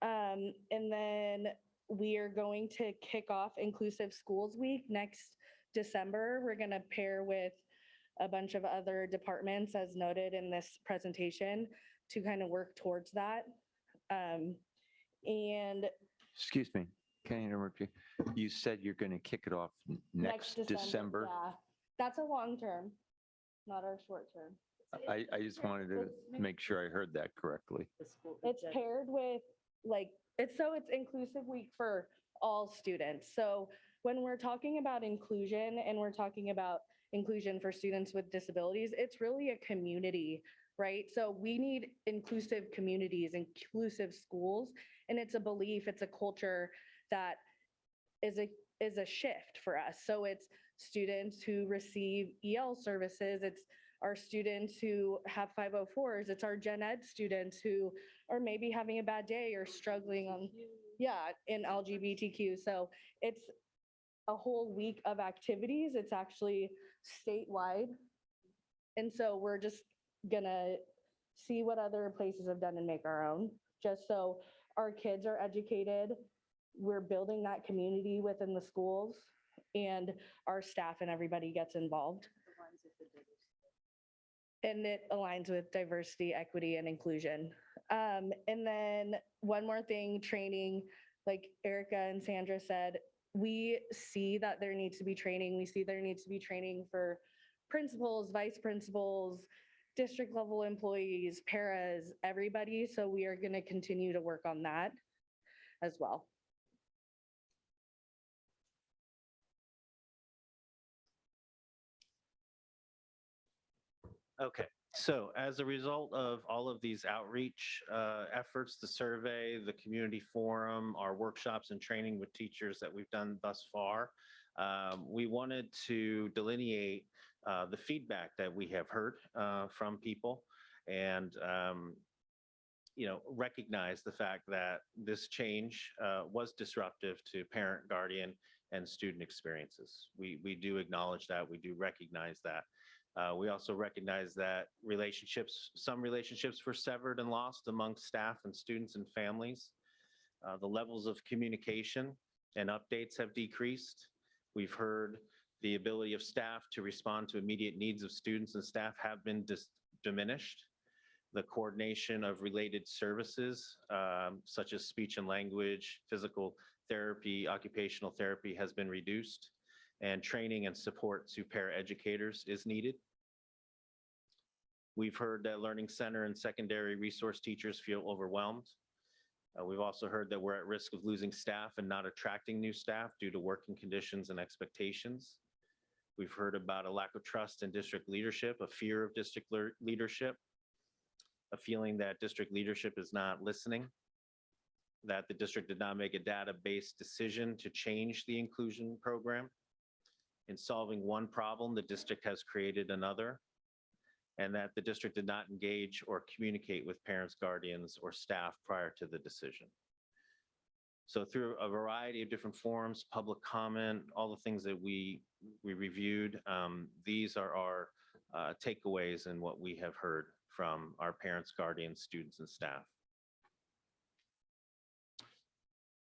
And then we are going to kick off Inclusive Schools Week next December. We're going to pair with a bunch of other departments, as noted in this presentation, to kind of work towards that. And Excuse me, can I interrupt you? You said you're going to kick it off next December. Yeah, that's a long term, not our short term. I just wanted to make sure I heard that correctly. It's paired with it's Inclusive Week for all students. So when we're talking about inclusion and we're talking about inclusion for students with disabilities, it's really a community, right? So we need inclusive communities, inclusive schools, and it's a belief, it's a culture that is a shift for us. So it's students who receive EL services, it's our students who have 504s, it's our gen ed students who are maybe having a bad day or struggling in LGBTQ. So it's a whole week of activities. It's actually statewide. And so we're just gonna see what other places have done and make our own, just so our kids are educated. We're building that community within the schools and our staff and everybody gets involved. And it aligns with diversity, equity, and inclusion. And then one more thing, training, like Erica and Sandra said, we see that there needs to be training. We see there needs to be training for principals, vice principals, district level employees, paras, everybody. So we are going to continue to work on that as well. Okay, so as a result of all of these outreach efforts, the survey, the community forum, our workshops and training with teachers that we've done thus far, we wanted to delineate the feedback that we have heard from people and recognize the fact that this change was disruptive to parent, guardian, and student experiences. We do acknowledge that, we do recognize that. We also recognize that some relationships were severed and lost amongst staff and students and families. The levels of communication and updates have decreased. We've heard the ability of staff to respond to immediate needs of students and staff have been diminished. The coordination of related services, such as speech and language, physical therapy, occupational therapy, has been reduced, and training and support to paraeducators is needed. We've heard that learning center and secondary resource teachers feel overwhelmed. We've also heard that we're at risk of losing staff and not attracting new staff due to working conditions and expectations. We've heard about a lack of trust in district leadership, a fear of district leadership, a feeling that district leadership is not listening, that the district did not make a data-based decision to change the inclusion program. In solving one problem, the district has created another, and that the district did not engage or communicate with parents, guardians, or staff prior to the decision. So through a variety of different forums, public comment, all the things that we reviewed, these are our takeaways and what we have heard from our parents, guardians, students, and staff.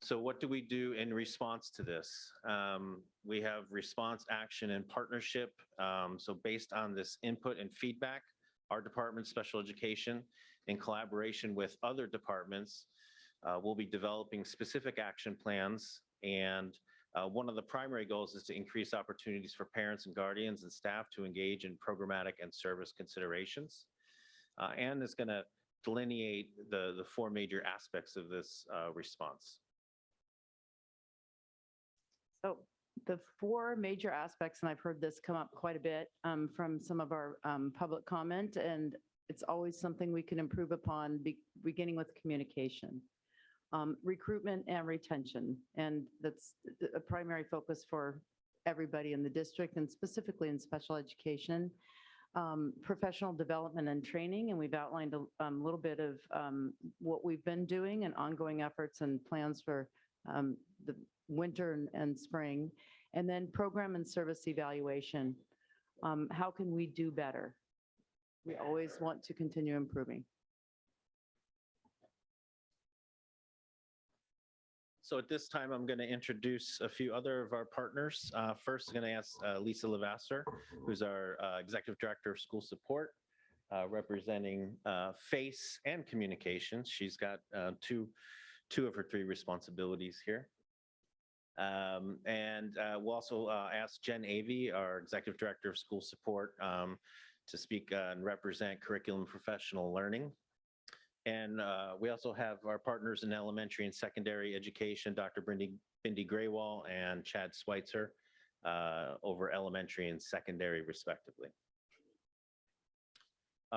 So what do we do in response to this? We have response, action, and partnership. So based on this input and feedback, our department, special education, in collaboration with other departments, we'll be developing specific action plans. And one of the primary goals is to increase opportunities for parents and guardians and staff to engage in programmatic and service considerations. And it's going to delineate the four major aspects of this response. So the four major aspects, and I've heard this come up quite a bit from some of our public comment, and it's always something we can improve upon, beginning with communication. Recruitment and retention, and that's a primary focus for everybody in the district and specifically in special education. Professional development and training, and we've outlined a little bit of what we've been doing and ongoing efforts and plans for the winter and spring. And then program and service evaluation. How can we do better? We always want to continue improving. So at this time, I'm going to introduce a few other of our partners. First, I'm going to ask Lisa Lavasser, who's our Executive Director of School Support, representing FACE and communications. She's got two of her three responsibilities here. We'll also ask Jen Avey, our Executive Director of School Support, to speak and represent curriculum professional learning. And we also have our partners in elementary and secondary education, Dr. Bindi Graywall and Chad Schweitzer, over elementary and secondary respectively.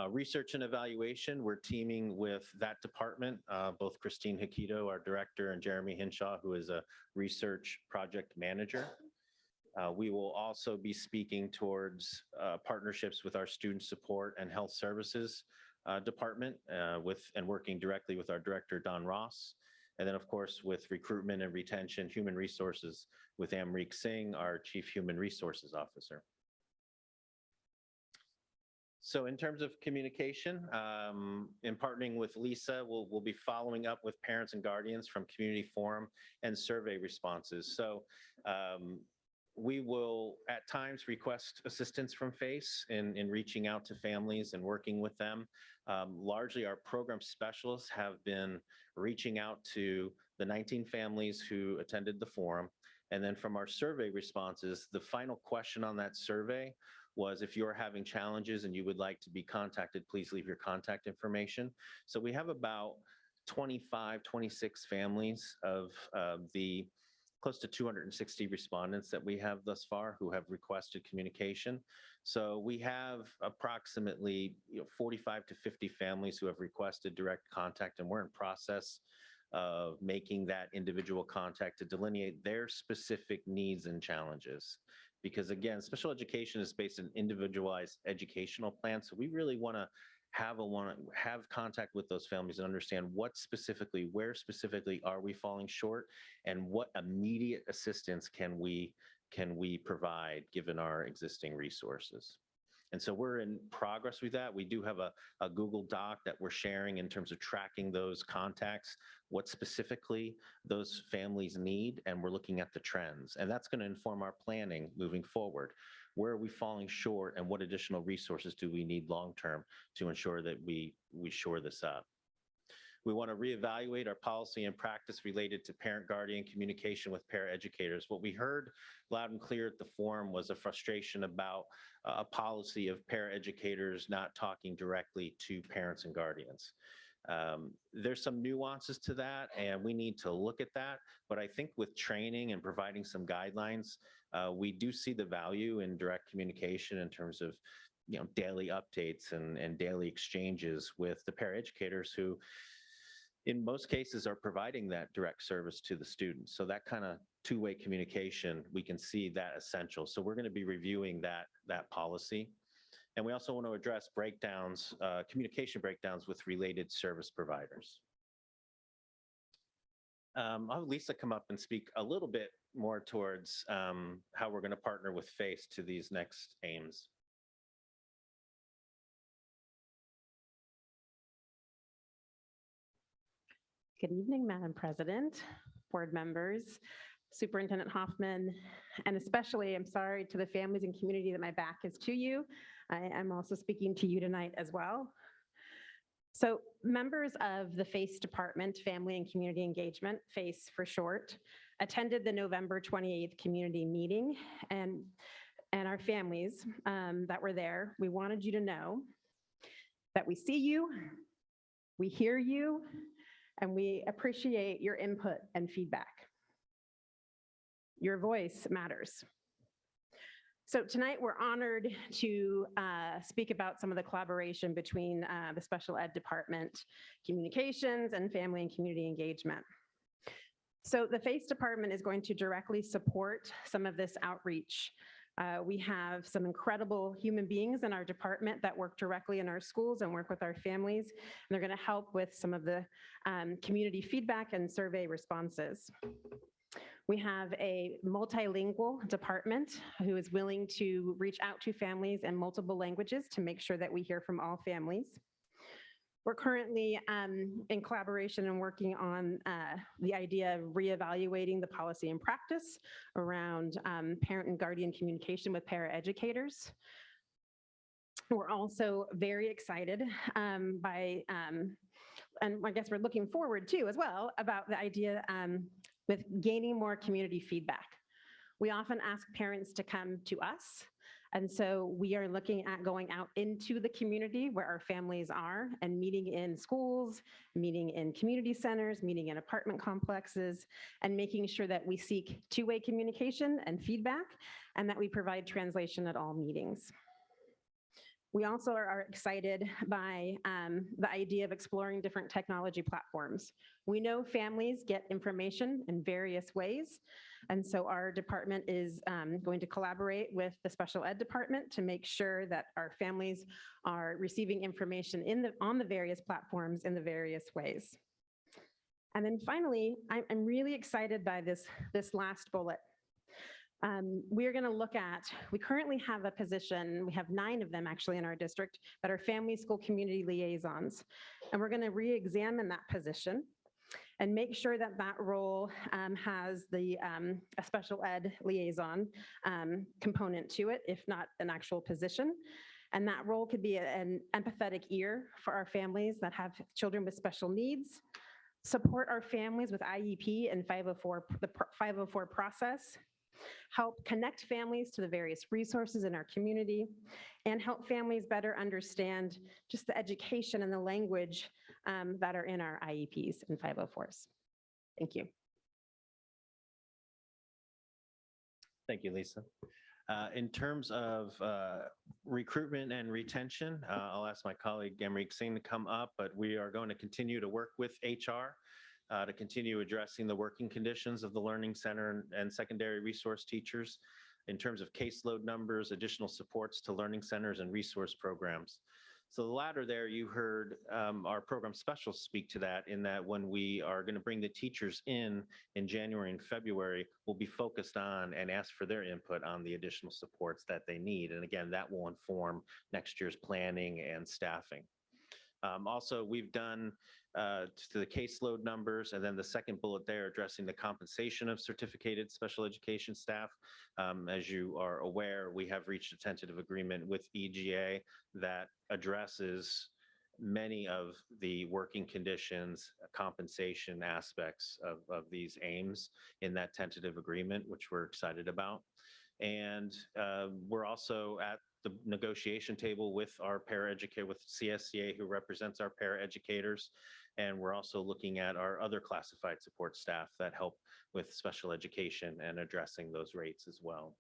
Research and evaluation, we're teaming with that department, both Christine Hakito, our director, and Jeremy Hinshaw, who is a research project manager. We will also be speaking towards partnerships with our student support and health services department and working directly with our director, Don Ross. And then, of course, with recruitment and retention, human resources with Amrik Singh, our Chief Human Resources Officer. So in terms of communication, in partnering with Lisa, we'll be following up with parents and guardians from community forum and survey responses. So we will at times request assistance from FACE in reaching out to families and working with them. Largely, our program specialists have been reaching out to the 19 families who attended the forum. And then from our survey responses, the final question on that survey was, if you're having challenges and you would like to be contacted, please leave your contact information. So we have about 25, 26 families of the close to 260 respondents that we have thus far who have requested communication. So we have approximately 45 to 50 families who have requested direct contact, and we're in process of making that individual contact to delineate their specific needs and challenges. Because again, special education is based on individualized educational plans. So we really want to have contact with those families and understand where specifically are we falling short, and what immediate assistance can we provide given our existing resources. And so we're in progress with that. We do have a Google Doc that we're sharing in terms of tracking those contacts, what specifically those families need, and we're looking at the trends. And that's going to inform our planning moving forward. Where are we falling short, and what additional resources do we need long-term to ensure that we shore this up? We want to reevaluate our policy and practice related to parent-guardian communication with paraeducators. What we heard loud and clear at the forum was a frustration about a policy of paraeducators not talking directly to parents and guardians. There's some nuances to that, and we need to look at that. But I think with training and providing some guidelines, we do see the value in direct communication in terms of daily updates and daily exchanges with the paraeducators who, in most cases, are providing that direct service to the students. So that kind of two-way communication, we can see that essential. So we're going to be reviewing that policy. And we also want to address breakdowns, communication breakdowns with related service providers. I'll have Lisa come up and speak a little bit more towards how we're going to partner with FACE to these next aims. Good evening, Madam President, board members, Superintendent Hoffman, and especially, I'm sorry to the families and community that my back is to you. I am also speaking to you tonight as well. So members of the FACE Department, Family and Community Engagement, FACE for short, attended the November 28th community meeting, and our families that were there, we wanted you to know that we see you, we hear you, and we appreciate your input and feedback. Your voice matters. So tonight, we're honored to speak about some of the collaboration between the special ed department, communications, and family and community engagement. So the FACE department is going to directly support some of this outreach. We have some incredible human beings in our department that work directly in our schools and work with our families. And they're going to help with some of the community feedback and survey responses. We have a multilingual department who is willing to reach out to families in multiple languages to make sure that we hear from all families. We're currently in collaboration and working on the idea of reevaluating the policy and practice around parent and guardian communication with paraeducators. We're also very excited and I guess we're looking forward too as well about the idea with gaining more community feedback. We often ask parents to come to us. And so we are looking at going out into the community where our families are and meeting in schools, meeting in community centers, meeting in apartment complexes, and making sure that we seek two-way communication and feedback and that we provide translation at all meetings. We also are excited by the idea of exploring different technology platforms. We know families get information in various ways, and so our department is going to collaborate with the special ed department to make sure that our families are receiving information on the various platforms in the various ways. And then finally, I'm really excited by this last bullet. We're going to look at, we currently have a position, we have 9 of them actually in our district that are family school community liaisons. And we're going to re-examine that position and make sure that that role has a special ed liaison component to it, if not an actual position. And that role could be an empathetic ear for our families that have children with special needs, support our families with IEP and 504, the 504 process, help connect families to the various resources in our community, and help families better understand just the education and the language that are in our IEPs and 504s. Thank you. Thank you, Lisa. In terms of recruitment and retention, I'll ask my colleague Emric Singh to come up, but we are going to continue to work with HR to continue addressing the working conditions of the Learning Center and secondary resource teachers in terms of caseload numbers, additional supports to learning centers and resource programs. So the latter there, you heard our program specialists speak to that, in that when we are going to bring the teachers in January and February, we'll be focused on and ask for their input on the additional supports that they need. And again, that will inform next year's planning and staffing. Also, we've done to the caseload numbers, and then the second bullet there addressing the compensation of certificated special education staff. As you are aware, we have reached a tentative agreement with EGA that addresses many of the working conditions, compensation aspects of these aims in that tentative agreement, which we're excited about. And we're also at the negotiation table with our paraeducator, with CSCA, who represents our paraeducators. And we're also looking at our other classified support staff that help with special education and addressing those rates as well.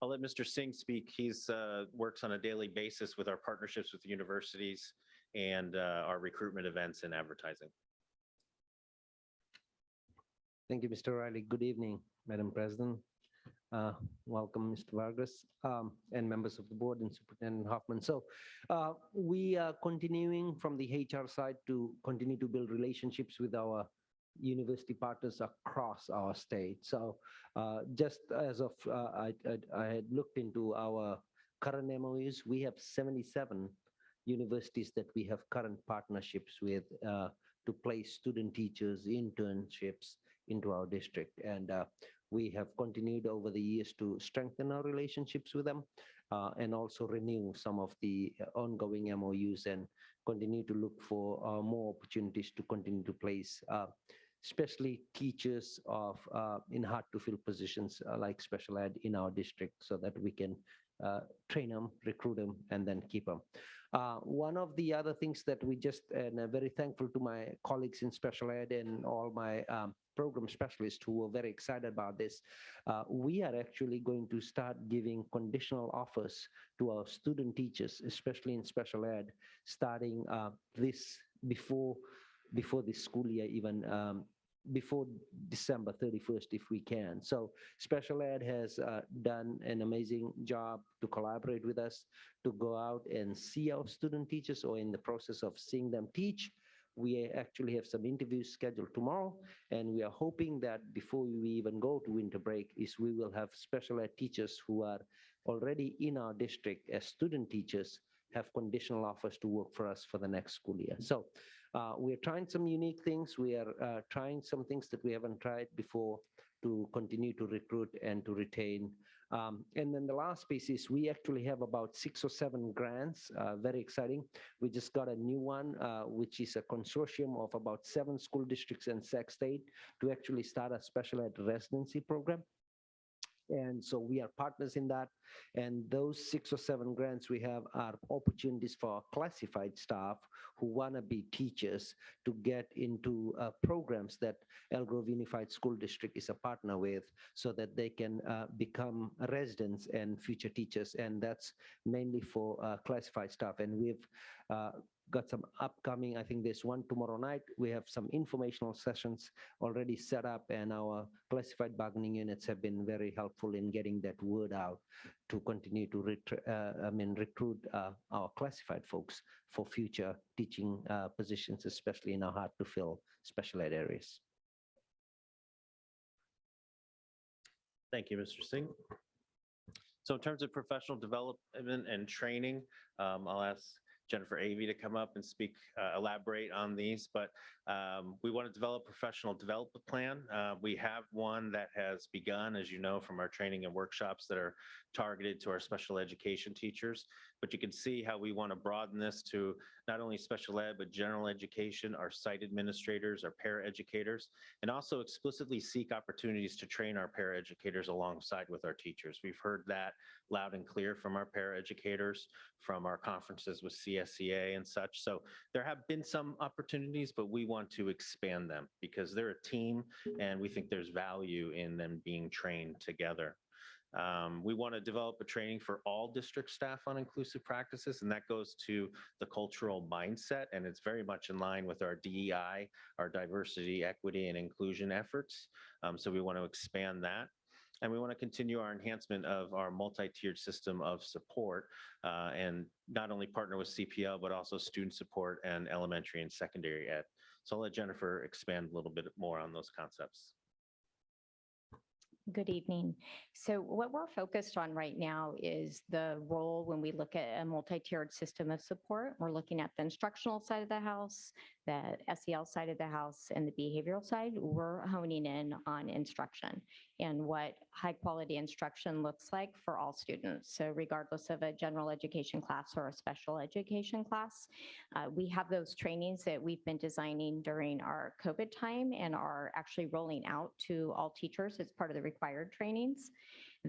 I'll let Mr. Singh speak. He's works on a daily basis with our partnerships with universities and our recruitment events and advertising. Thank you, Mr. Riley. Good evening, Madam President. Welcome, Mr. Vargas, and members of the board and Superintendent Hoffman. So we are continuing from the HR side to continue to build relationships with our university partners across our state. So just as of, I had looked into our current MOUs, we have 77 universities that we have current partnerships with to place student teachers, internships into our district. And We have continued over the years to strengthen our relationships with them and also renew some of the ongoing MOUs and continue to look for more opportunities to continue to place especially teachers of in hard to fill positions like special ed in our district so that we can train them, recruit them, and then keep them. One of the other things that we just, and I'm very thankful to my colleagues in special ed and all my program specialists who were very excited about this, we are actually going to start giving conditional offers to our student teachers, especially in special ed, starting this before this school year even before December 31st, if we can. So special ed has done an amazing job to collaborate with us, to go out and see our student teachers or in the process of seeing them teach. We actually have some interviews scheduled tomorrow, and we are hoping that before we even go to winter break is we will have special ed teachers who are already in our district as student teachers have conditional offers to work for us for the next school year. So we're trying some unique things. We are trying some things that we haven't tried before to continue to recruit and to retain. And then the last piece is we actually have about 6 or 7 grants, very exciting. We just got a new one, which is a consortium of about 7 school districts and Sac State to actually start a special ed residency program. And so we are partners in that. And those 6 or 7 grants we have are opportunities for classified staff who want to be teachers to get into programs that Elk Grove Unified School District is a partner with so that they can become residents and future teachers. And that's mainly for classified staff. And we've got some upcoming, I think there's one tomorrow night. We have some informational sessions already set up, and our classified bargaining units have been very helpful in getting that word out to continue to recruit our classified folks for future teaching positions, especially in our hard to fill special ed areas. Thank you, Mr. Singh. So in terms of professional development and training, I'll ask Jennifer Avey to come up and speak, elaborate on these, but we want to develop a professional development plan. We have one that has begun, as you know, from our training and workshops that are targeted to our special education teachers, but you can see how we want to broaden this to not only special ed, but general education, our site administrators, our paraeducators, and also explicitly seek opportunities to train our paraeducators alongside with our teachers. We've heard that loud and clear from our paraeducators, from our conferences with CSEA and such. So there have been some opportunities, but we want to expand them because they're a team and we think there's value in them being trained together. We want to develop a training for all district staff on inclusive practices, and that goes to the cultural mindset, and it's very much in line with our DEI, our diversity, equity, and inclusion efforts. So we want to expand that. And we want to continue our enhancement of our multi-tiered system of support and not only partner with CPL, but also student support and elementary and secondary ed. So I'll let Jennifer expand a little bit more on those concepts. Good evening. So what we're focused on right now is the role when we look at a multi-tiered system of support. We're looking at the instructional side of the house, the SEL side of the house, and the behavioral side. We're honing in on instruction and what high quality instruction looks like for all students. So regardless of a general education class or a special education class, we have those trainings that we've been designing during our COVID time and are actually rolling out to all teachers as part of the required trainings.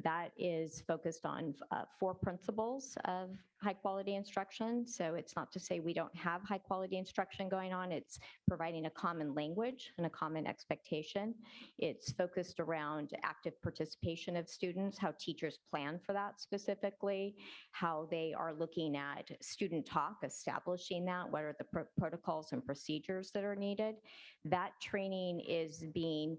That is focused on 4 principles of high quality instruction. So it's not to say we don't have high quality instruction going on. It's providing a common language and a common expectation. It's focused around active participation of students, how teachers plan for that specifically, how they are looking at student talk, establishing that, what are the protocols and procedures that are needed. That training is being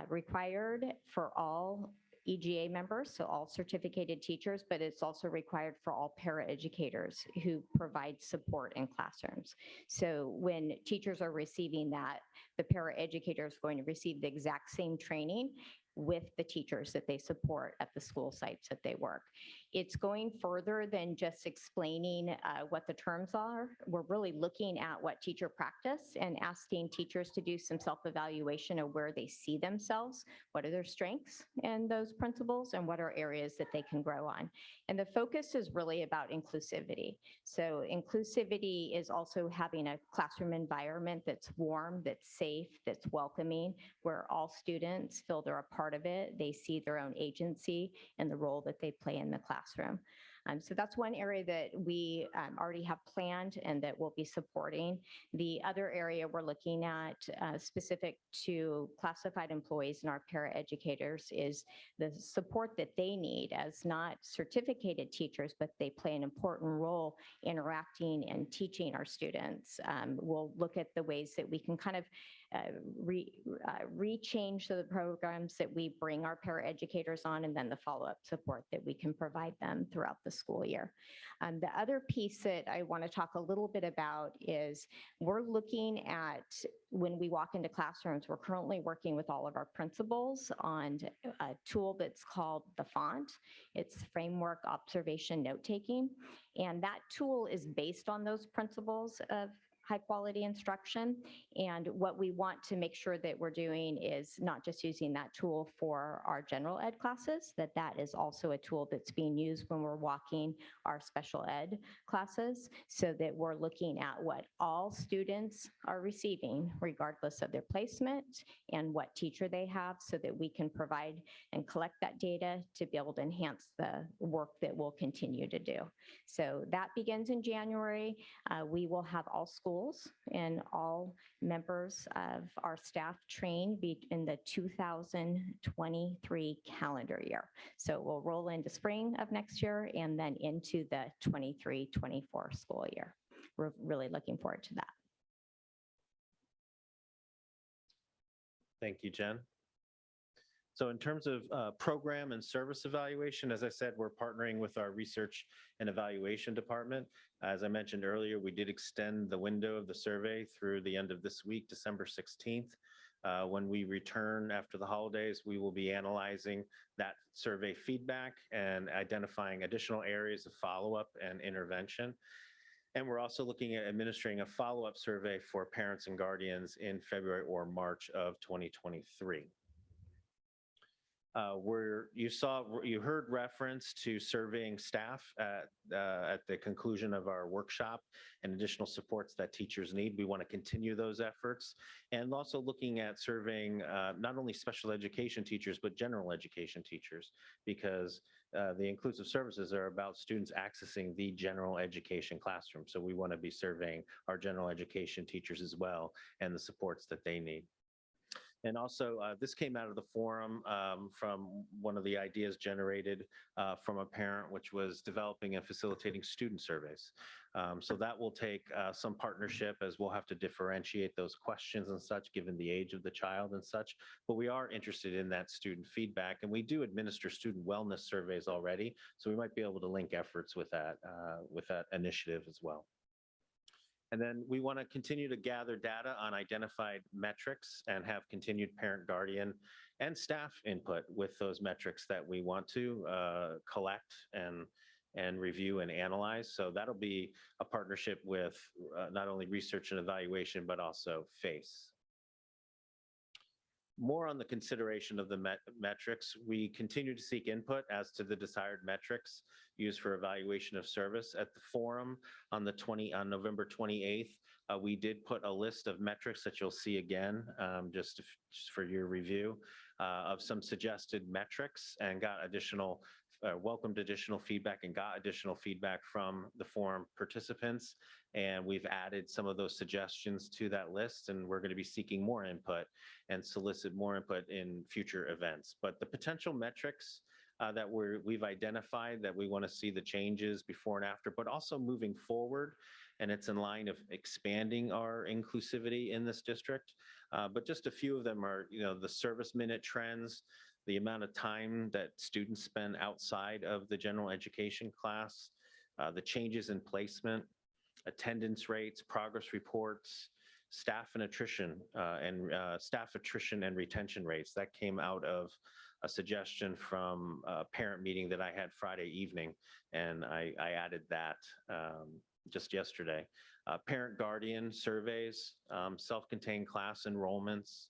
required for all EGA members, so all certificated teachers, but it's also required for all paraeducators who provide support in classrooms. So when teachers are receiving that, the paraeducator is going to receive the exact same training with the teachers that they support at the school sites that they work. It's going further than just explaining what the terms are. We're really looking at what teacher practice and asking teachers to do some self-evaluation of where they see themselves, what are their strengths in those principles, and what are areas that they can grow on. And the focus is really about inclusivity. So inclusivity is also having a classroom environment that's warm, that's safe, that's welcoming, where all students feel they're a part of it. They see their own agency and the role that they play in the classroom. So that's one area that we already have planned and that we'll be supporting. The other area we're looking at specific to classified employees and our paraeducators is the support that they need as not certificated teachers, but they play an important role interacting and teaching our students. We'll look at the ways that we can kind of rechange the programs that we bring our paraeducators on, and then the follow-up support that we can provide them throughout the school year. The other piece that I want to talk a little bit about is we're looking at when we walk into classrooms, we're currently working with all of our principals on a tool that's called the Font. It's Framework Observation Note-Taking, and that tool is based on those principles of high quality instruction. And what we want to make sure that we're doing is not just using that tool for our general ed classes, that is also a tool that's being used when we're walking our special ed classes, so that we're looking at what all students are receiving, regardless of their placement and what teacher they have, so that we can provide and collect that data to be able to enhance the work that we'll continue to do. So that begins in January. We will have all schools and all members of our staff trained in the 2023 calendar year. So we'll roll into spring of next year and then into the 23-24 school year. We're really looking forward to that. Thank you, Jen. So in terms of program and service evaluation, as I said, we're partnering with our research and evaluation department. As I mentioned earlier, we did extend the window of the survey through the end of this week, December 16th. When we return after the holidays, we will be analyzing that survey feedback and identifying additional areas of follow-up and intervention. And we're also looking at administering a follow-up survey for parents and guardians in February or March of 2023. You heard reference to surveying staff at the conclusion of our workshop and additional supports that teachers need. We want to continue those efforts, and also looking at surveying not only special education teachers, but general education teachers, because the inclusive services are about students accessing the general education classroom. So we want to be surveying our general education teachers as well and the supports that they need. And also, this came out of the forum from one of the ideas generated from a parent, which was developing and facilitating student surveys. So that will take some partnership, as we'll have to differentiate those questions and such, given the age of the child and such. But we are interested in that student feedback, and we do administer student wellness surveys already. So we might be able to link efforts with that initiative as well. And then we want to continue to gather data on identified metrics and have continued parent, guardian, and staff input with those metrics that we want to collect and review and analyze. So that'll be a partnership with not only research and evaluation, but also FACE. More on the consideration of the metrics, we continue to seek input as to the desired metrics used for evaluation of service. At the forum on November 28th, we did put a list of metrics that you'll see again, just for your review, of some suggested metrics, and welcomed additional feedback and got additional feedback from the forum participants. And we've added some of those suggestions to that list, and we're going to be seeking more input and solicit more input in future events. But the potential metrics that we've identified that we want to see the changes before and after, but also moving forward, and it's in line of expanding our inclusivity in this district. But just a few of them are, the service minute trends, the amount of time that students spend outside of the general education class, the changes in placement, attendance rates, progress reports, staff attrition and retention rates. That came out of a suggestion from a parent meeting that I had Friday evening, and I added that just yesterday. Parent guardian surveys, self-contained class enrollments.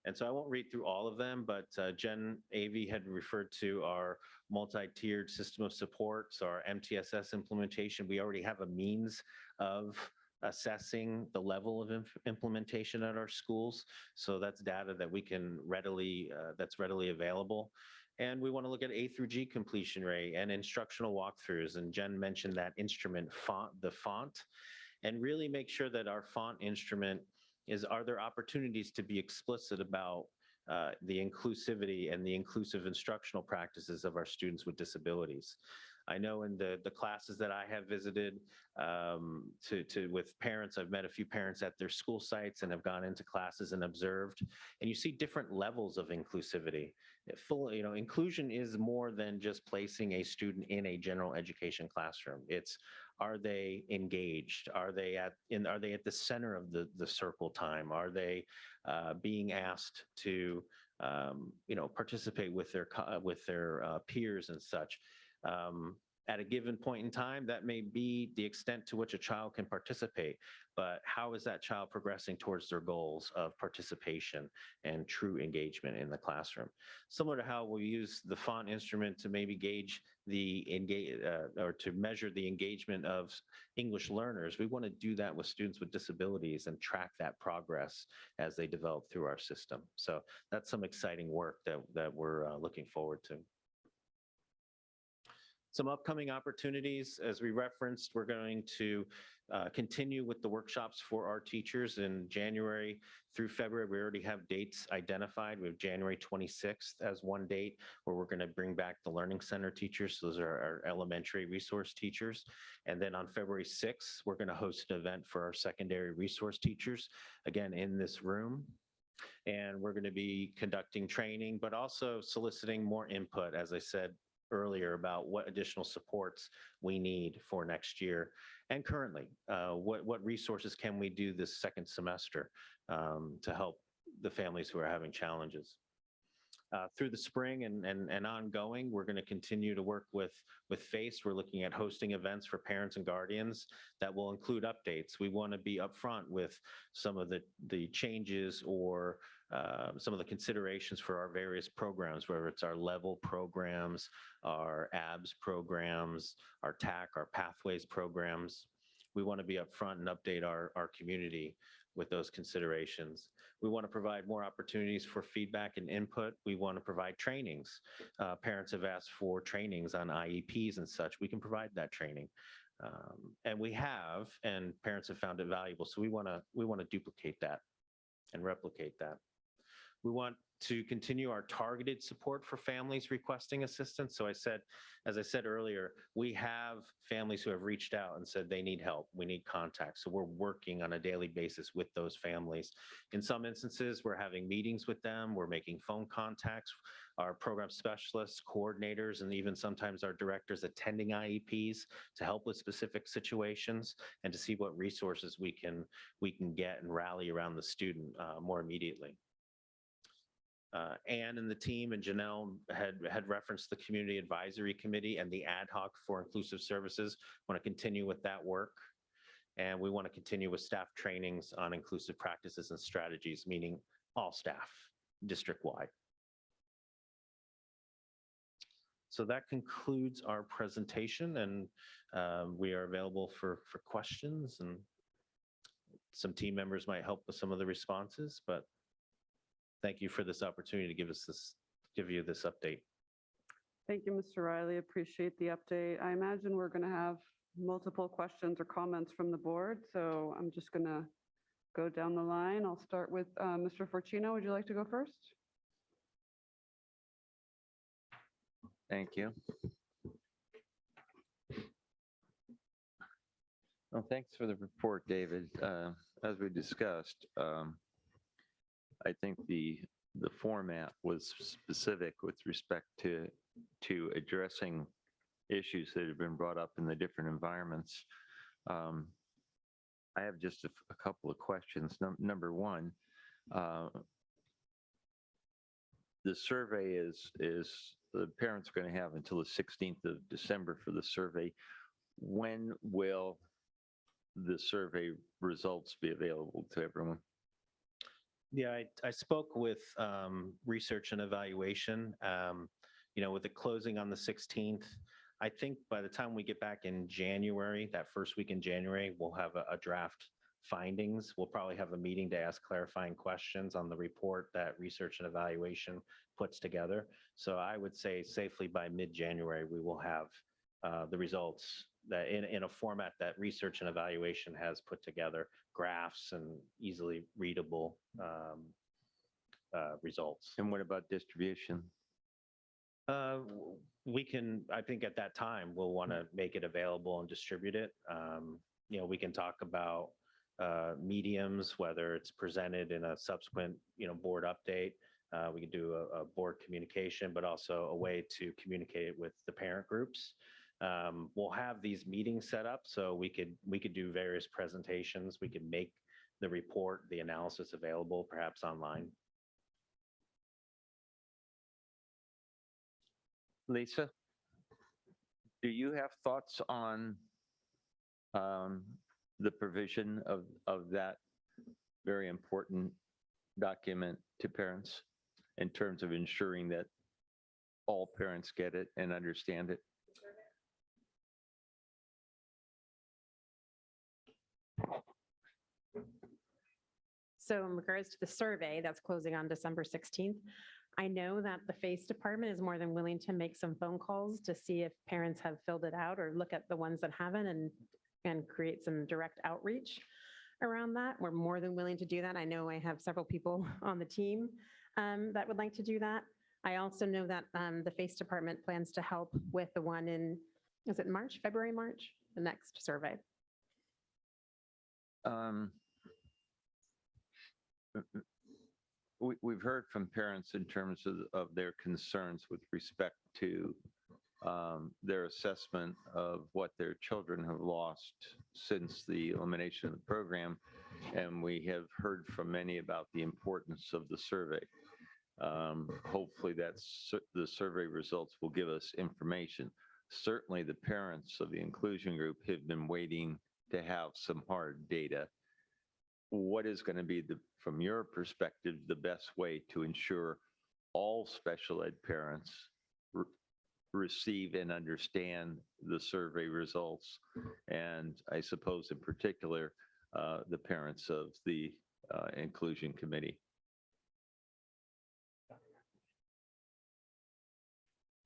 And so I won't read through all of them, but Jen Avey had referred to our multi-tiered system of support, so our MTSS implementation. We already have a means of assessing the level of implementation at our schools. So that's data that we can readily, that's readily available. And we want to look at A through G completion rate and instructional walkthroughs. And Jen mentioned that instrument font, the font, and really make sure that our font instrument are there opportunities to be explicit about the inclusivity and the inclusive instructional practices of our students with disabilities. I know in the classes that I have visited with parents, I've met a few parents at their school sites and have gone into classes and observed, and you see different levels of inclusivity. Inclusion is more than just placing a student in a general education classroom. It's, are they engaged? Are they at the center of the circle time? Are they being asked to participate with their peers and such? At a given point in time, that may be the extent to which a child can participate, but how is that child progressing towards their goals of participation and true engagement in the classroom? Similar to how we use the font instrument to maybe gauge or to measure the engagement of English learners, we want to do that with students with disabilities and track that progress as they develop through our system. So that's some exciting work that we're looking forward to. Some upcoming opportunities, as we referenced, we're going to continue with the workshops for our teachers in January through February. We already have dates identified. We have January 26th as one date where we're going to bring back the Learning Center teachers. Those are our elementary resource teachers. And then on February 6th, we're going to host an event for our secondary resource teachers, again, in this room. And we're going to be conducting training, but also soliciting more input, as I said earlier, about what additional supports we need for next year and currently. What resources can we do this second semester to help the families who are having challenges? Through the spring and ongoing, we're going to continue to work with FACE. We're looking at hosting events for parents and guardians that will include updates. We want to be upfront with some of the changes or some of the considerations for our various programs, whether it's our level programs, our ABS programs, our TAC, our Pathways programs. We want to be upfront and update our community with those considerations. We want to provide more opportunities for feedback and input. We want to provide trainings. Parents have asked for trainings on IEPs and such. We can provide that training. And we have, and parents have found it valuable. So we want to duplicate that and replicate that. We want to continue our targeted support for families requesting assistance. So as I said earlier, we have families who have reached out and said they need help, we need contact. So we're working on a daily basis with those families. In some instances, we're having meetings with them, we're making phone contacts, our program specialists, coordinators, and even sometimes our directors attending IEPs to help with specific situations and to see what resources we can get and rally around the student more immediately. Anne and the team and Janelle had referenced the Community Advisory Committee and the ad hoc for inclusive services. Want to continue with that work. And we want to continue with staff trainings on inclusive practices and strategies, meaning all staff, district-wide. So that concludes our presentation, and we are available for questions, and some team members might help with some of the responses, but thank you for this opportunity to give you this update. Thank you, Mr. Riley. Appreciate the update. I imagine we're going to have multiple questions or comments from the board, so I'm just going to go down the line. I'll start with Mr. Forcino. Would you like to go first? Thank you. Well, thanks for the report, David. As we discussed, I think the format was specific with respect to addressing issues that have been brought up in the different environments. I have just a couple of questions. Number one, the survey the parents are going to have until the 16th of December for the survey. When will the survey results be available to everyone? Yeah, I spoke with research and evaluation. With the closing on the 16th, I think by the time we get back in January, that first week in January, we'll have a draft findings. We'll probably have a meeting to ask clarifying questions on the report that research and evaluation puts together. So I would say safely by mid-January, we will have the results that in a format that research and evaluation has put together, graphs and easily readable results. And what about distribution? I think at that time, we'll want to make it available and distribute it. We can talk about mediums, whether it's presented in a subsequent, board update. We can do a board communication, but also a way to communicate with the parent groups. We'll have these meetings set up so we could do various presentations. We could make the report, the analysis available, perhaps online. Lisa, do you have thoughts on the provision of that very important document to parents in terms of ensuring that all parents get it and understand it? So in regards to the survey that's closing on December 16th, I know that the FACE department is more than willing to make some phone calls to see if parents have filled it out or look at the ones that haven't and create some direct outreach around that. We're more than willing to do that. I know I have several people on the team that would like to do that. I also know that the FACE department plans to help with the one in, is it March, February, March, the next survey. We've heard from parents in terms of their concerns with respect to their assessment of what their children have lost since the elimination of the program. And we have heard from many about the importance of the survey. Hopefully the survey results will give us information. Certainly the parents of the inclusion group have been waiting to have some hard data. What is going to be, from your perspective, the best way to ensure all special ed parents receive and understand the survey results? And I suppose in particular, the parents of the inclusion committee.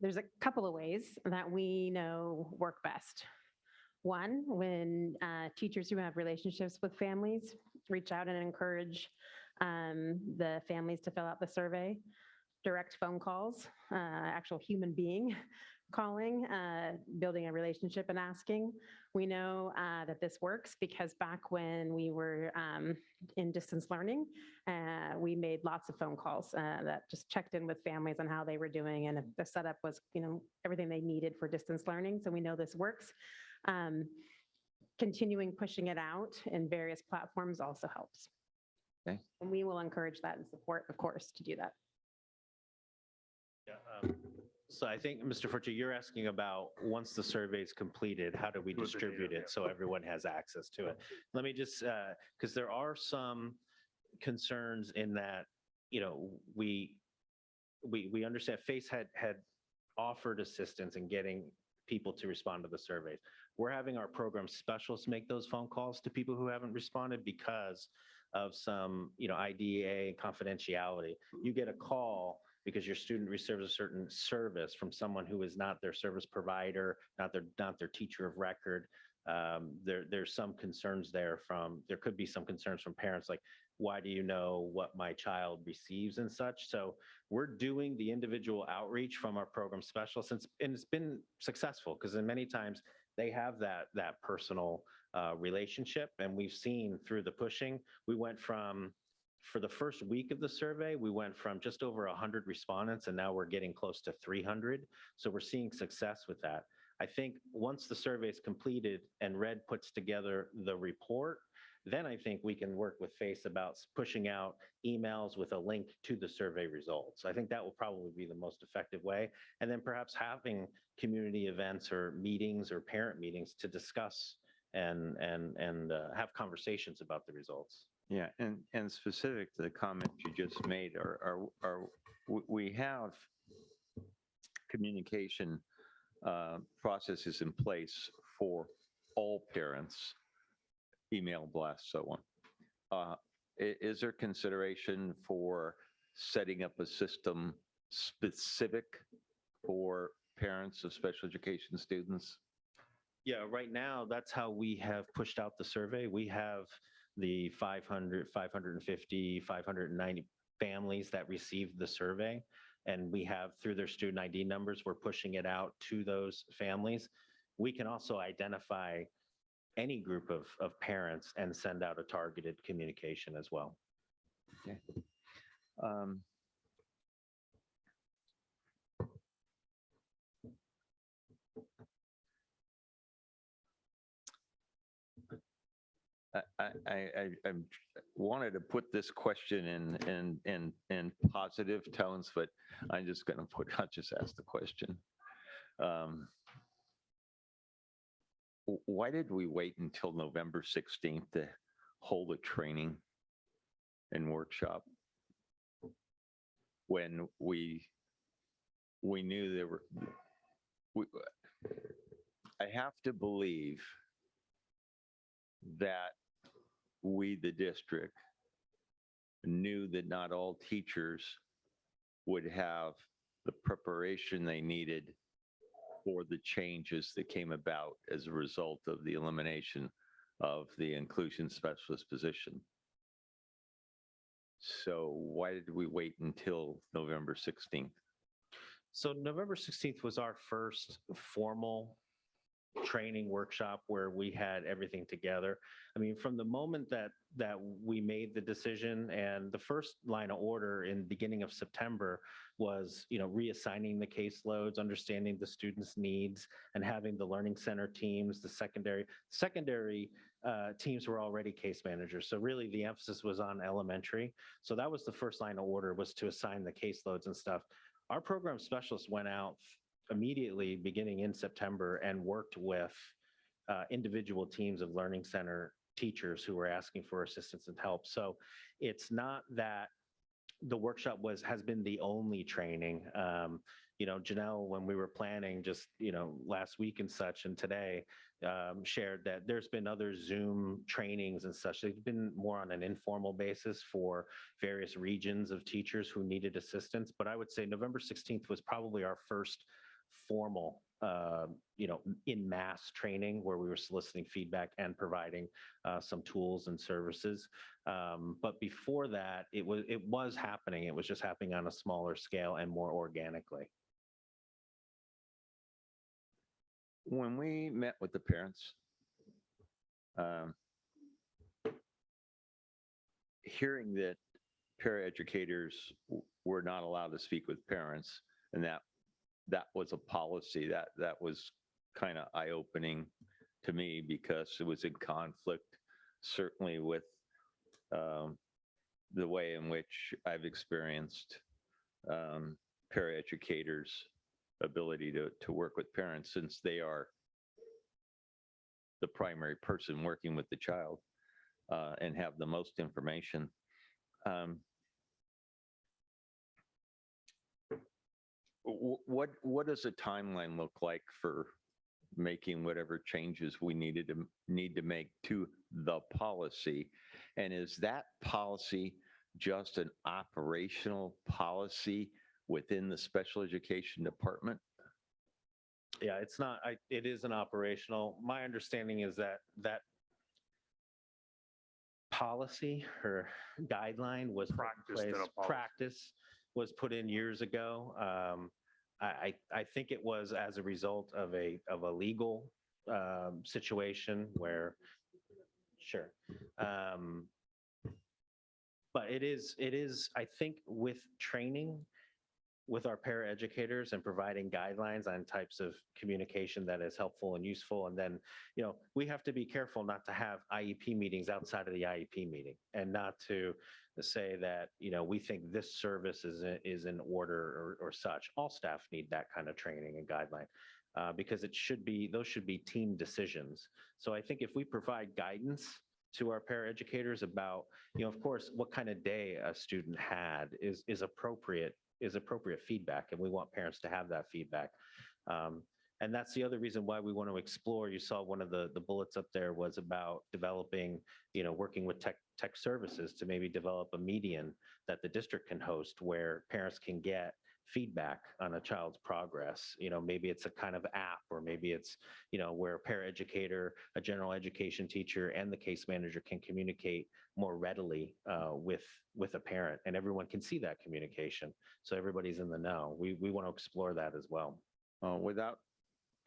There's a couple of ways that we know work best. One, when teachers who have relationships with families reach out and encourage the families to fill out the survey, direct phone calls, actual human being calling, building a relationship and asking. We know that this works because back when we were in distance learning, we made lots of phone calls that just checked in with families on how they were doing and if the setup was, everything they needed for distance learning. So we know this works. Continuing pushing it out in various platforms also helps. Okay. And we will encourage that and support, of course, to do that. Yeah. So I think, Mr. Forte, you're asking about once the survey is completed, how do we distribute it so everyone has access to it? Let me just, because there are some concerns in that, we understand FACE had offered assistance in getting people to respond to the surveys. We're having our program specialists make those phone calls to people who haven't responded because of some, IDEA confidentiality. You get a call because your student receives a certain service from someone who is not their service provider, not their teacher of record. There's some concerns there could be some concerns from parents like, why do you know what my child receives and such? So we're doing the individual outreach from our program specialists, and it's been successful because in many times they have that personal relationship. And we've seen through the pushing, we went from, for the first week of the survey, we went from just over 100 respondents, and now we're getting close to 300. So we're seeing success with that. I think once the survey is completed and Red puts together the report, then I think we can work with FACE about pushing out emails with a link to the survey results. I think that will probably be the most effective way. And then perhaps having community events or meetings or parent meetings to discuss and have conversations about the results. Yeah, and specific to the comment you just made, we have communication processes in place for all parents, email blasts, so on. Is there consideration for setting up a system specific for parents of special education students? Yeah, right now, that's how we have pushed out the survey. We have the 500, 550, 590 families that received the survey. And we have, through their student ID numbers, we're pushing it out to those families. We can also identify any group of parents and send out a targeted communication as well. Okay. I wanted to put this question in positive tones, but I'm just going to I'll just ask the question. Why did we wait until November 16th to hold a training and workshop when we knew there were, I have to believe that we, the district, knew that not all teachers would have the preparation they needed for the changes that came about as a result of the elimination of the inclusion specialist position. So why did we wait until November 16th? So November 16th was our first formal training workshop where we had everything together. I mean, from the moment that we made the decision, and the first line of order in the beginning of September was, reassigning the caseloads, understanding the students' needs, and having the learning center teams, the secondary teams were already case managers. So really the emphasis was on elementary. So that was the first line of order, was to assign the caseloads and stuff. Our program specialists went out immediately beginning in September and worked with individual teams of learning center teachers who were asking for assistance and help. So it's not that the workshop has been the only training. Janelle, when we were planning just, last week and such, and today shared that there's been other Zoom trainings and such. They've been more on an informal basis for various regions of teachers who needed assistance. But I would say November 16th was probably our first formal, in mass training where we were soliciting feedback and providing some tools and services. But before that, it was happening. It was just happening on a smaller scale and more organically. When we met with the parents, hearing that paraeducators were not allowed to speak with parents, and that was a policy that was kind of eye-opening to me, because it was in conflict, certainly with the way in which I've experienced paraeducators' ability to work with parents, since they are the primary person working with the child and have the most information. What does a timeline look like for making whatever changes we need to make to the policy? And is that policy just an operational policy within the special education department? Yeah, it's not, it is an operational. My understanding is that policy or guideline was practice was put in years ago. I think it was as a result of a legal situation where, sure. But it is, I think with training, with our paraeducators and providing guidelines on types of communication that is helpful and useful. And then, we have to be careful not to have IEP meetings outside of the IEP meeting and not to say that, we think this service is in order or such. All staff need that kind of training and guideline because those should be team decisions. So I think if we provide guidance to our paraeducators about, of course, what kind of day a student had is appropriate feedback, and we want parents to have that feedback. And that's the other reason why we want to explore. You saw one of the bullets up there was about developing, working with tech services to maybe develop a median that the district can host where parents can get feedback on a child's progress. Maybe it's a kind of app, or maybe it's, where a paraeducator, a general education teacher, and the case manager can communicate more readily with a parent, and everyone can see that communication. So everybody's in the know. We want to explore that as well.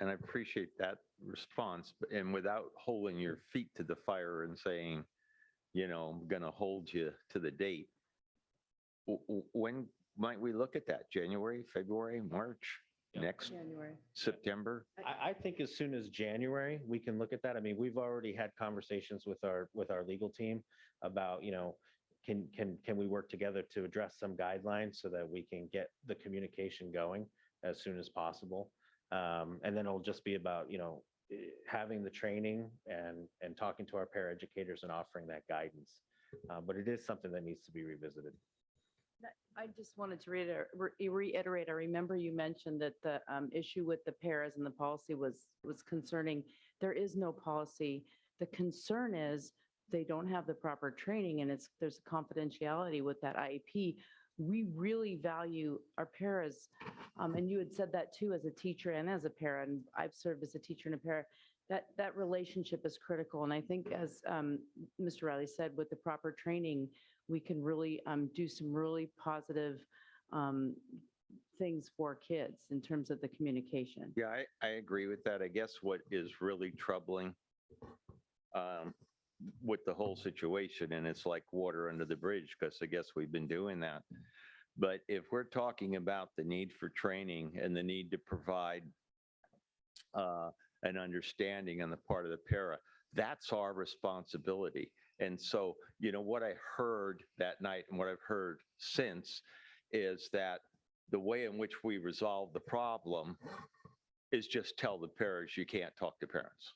And I appreciate that response, and without holding your feet to the fire and saying, I'm going to hold you to the date. When might we look at that? January, February, March, next January. September? I think as soon as January, we can look at that. I mean, we've already had conversations with our legal team about, can we work together to address some guidelines so that we can get the communication going as soon as possible. And then it'll just be about, having the training and talking to our paraeducators and offering that guidance. But it is something that needs to be revisited. I just wanted to reiterate, I remember you mentioned that the issue with the paras and the policy was concerning. There is no policy. The concern is they don't have the proper training, and there's a confidentiality with that IEP. We really value our paras, and you had said that too as a teacher and as a para, and I've served as a teacher and a para. That relationship is critical, and I think, as Mr. Riley said, with the proper training, we can really do some really positive things for kids in terms of the communication. Yeah, I agree with that. I guess what is really troubling with the whole situation, and it's like water under the bridge, because I guess we've been doing that. But if we're talking about the need for training and the need to provide an understanding on the part of the para, that's our responsibility. And so, what I heard that night and what I've heard since is that the way in which we resolve the problem is just tell the parents you can't talk to parents,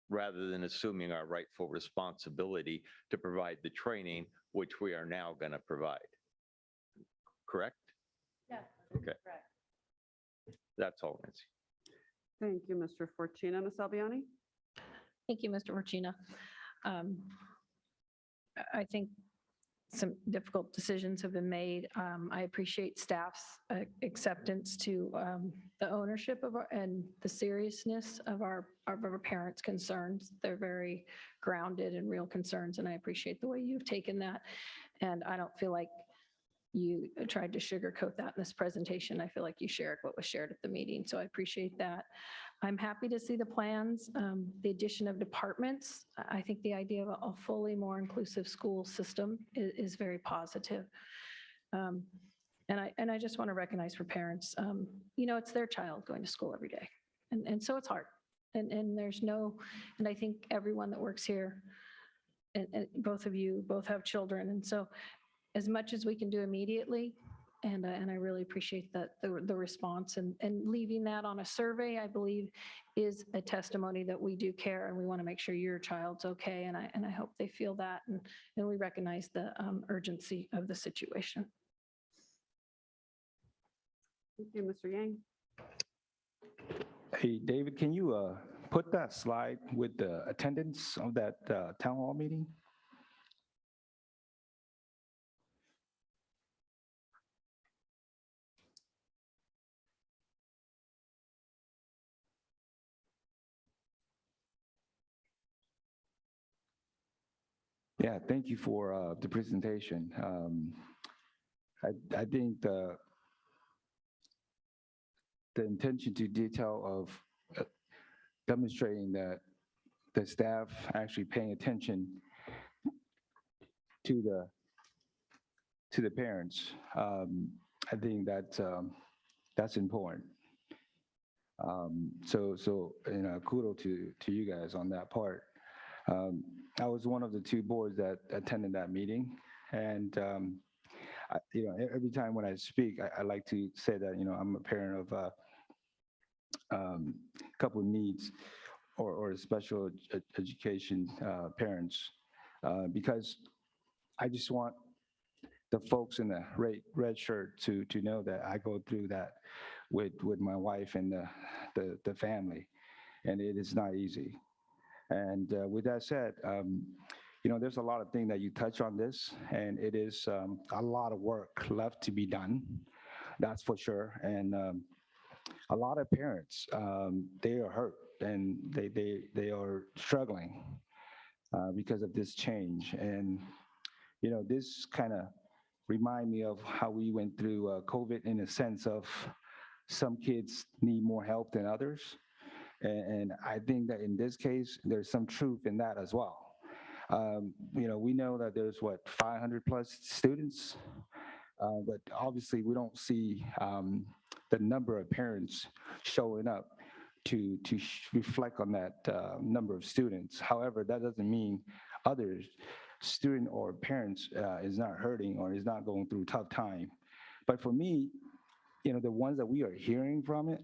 rather than assuming our rightful responsibility to provide the training, which we are now going to provide. Correct? Yeah. Okay. Correct. That's all, Nancy. Thank you, Mr. Fortuna. Ms. Albiani? Thank you, Mr. Fortuna. I think some difficult decisions have been made. I appreciate staff's acceptance to the ownership of and the seriousness of our parents' concerns. They're very grounded in real concerns, and I appreciate the way you've taken that. And I don't feel like you tried to sugarcoat that in this presentation. I feel like you shared what was shared at the meeting, so I appreciate that. I'm happy to see the plans, the addition of departments. I think the idea of a fully more inclusive school system is very positive. And I just want to recognize for parents, it's their child going to school every day. And so it's hard. And there's no, and I think everyone that works here, and both of you both have children. And so as much as we can do immediately, and I really appreciate that the response, and leaving that on a survey, I believe, is a testimony that we do care, and we want to make sure your child's okay. And I hope they feel that, and we recognize the urgency of the situation. Thank you, Mr. Yang. Hey, David, can you put that slide with the attendance of that town hall meeting? Yeah, thank you for the presentation. I think the attention to detail of demonstrating that the staff actually paying attention to the parents. I think that's important. So kudos to you guys on that part. I was one of the two boards that attended that meeting, and every time when I speak, I like to say that I'm a parent of a couple of needs or special education parents, because I just want the folks in the red shirt to know that I go through that with my wife and the family, and it is not easy. And with that said, there's a lot of things that you touch on this, and it is a lot of work left to be done. That's for sure. And a lot of parents, they are hurt and they are struggling because of this change. And this kind of remind me of how we went through COVID, in a sense of some kids need more help than others. And I think that in this case, there's some truth in that as well. We know that there's 500 plus students, but obviously we don't see the number of parents showing up to reflect on that number of students. However, that doesn't mean others, student or parents, is not hurting or is not going through a tough time. But for me, the ones that we are hearing from it,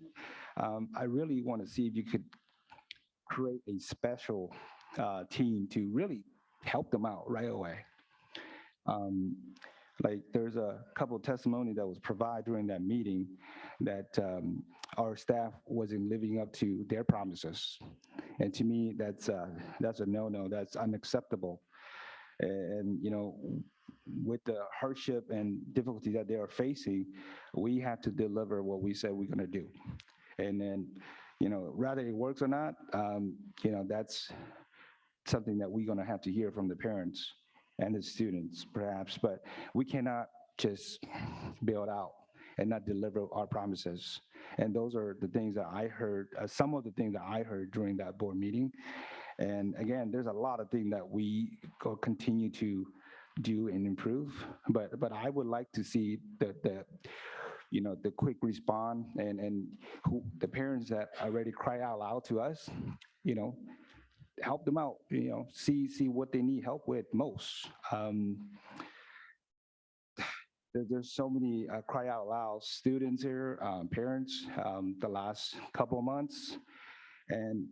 I really want to see if you could create a special team to really help them out right away. Like there's a couple of testimonies that was provided during that meeting that our staff wasn't living up to their promises. And to me, that's a no-no, that's unacceptable. And, with the hardship and difficulty that they are facing, we have to deliver what we said we're gonna do. And then, whether it works or not, that's something that we're gonna have to hear from the parents and the students perhaps, but we cannot just bail out and not deliver our promises. And those are the things that I heard, some of the things that I heard during that board meeting. And again, there's a lot of things that we continue to do and improve, but I would like to see the quick response and the parents that already cry out loud to us, help them out, see what they need help with most. There's so many cry out loud students here, parents, the last couple of months, and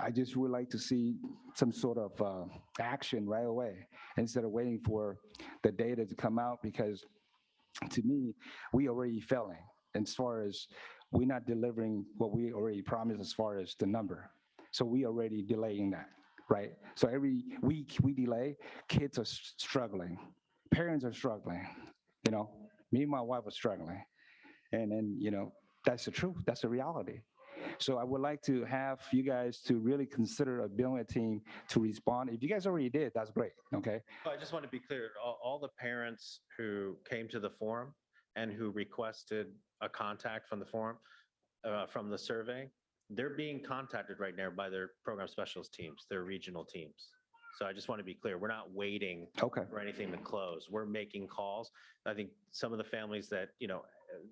I just would like to see some sort of action right away instead of waiting for the data to come out, because to me, we already failing as far as we're not delivering what we already promised as far as the number. So we already delaying that, right? So every week we delay, kids are struggling, parents are struggling, me and my wife are struggling. And that's the truth, that's the reality. So I would like to have you guys to really consider building a team to respond. If you guys already did, that's great, okay? I just want to be clear, all the parents who came to the forum and who requested a contact from the forum, from the survey, they're being contacted right now by their program specialist teams, their regional teams. So I just want to be clear, we're not waiting for anything to close. We're making calls. I think some of the families that,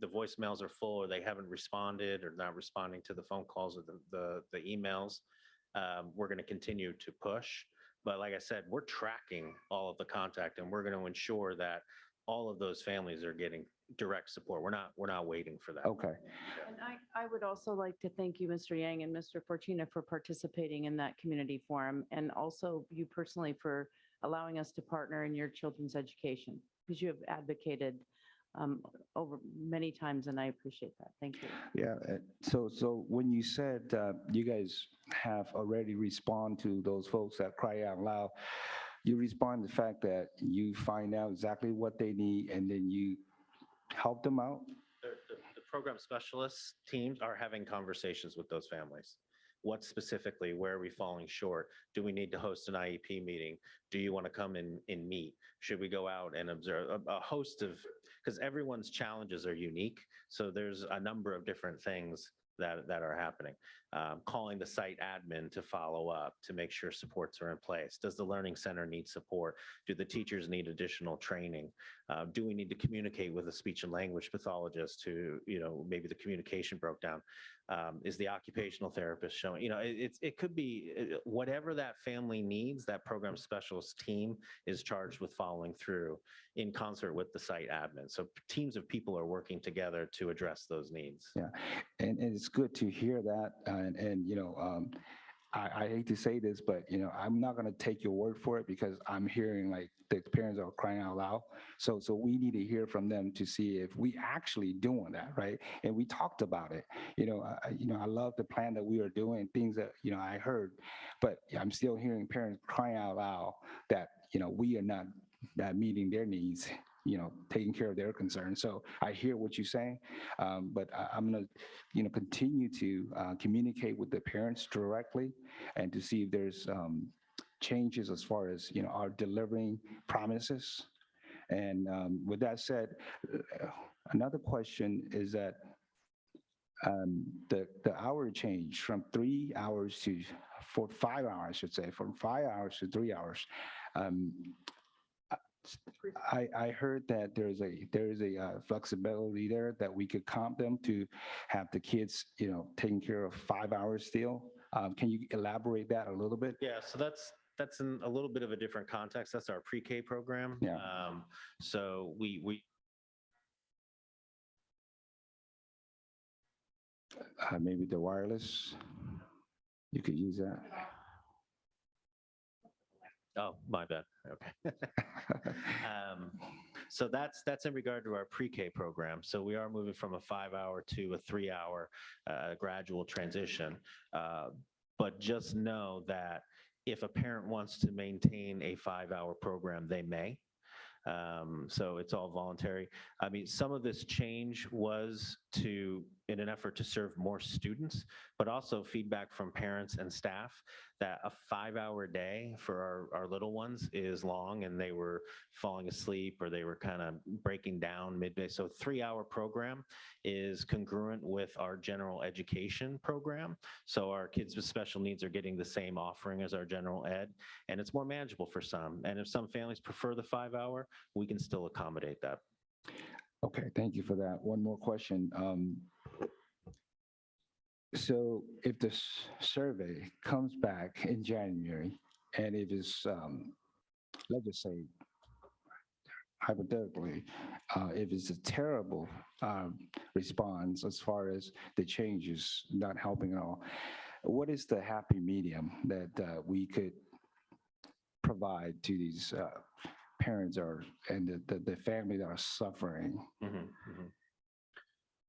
the voicemails are full or they haven't responded or not responding to the phone calls or the emails, we're going to continue to push. But like I said, we're tracking all of the contact and we're going to ensure that all of those families are getting direct support. We're not waiting for that. Okay. And I would also like to thank you, Mr. Yang and Mr. Fortuna, for participating in that community forum, and also you personally for allowing us to partner in your children's education, because you have advocated over many times, and I appreciate that. Thank you. Yeah, so when you said you guys have already responded to those folks that cry out loud, you respond to the fact that you find out exactly what they need and then you help them out? The program specialists teams are having conversations with those families. What specifically, where are we falling short? Do we need to host an IEP meeting? Do you want to come and meet? Should we go out and observe? A host of, because everyone's challenges are unique. So there's a number of different things that are happening. Calling the site admin to follow up to make sure supports are in place. Does the Learning Center need support? Do the teachers need additional training? Do we need to communicate with a speech and language pathologist who, maybe the communication broke down? Is the occupational therapist showing, it could be whatever that family needs, that program specialist team is charged with following through in concert with the site admin. So teams of people are working together to address those needs. Yeah, and it's good to hear that. I hate to say this, but I'm not going to take your word for it because I'm hearing like the parents are crying out loud. So we need to hear from them to see if we actually doing that, right? And we talked about it. I love the plan that we are doing, things that I heard, but I'm still hearing parents crying out loud that we are not meeting their needs, taking care of their concerns. So I hear what you're saying, but I'm going to, continue to communicate with the parents directly and to see if there's changes as far as, our delivering promises. And with that said, another question is that the hour change from 3 hours to 5 hours, I should say, from 5 hours to 3 hours. I heard that there is a flexibility there that we could comp them to have the kids, taken care of 5 hours still. Can you elaborate that a little bit? Yeah, so that's in a little bit of a different context. That's our pre-K program. Yeah. So we Maybe the wireless, you could use that. Oh, my bad. Okay. So that's in regard to our pre-K program. So we are moving from a 5-hour to a 3-hour gradual transition. But just know that if a parent wants to maintain a 5-hour program, they may. So it's all voluntary. I mean, some of this change was in an effort to serve more students, but also feedback from parents and staff that a 5-hour day for our little ones is long and they were falling asleep or they were kind of breaking down midday. So 3-hour program is congruent with our general education program. So our kids with special needs are getting the same offering as our general ed, and it's more manageable for some. And if some families prefer the 5-hour, we can still accommodate that. Okay, thank you for that. One more question. So if the survey comes back in January and it is, let's just say, hypothetically, if it's a terrible response as far as the changes not helping at all, what is the happy medium that we could provide to these parents and the family that are suffering? Mm-hmm, mm-hmm.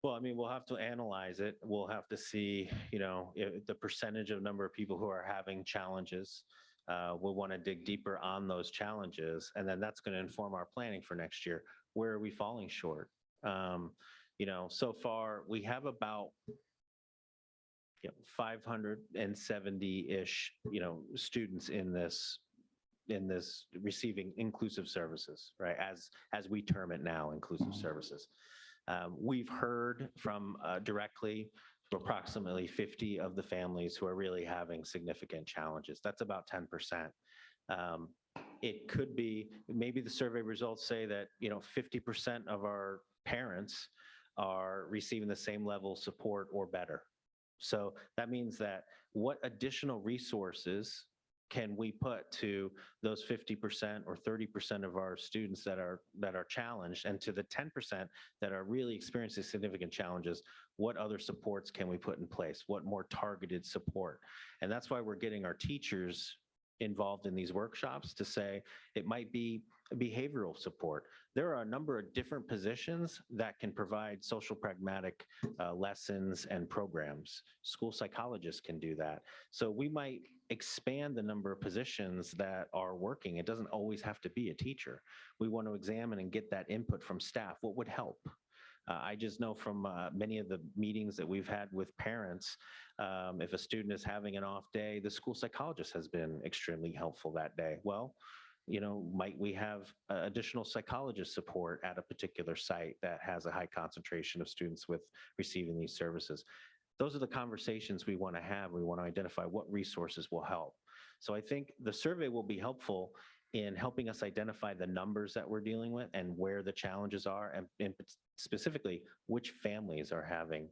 Well, I mean, we'll have to analyze it. We'll have to see, the percentage of number of people who are having challenges. We'll want to dig deeper on those challenges, and then that's going to inform our planning for next year. Where are we falling short? So far we have about 570-ish, students in this receiving inclusive services, right? As we term it now, inclusive services. We've heard from directly approximately 50 of the families who are really having significant challenges. That's about 10%. It could be, maybe the survey results say that, 50% of our parents are receiving the same level of support or better. So that means that what additional resources can we put to those 50% or 30% of our students that are challenged, and to the 10% that are really experiencing significant challenges, what other supports can we put in place? What more targeted support? And that's why we're getting our teachers involved in these workshops to say it might be behavioral support. There are a number of different positions that can provide social pragmatic lessons and programs. School psychologists can do that. So we might expand the number of positions that are working. It doesn't always have to be a teacher. We want to examine and get that input from staff. What would help? I just know from many of the meetings that we've had with parents, if a student is having an off day, the school psychologist has been extremely helpful that day. Well, might we have additional psychologist support at a particular site that has a high concentration of students with receiving these services? those are the conversations we want to have. We want to identify what resources will help. So I think the survey will be helpful in helping us identify the numbers that we're dealing with and where the challenges are, and specifically which families are having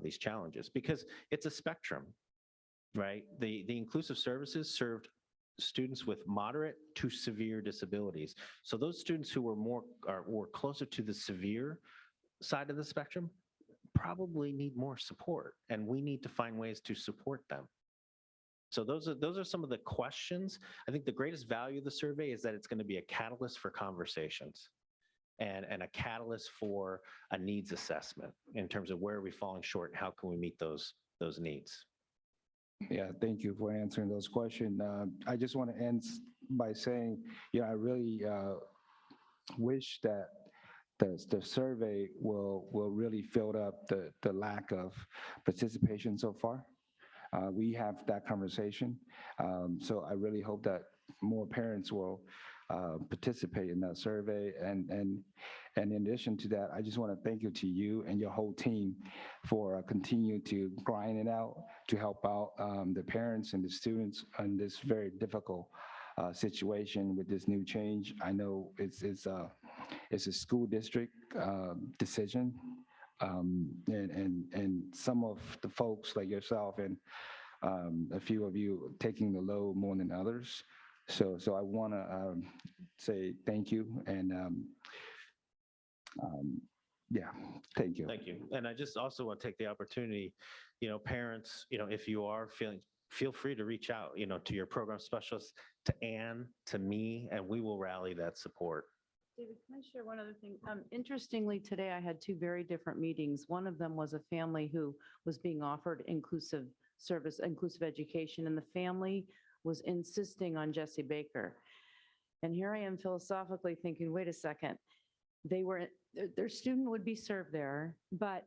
these challenges, because it's a spectrum, right? The inclusive services served students with moderate to severe disabilities. So those students who were closer to the severe side of the spectrum probably need more support, and we need to find ways to support them. So those are some of the questions. I think the greatest value of the survey is that it's going to be a catalyst for conversations and a catalyst for a needs assessment in terms of where are we falling short and how can we meet those needs. Yeah, thank you for answering those questions. I just want to end by saying, I really wish that the survey will really fill up the lack of participation so far. We have that conversation. So I really hope that more parents will participate in that survey. And in addition to that, I just want to thank you to you and your whole team for continuing to grind it out to help out the parents and the students in this very difficult situation with this new change. I know it's a school district decision. And some of the folks like yourself and a few of you taking the load more than others. So I want to say thank you and yeah, thank you. Thank you. And I just also want to take the opportunity, parents, if you are feel free to reach out, to your program specialist, to Anne, to me, and we will rally that support. David, can I share one other thing? Interestingly, today I had two very different meetings. One of them was a family who was being offered inclusive service, inclusive education, and the family was insisting on Jesse Baker. And here I am philosophically thinking, wait a second, their student would be served there, but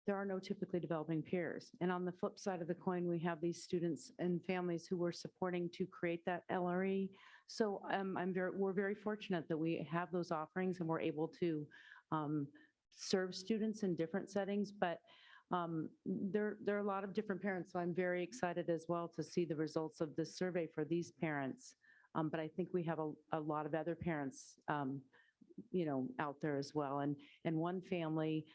there are no typically developing peers. And on the flip side of the coin, we have these students and families who were supporting to create that LRE. So we're very fortunate that we have those offerings and we're able to serve students in different settings, but there are a lot of different parents. So I'm very excited as well to see the results of this survey for these parents. But I think we have a lot of other parents out there as well. And one family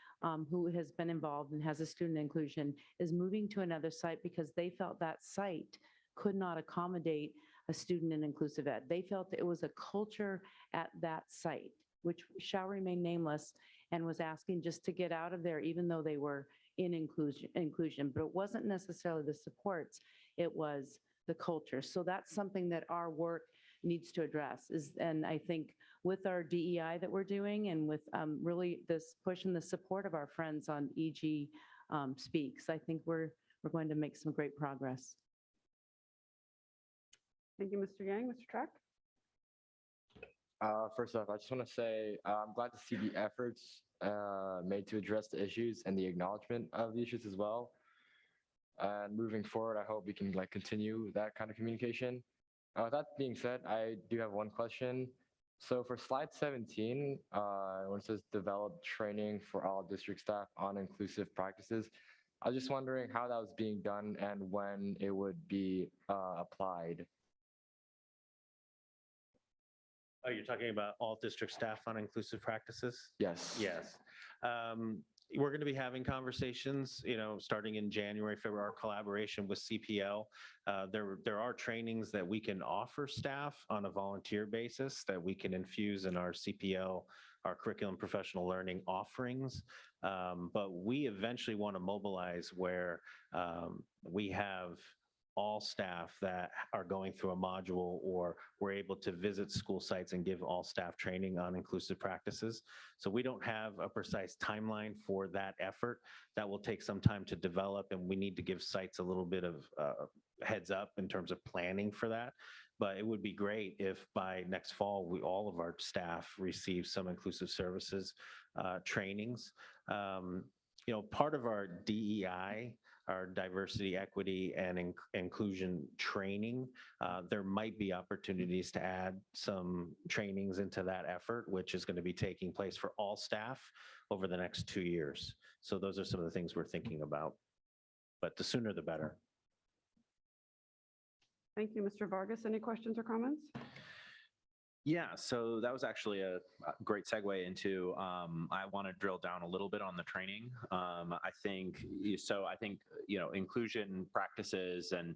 who has been involved and has a student inclusion is moving to another site because they felt that site could not accommodate a student in inclusive ed. They felt that it was a culture at that site, which shall remain nameless, and was asking just to get out of there, even though they were in inclusion. But it wasn't necessarily the supports, it was the culture. So that's something that our work needs to address and I think with our DEI that we're doing and with really this push and the support of our friends on EG Speaks, I think we're going to make some great progress. Thank you, Mr. Yang. Mr. Track? First off, I just want to say I'm glad to see the efforts made to address the issues and the acknowledgement of the issues as well. And moving forward, I hope we can continue that kind of communication. With that being said, I do have one question. So for slide 17, when it says develop training for all district staff on inclusive practices, I was just wondering how that was being done and when it would be applied. Oh, you're talking about all district staff on inclusive practices? Yes. Yes. We're going to be having conversations, starting in January, February, our collaboration with CPL. There are trainings that we can offer staff on a volunteer basis that we can infuse in our CPL, our curriculum professional learning offerings. But we eventually want to mobilize where we have all staff that are going through a module, or we're able to visit school sites and give all staff training on inclusive practices. So we don't have a precise timeline for that effort. That will take some time to develop, and we need to give sites a little bit of heads up in terms of planning for that. But it would be great if by next fall, all of our staff receive some inclusive services trainings. Part of our DEI, our diversity, equity, and inclusion training, there might be opportunities to add some trainings into that effort, which is going to be taking place for all staff over the next 2 years. So those are some of the things we're thinking about. but the sooner the better. Thank you, Mr. Vargas. Any questions or comments? Yeah, so that was actually a great segue into, I want to drill down a little bit on the training. I think, inclusion practices and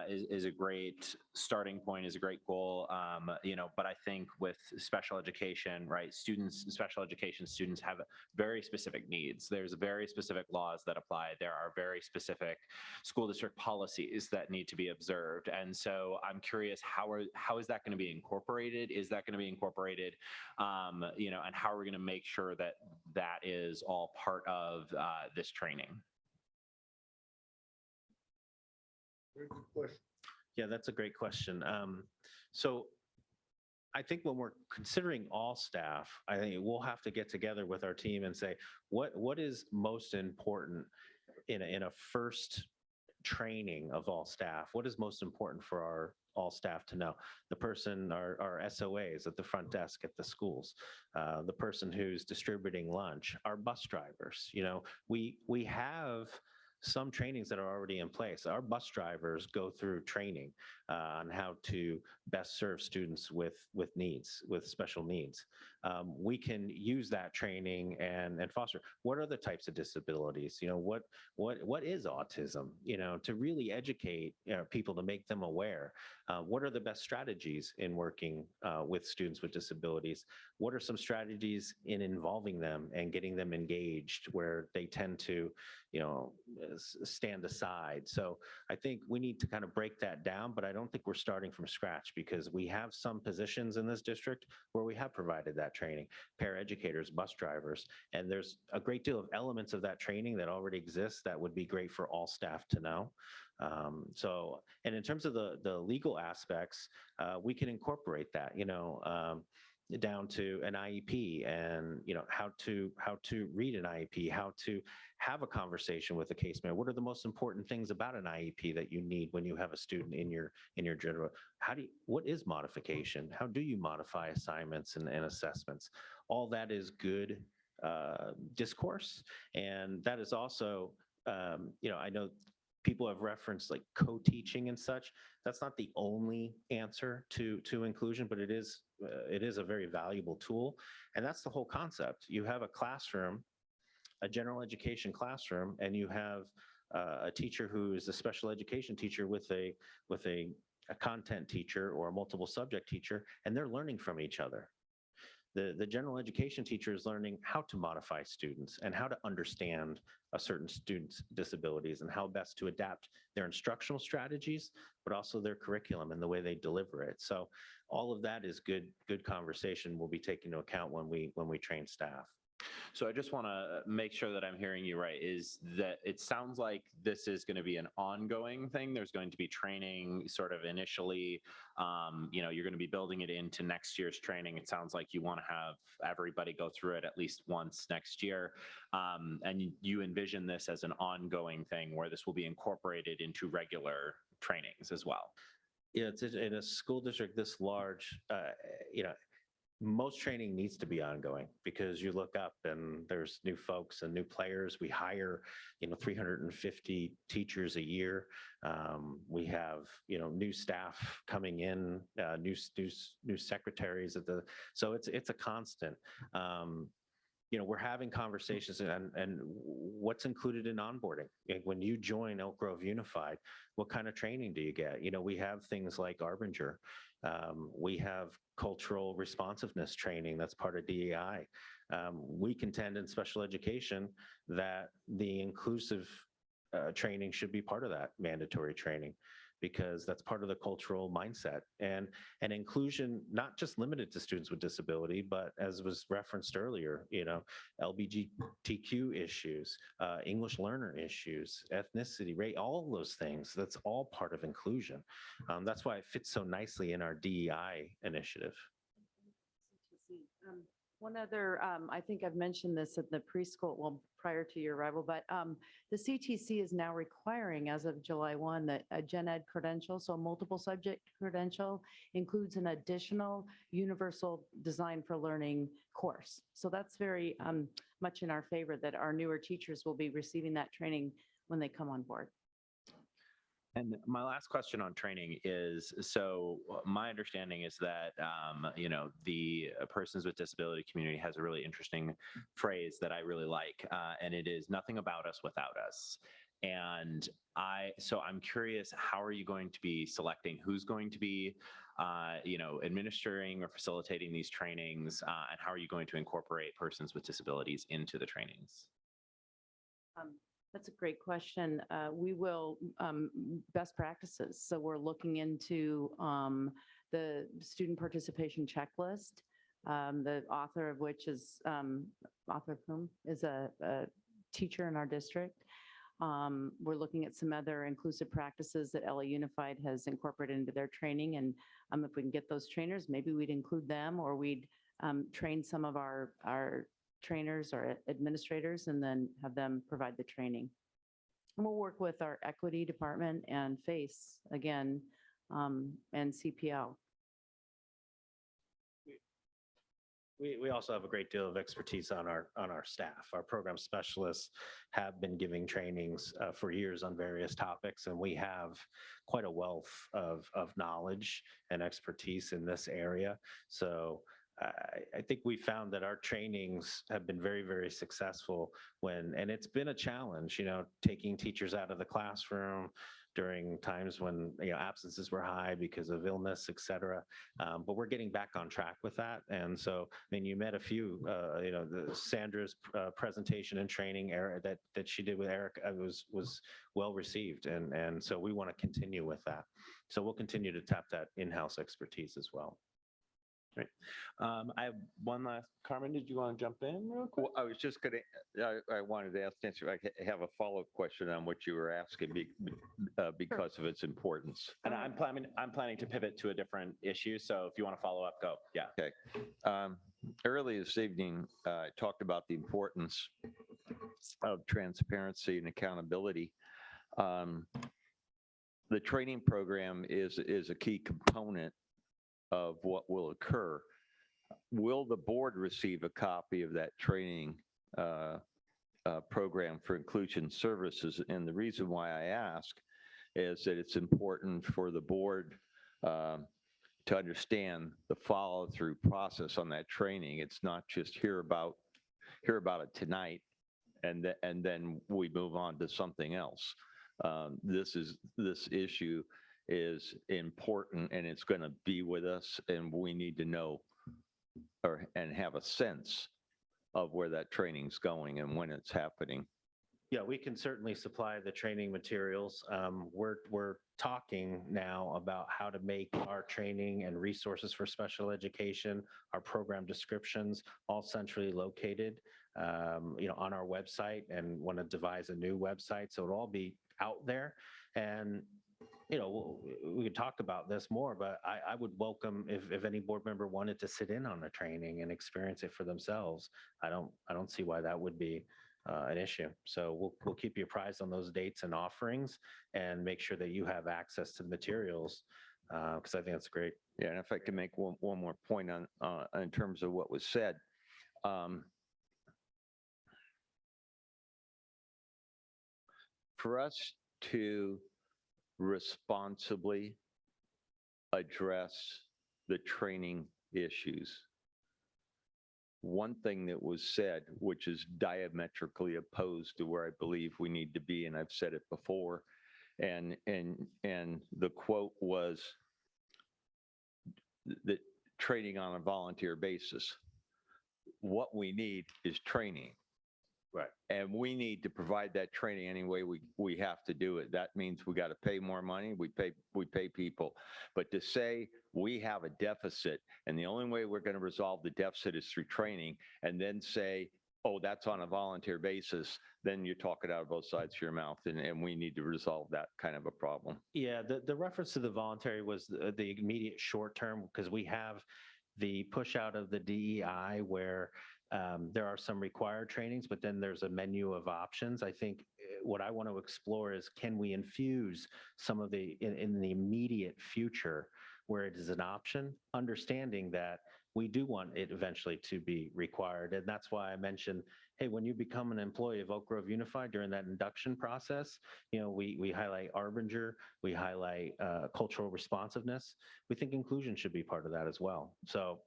is a great starting point, is a great goal, but I think with special education, right, special education students have very specific needs. There's very specific laws that apply. There are very specific school district policies that need to be observed. And so I'm curious, how is that going to be incorporated? Is that going to be incorporated, and how are we going to make sure that that is all part of this training? Very good question. Yeah, that's a great question. So I think when we're considering all staff, I think we'll have to get together with our team and say, what is most important in a first training of all staff? What is most important for our all staff to know? The person, our SOAs at the front desk at the schools, the person who's distributing lunch, our bus drivers. We have some trainings that are already in place. Our bus drivers go through training on how to best serve students with needs, with special needs. We can use that training and foster. What are the types of disabilities? What is autism? To really educate people, to make them aware. What are the best strategies in working with students with disabilities? What are some strategies in involving them and getting them engaged where they tend to, stand aside? So I think we need to kind of break that down, but I don't think we're starting from scratch, because we have some positions in this district where we have provided that training, paraeducators, bus drivers, and there's a great deal of elements of that training that already exists that would be great for all staff to know. And in terms of the legal aspects, we can incorporate that, down to an IEP and how to read an IEP, how to have a conversation with a case manager. What are the most important things about an IEP that you need when you have a student in your general? What is modification? How do you modify assignments and assessments? All that is good discourse, and that is also I know people have referenced like co-teaching and such. That's not the only answer to inclusion, but it is a very valuable tool. And that's the whole concept. You have a classroom, a general education classroom, and you have a teacher who is a special education teacher with a content teacher or a multiple subject teacher, and they're learning from each other. The general education teacher is learning how to modify students and how to understand a certain student's disabilities and how best to adapt their instructional strategies, but also their curriculum and the way they deliver it. So all of that is good conversation we'll be taking into account when we train staff. So I just want to make sure that I'm hearing you right, is that it sounds like this is going to be an ongoing thing. There's going to be training sort of initially, you're going to be building it into next year's training. It sounds like you want to have everybody go through it at least once next year. And you envision this as an ongoing thing where this will be incorporated into regular trainings as well. Yeah, it's in a school district this large, most training needs to be ongoing, because you look up and there's new folks and new players. We hire, 350 teachers a year. We have, new staff coming in, new secretaries so it's a constant. We're having conversations and what's included in onboarding. When you join Elk Grove Unified, what kind of training do you get? We have things like Arbinger. We have cultural responsiveness training that's part of DEI. We contend in special education that the inclusive training should be part of that mandatory training, because that's part of the cultural mindset and inclusion, not just limited to students with disability, but as was referenced earlier, LGBTQ issues, English learner issues, ethnicity, race, all those things. That's all part of inclusion. That's why it fits so nicely in our DEI initiative. One other, I think I've mentioned this at the preschool, well, prior to your arrival, but the CTC is now requiring, as of July 1, that a gen ed credential, so a multiple subject credential, includes an additional universal design for learning course. So that's very much in our favor, that our newer teachers will be receiving that training when they come on board. And my last question on training is, so my understanding is that, the persons with disability community has a really interesting phrase that I really like, and it is nothing about us without us. And I'm curious, how are you going to be selecting who's going to be, administering or facilitating these trainings, and how are you going to incorporate persons with disabilities into the trainings? That's a great question. We will, best practices. So we're looking into the student participation checklist, the author of which is, author of whom is a teacher in our district. We're looking at some other inclusive practices that LA Unified has incorporated into their training. And if we can get those trainers, maybe we'd include them, or we'd train some of our trainers or administrators and then have them provide the training. And we'll work with our equity department and FACE again, and CPL. We also have a great deal of expertise on our staff. Our program specialists have been giving trainings for years on various topics, and we have quite a wealth of knowledge and expertise in this area. So I think we found that our trainings have been very, very successful and it's been a challenge, taking teachers out of the classroom during times when absences were high because of illness, et cetera. But we're getting back on track with that. And so, you met a few, Sandra's presentation and training that she did with Eric was well received. And so we want to continue with that. So we'll continue to tap that in-house expertise as well. Right. I have one last, Carmen, did you want to jump in real quick? Well, I was just going to, I wanted to ask Nancy, I have a follow-up question on what you were asking because of its importance. And I'm planning to pivot to a different issue. So if you want to follow up, go. Yeah. Okay. Early this evening, I talked about the importance of transparency and accountability. The training program is a key component of what will occur. Will the board receive a copy of that training program for inclusion services? And the reason why I ask is that it's important for the board to understand the follow-through process on that training. It's not just hear about it tonight and then we move on to something else. This issue is important and it's going to be with us, and we need to know and have a sense of where that training's going and when it's happening. Yeah, we can certainly supply the training materials. We're talking now about how to make our training and resources for special education, our program descriptions, all centrally located, on our website, and want to devise a new website. So it'll all be out there. And we could talk about this more, but I would welcome if any board member wanted to sit in on the training and experience it for themselves. I don't see why that would be an issue. So we'll keep you apprised on those dates and offerings and make sure that you have access to the materials, because I think that's great. Yeah, and if I can make one more point on in terms of what was said. For us to responsibly address the training issues, one thing that was said, which is diametrically opposed to where I believe we need to be, and I've said it before, and the quote was that training on a volunteer basis. What we need is training. Right. And we need to provide that training any way we have to do it. That means we got to pay more money. We pay people. But to say we have a deficit and the only way we're going to resolve the deficit is through training, and then say, oh, that's on a volunteer basis, then you're talking out of both sides of your mouth, and we need to resolve that kind of a problem. Yeah, the reference to the voluntary was the immediate short term, because we have the push out of the DEI where there are some required trainings, but then there's a menu of options. I think what I want to explore is, can we infuse some of in the immediate future where it is an option, understanding that we do want it eventually to be required. And that's why I mentioned hey, when you become an employee of Oak Grove Unified during that induction process, we highlight Arbinger, we highlight cultural responsiveness. We think inclusion should be part of that as well. So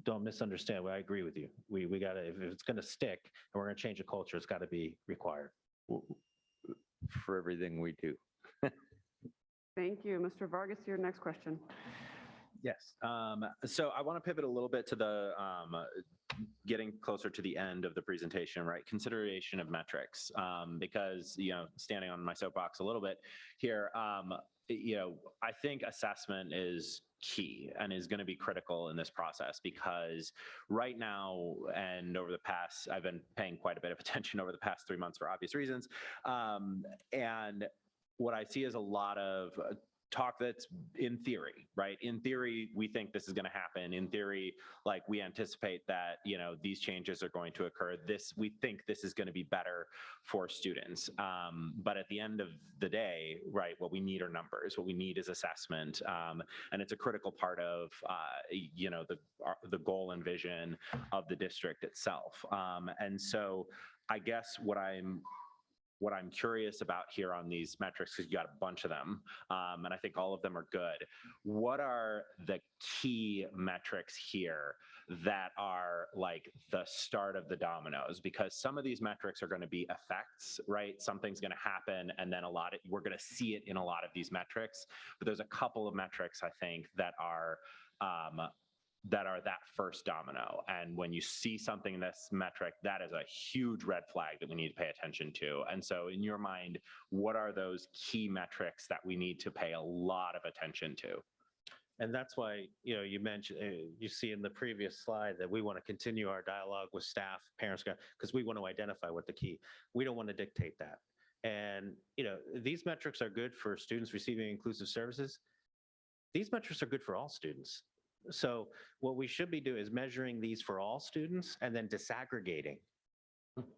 don't misunderstand. I agree with you. We got to, if it's going to stick and we're going to change the culture, it's got to be required. For everything we do. Thank you. Mr. Vargas, your next question. Yes. So I want to pivot a little bit to the getting closer to the end of the presentation, right? Consideration of metrics, because, standing on my soapbox a little bit here, I think assessment is key and is going to be critical in this process, because right now and over the past, I've been paying quite a bit of attention over the past 3 months for obvious reasons. And what I see is a lot of talk that's in theory, right? In theory, we think this is going to happen. In theory, like we anticipate that, these changes are going to occur. We think this is going to be better for students. But at the end of the day, right, what we need are numbers. What we need is assessment. And it's a critical part of, the goal and vision of the district itself. And so I guess what I'm curious about here on these metrics, because you got a bunch of them, and I think all of them are good. What are the key metrics here that are like the start of the dominoes? Because some of these metrics are going to be effects, right? Something's going to happen, and then we're going to see it in a lot of these metrics. But there's a couple of metrics, I think, that are that first domino. And when you see something in this metric, that is a huge red flag that we need to pay attention to. And so in your mind, what are those key metrics that we need to pay a lot of attention to? And that's why, you mentioned, you see in the previous slide that we want to continue our dialogue with staff, parents, because we want to identify what the key, we don't want to dictate that. And, these metrics are good for students receiving inclusive services. These metrics are good for all students. So what we should be doing is measuring these for all students and then disaggregating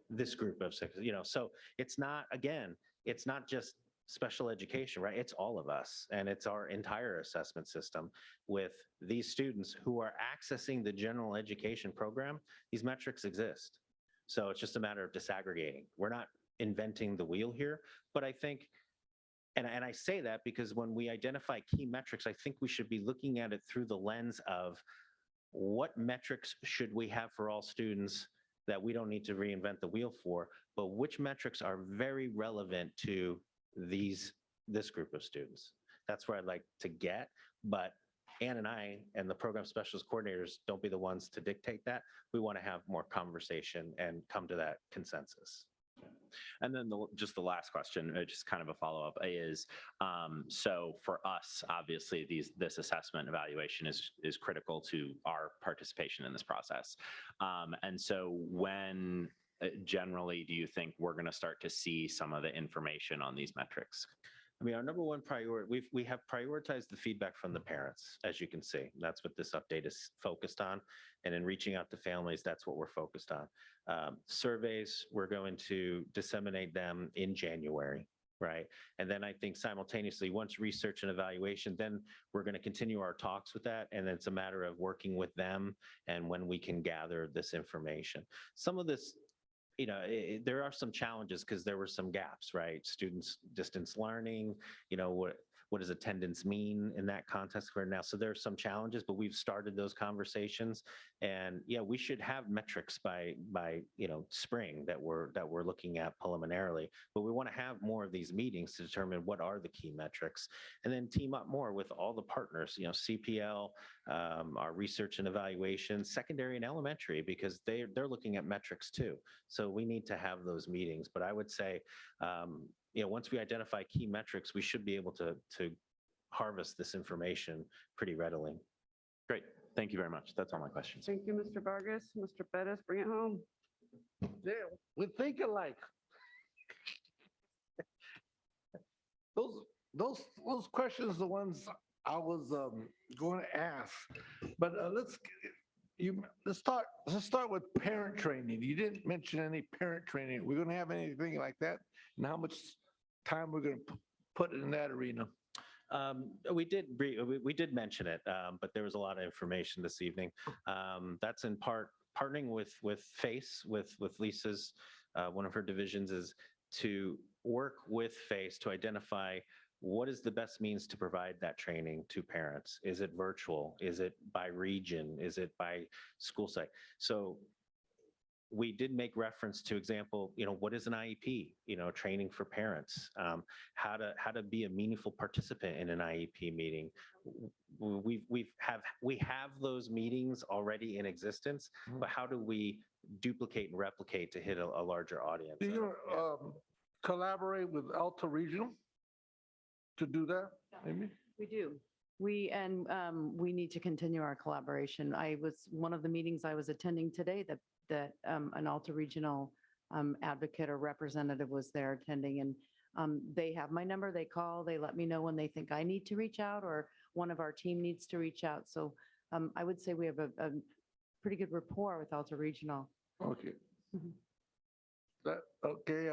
this group of six, so it's not just special education, right? It's all of us, and it's our entire assessment system with these students who are accessing the general education program. These metrics exist. So it's just a matter of disaggregating. We're not inventing the wheel here, but I think, and I say that because when we identify key metrics, I think we should be looking at it through the lens of what metrics should we have for all students that we don't need to reinvent the wheel for, but which metrics are very relevant to this group of students. That's where I'd like to get, but Ann and I and the program specialist coordinators don't be the ones to dictate that. We want to have more conversation and come to that consensus. And then just the last question, just kind of a follow-up, is so for us, obviously, this assessment evaluation is critical to our participation in this process. And so when generally do you think we're going to start to see some of the information on these metrics? I mean, our number one priority, we have prioritized the feedback from the parents, as you can see. That's what this update is focused on. And in reaching out to families, that's what we're focused on. Surveys, we're going to disseminate them in January, right? And then I think simultaneously, once research and evaluation, then we're going to continue our talks with that. And it's a matter of working with them and when we can gather this information. Some of this, there are some challenges because there were some gaps, right? Students distance learning, what does attendance mean in that context for now? So there's some challenges, but we've started those conversations, and yeah, we should have metrics by spring that we're looking at preliminarily. But we want to have more of these meetings to determine what are the key metrics, and then team up more with all the partners, CPL, our research and evaluation, secondary and elementary, because they're looking at metrics too. So we need to have those meetings. But I would say, once we identify key metrics, we should be able to harvest this information pretty readily. Great. Thank you very much. That's all my questions. Thank you, Mr. Vargas. Mr. Pettis, bring it home. Yeah, we think alike. Those questions, the ones I was going to ask, but let's start with parent training. You didn't mention any parent training. We're going to have anything like that, and how much time we're going to put in that arena? We did mention it, but there was a lot of information this evening. That's in part partnering with FACE, with Lisa's, one of her divisions is to work with FACE to identify what is the best means to provide that training to parents. Is it virtual? Is it by region? Is it by school site? So we did make reference to example, what is an IEP, training for parents, how to be a meaningful participant in an IEP meeting. We have those meetings already in existence, but how do we duplicate and replicate to hit a larger audience? Do you collaborate with Alta Regional to do that, Amy? We do. We need to continue our collaboration. One of the meetings I was attending today that an Alta Regional advocate or representative was there attending, and they have my number, they call, they let me know when they think I need to reach out or one of our team needs to reach out. So I would say we have a pretty good rapport with Alta Regional. Okay. Okay.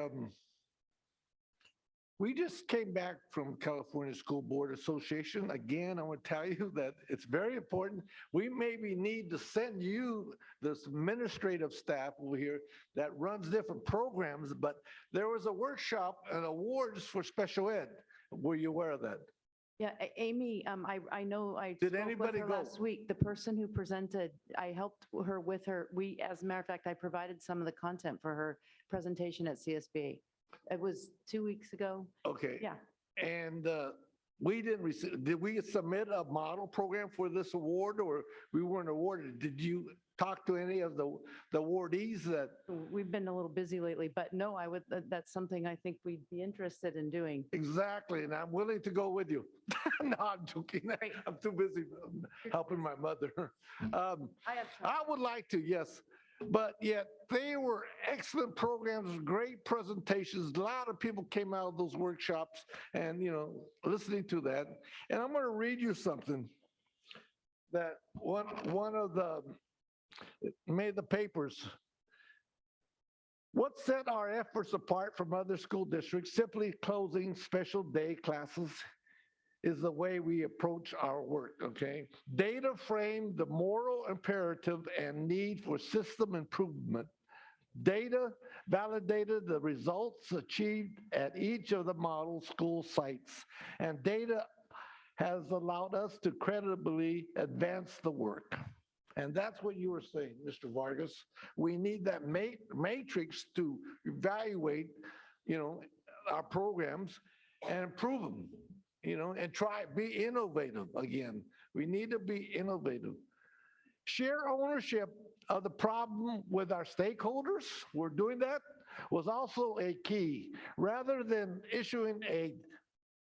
We just came back from California School Board Association. Again, I want to tell you that it's very important. We maybe need to send you this administrative staff over here that runs different programs, but there was a workshop and awards for special ed. Were you aware of that? Yeah, Amy, I know I Did spoke with anybody her go? last week. The person who presented, I helped her with her. As a matter of fact, I provided some of the content for her presentation at CSB. It was 2 weeks ago. Okay. Yeah. And we didn't receive, did we submit a model program for this award or we weren't awarded? Did you talk to any of the awardees that? We've been a little busy lately, but no, that's something I think we'd be interested in doing. Exactly, and I'm willing to go with you. No, I'm joking. I'm too busy helping my mother. I would like to, yes, but yet they were excellent programs, great presentations. A lot of people came out of those workshops and, listening to that. And I'm going to read you something that one of the made the papers. What set our efforts apart from other school districts, simply closing special day classes, is the way we approach our work, okay? Data framed the moral imperative and need for system improvement. Data validated the results achieved at each of the model school sites, and data has allowed us to credibly advance the work. And that's what you were saying, Mr. Vargas. We need that matrix to evaluate, our programs and improve them, and be innovative again. We need to be innovative. Share ownership of the problem with our stakeholders. We're doing that. Was also a key. Rather than issuing a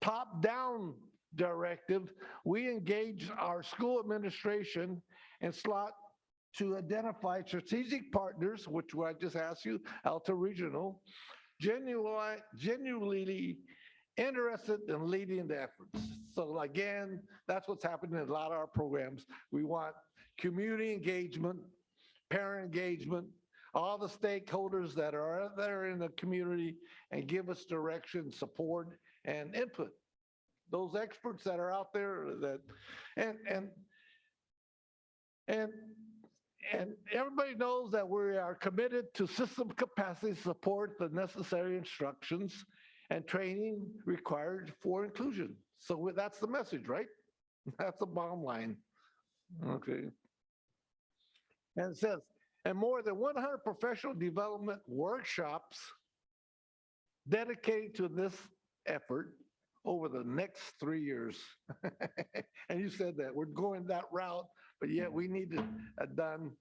top-down directive, we engage our school administration and slot to identify strategic partners, which I just asked you, Alta Regional, genuinely interested in leading the efforts. So again, that's what's happening in a lot of our programs. We want community engagement, parent engagement, all the stakeholders that are there in the community and give us direction, support, and input. Those experts that are out there that, and everybody knows that we are committed to system capacity support, the necessary instructions and training required for inclusion. So that's the message, right? That's the bottom line. Okay. And it says, and more than 100 professional development workshops dedicated to this effort over the next 3 years. And you said that we're going that route, but yet we need to have done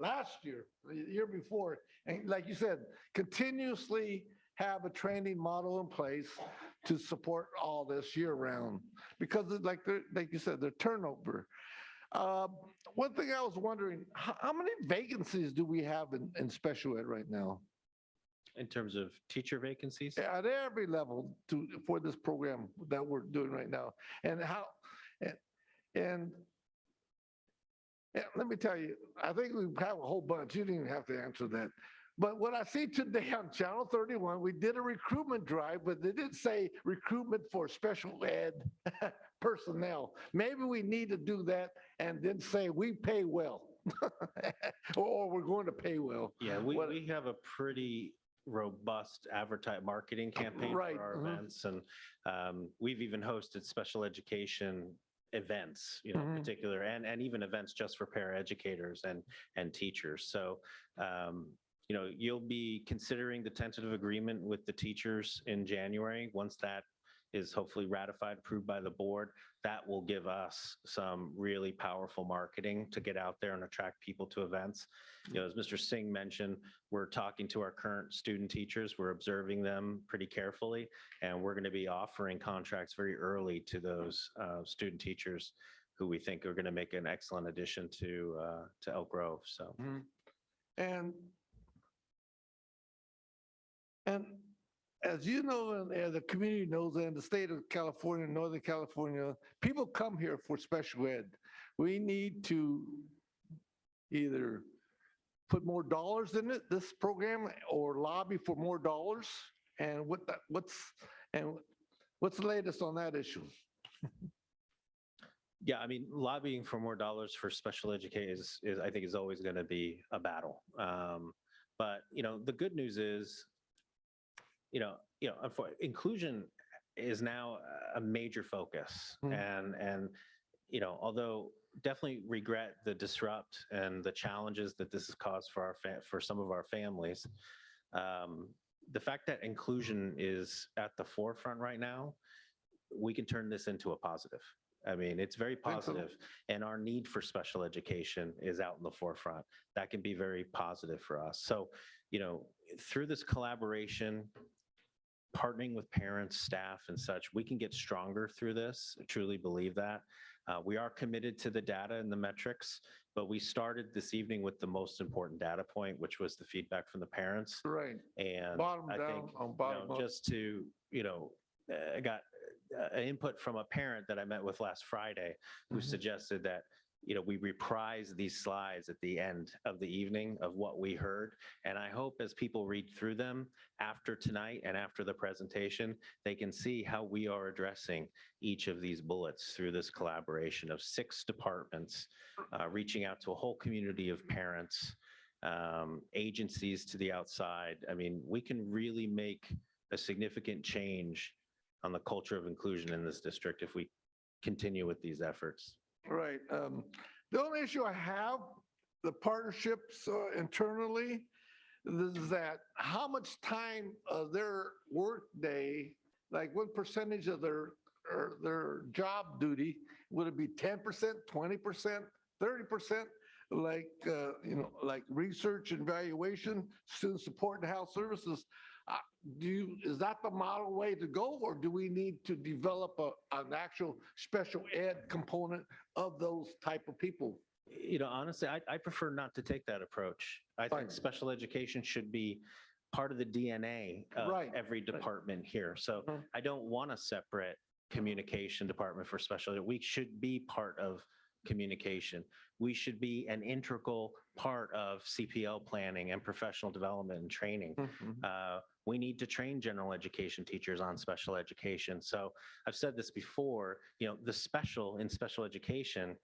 last year, the year before. And like you said, continuously have a training model in place to support all this year round. Because like you said, the turnover. One thing I was wondering, how many vacancies do we have in special ed right now? In terms of teacher vacancies? At every level for this program that we're doing right now. And let me tell you, I think we have a whole bunch. You didn't even have to answer that. But what I see today on Channel 31, we did a recruitment drive, but they didn't say recruitment for special ed personnel. Maybe we need to do that and then say we pay well. Or we're going to pay well. Yeah, we have a pretty robust marketing campaign Right, for our events. And we've even hosted special education events, particular, and even events just for paraeducators and teachers. So, you'll be considering the tentative agreement with the teachers in January. Once that is hopefully ratified, approved by the board, that will give us some really powerful marketing to get out there and attract people to events. As Mr. Singh mentioned, we're talking to our current student teachers. We're observing them pretty carefully, and we're going to be offering contracts very early to those student teachers who we think are going to make an excellent addition to Elk Grove. So, And as you know, and as the community knows, and the state of California, Northern California, people come here for special ed. We need to either put more dollars in this program, or lobby for more dollars. And what's the latest on that issue? yeah, I mean, lobbying for more dollars for special education is I think is always going to be a battle. But the good news is, inclusion is now a major focus, and although definitely regret the disrupt and the challenges that this has caused for some of our families, the fact that inclusion is at the forefront right now, we can turn this into a positive. I mean, it's very positive, and our need for special education is out in the forefront. That can be very positive for us. So, through this collaboration, partnering with parents, staff, and such, we can get stronger through this. I truly believe that. We are committed to the data and the metrics, but we started this evening with the most important data point, which was the feedback from the parents. Right. And Bottom I down, think, on bottom up. just to, I got an input from a parent that I met with last Friday who suggested that, we reprise these slides at the end of the evening of what we heard. And I hope as people read through them after tonight and after the presentation, they can see how we are addressing each of these bullets through this collaboration of 6 departments, reaching out to a whole community of parents, agencies to the outside. I mean, we can really make a significant change on the culture of inclusion in this district if we continue with these efforts. Right. The only issue I have, the partnerships internally, is that how much time of their work day, like what percentage of their job duty, would it be 10%, 20%, 30%? Like, like research and evaluation, student support and health services. Is that the model way to go, or do we need to develop an actual special ed component of those type of people? Honestly, I prefer not to take that approach. I think special education should be part of the DNA of every department here. So I don't want a separate communication department for special ed. We should be part of communication. We should be an integral part of CPL planning and professional development and training. We need to train general education teachers on special education. So I've said this before, the special in special education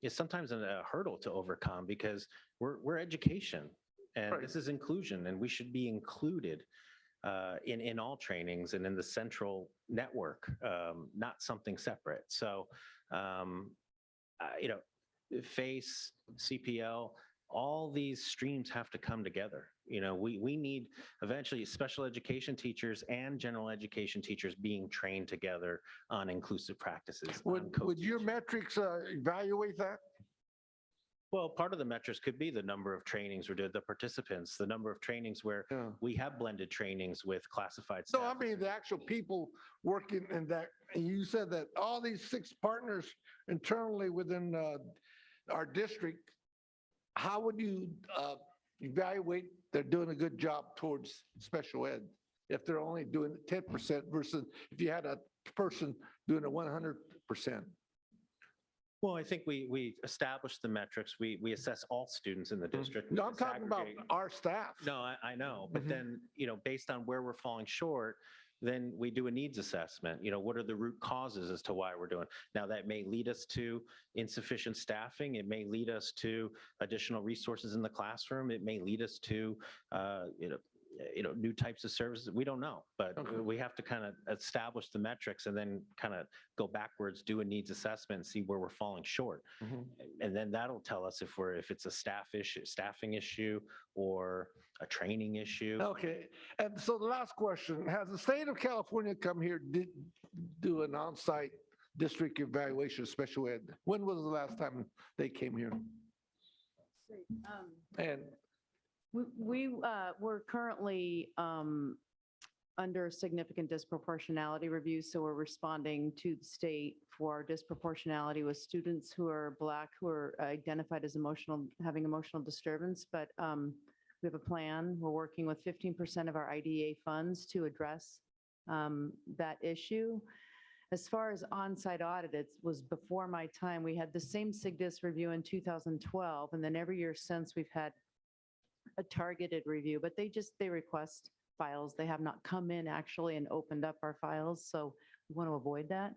is sometimes a hurdle to overcome because we're education and this is inclusion, and we should be included in all trainings and in the central network, not something separate. So, FACE, CPL, all these streams have to come together. We need eventually special education teachers and general education teachers being trained together on inclusive practices. Would your metrics evaluate that? Well, part of the metrics could be the number of trainings we did, the participants, the number of trainings where we have blended trainings with classified staff. No, I mean the actual people working in that. You said that all these 6 partners internally within our district, how would you evaluate they're doing a good job towards special ed if they're only doing 10% versus if you had a person doing a 100%? Well, I think we establish the metrics. We assess all students in the district. No, I'm talking about our staff. No, I know. But then, based on where we're falling short, then we do a needs assessment. What are the root causes as to why we're doing? Now, that may lead us to insufficient staffing. It may lead us to additional resources in the classroom. It may lead us to, new types of services. We don't know, but we have to kind of establish the metrics and then kind of go backwards, do a needs assessment, and see where we're falling short. And then that'll tell us if it's a staffing issue or a training issue. Okay, and so the last question, has the state of California come here, do an on-site district evaluation of special ed? When was the last time they came here? And We're currently under significant disproportionality review, so we're responding to the state for disproportionality with students who are Black, who are identified as having emotional disturbance, but we have a plan. We're working with 15% of our IDA funds to address that issue. As far as on-site audit, it was before my time. We had the same SIGDIS review in 2012, and then every year since we've had a targeted review, but they request files. They have not come in actually and opened up our files, so we want to avoid that.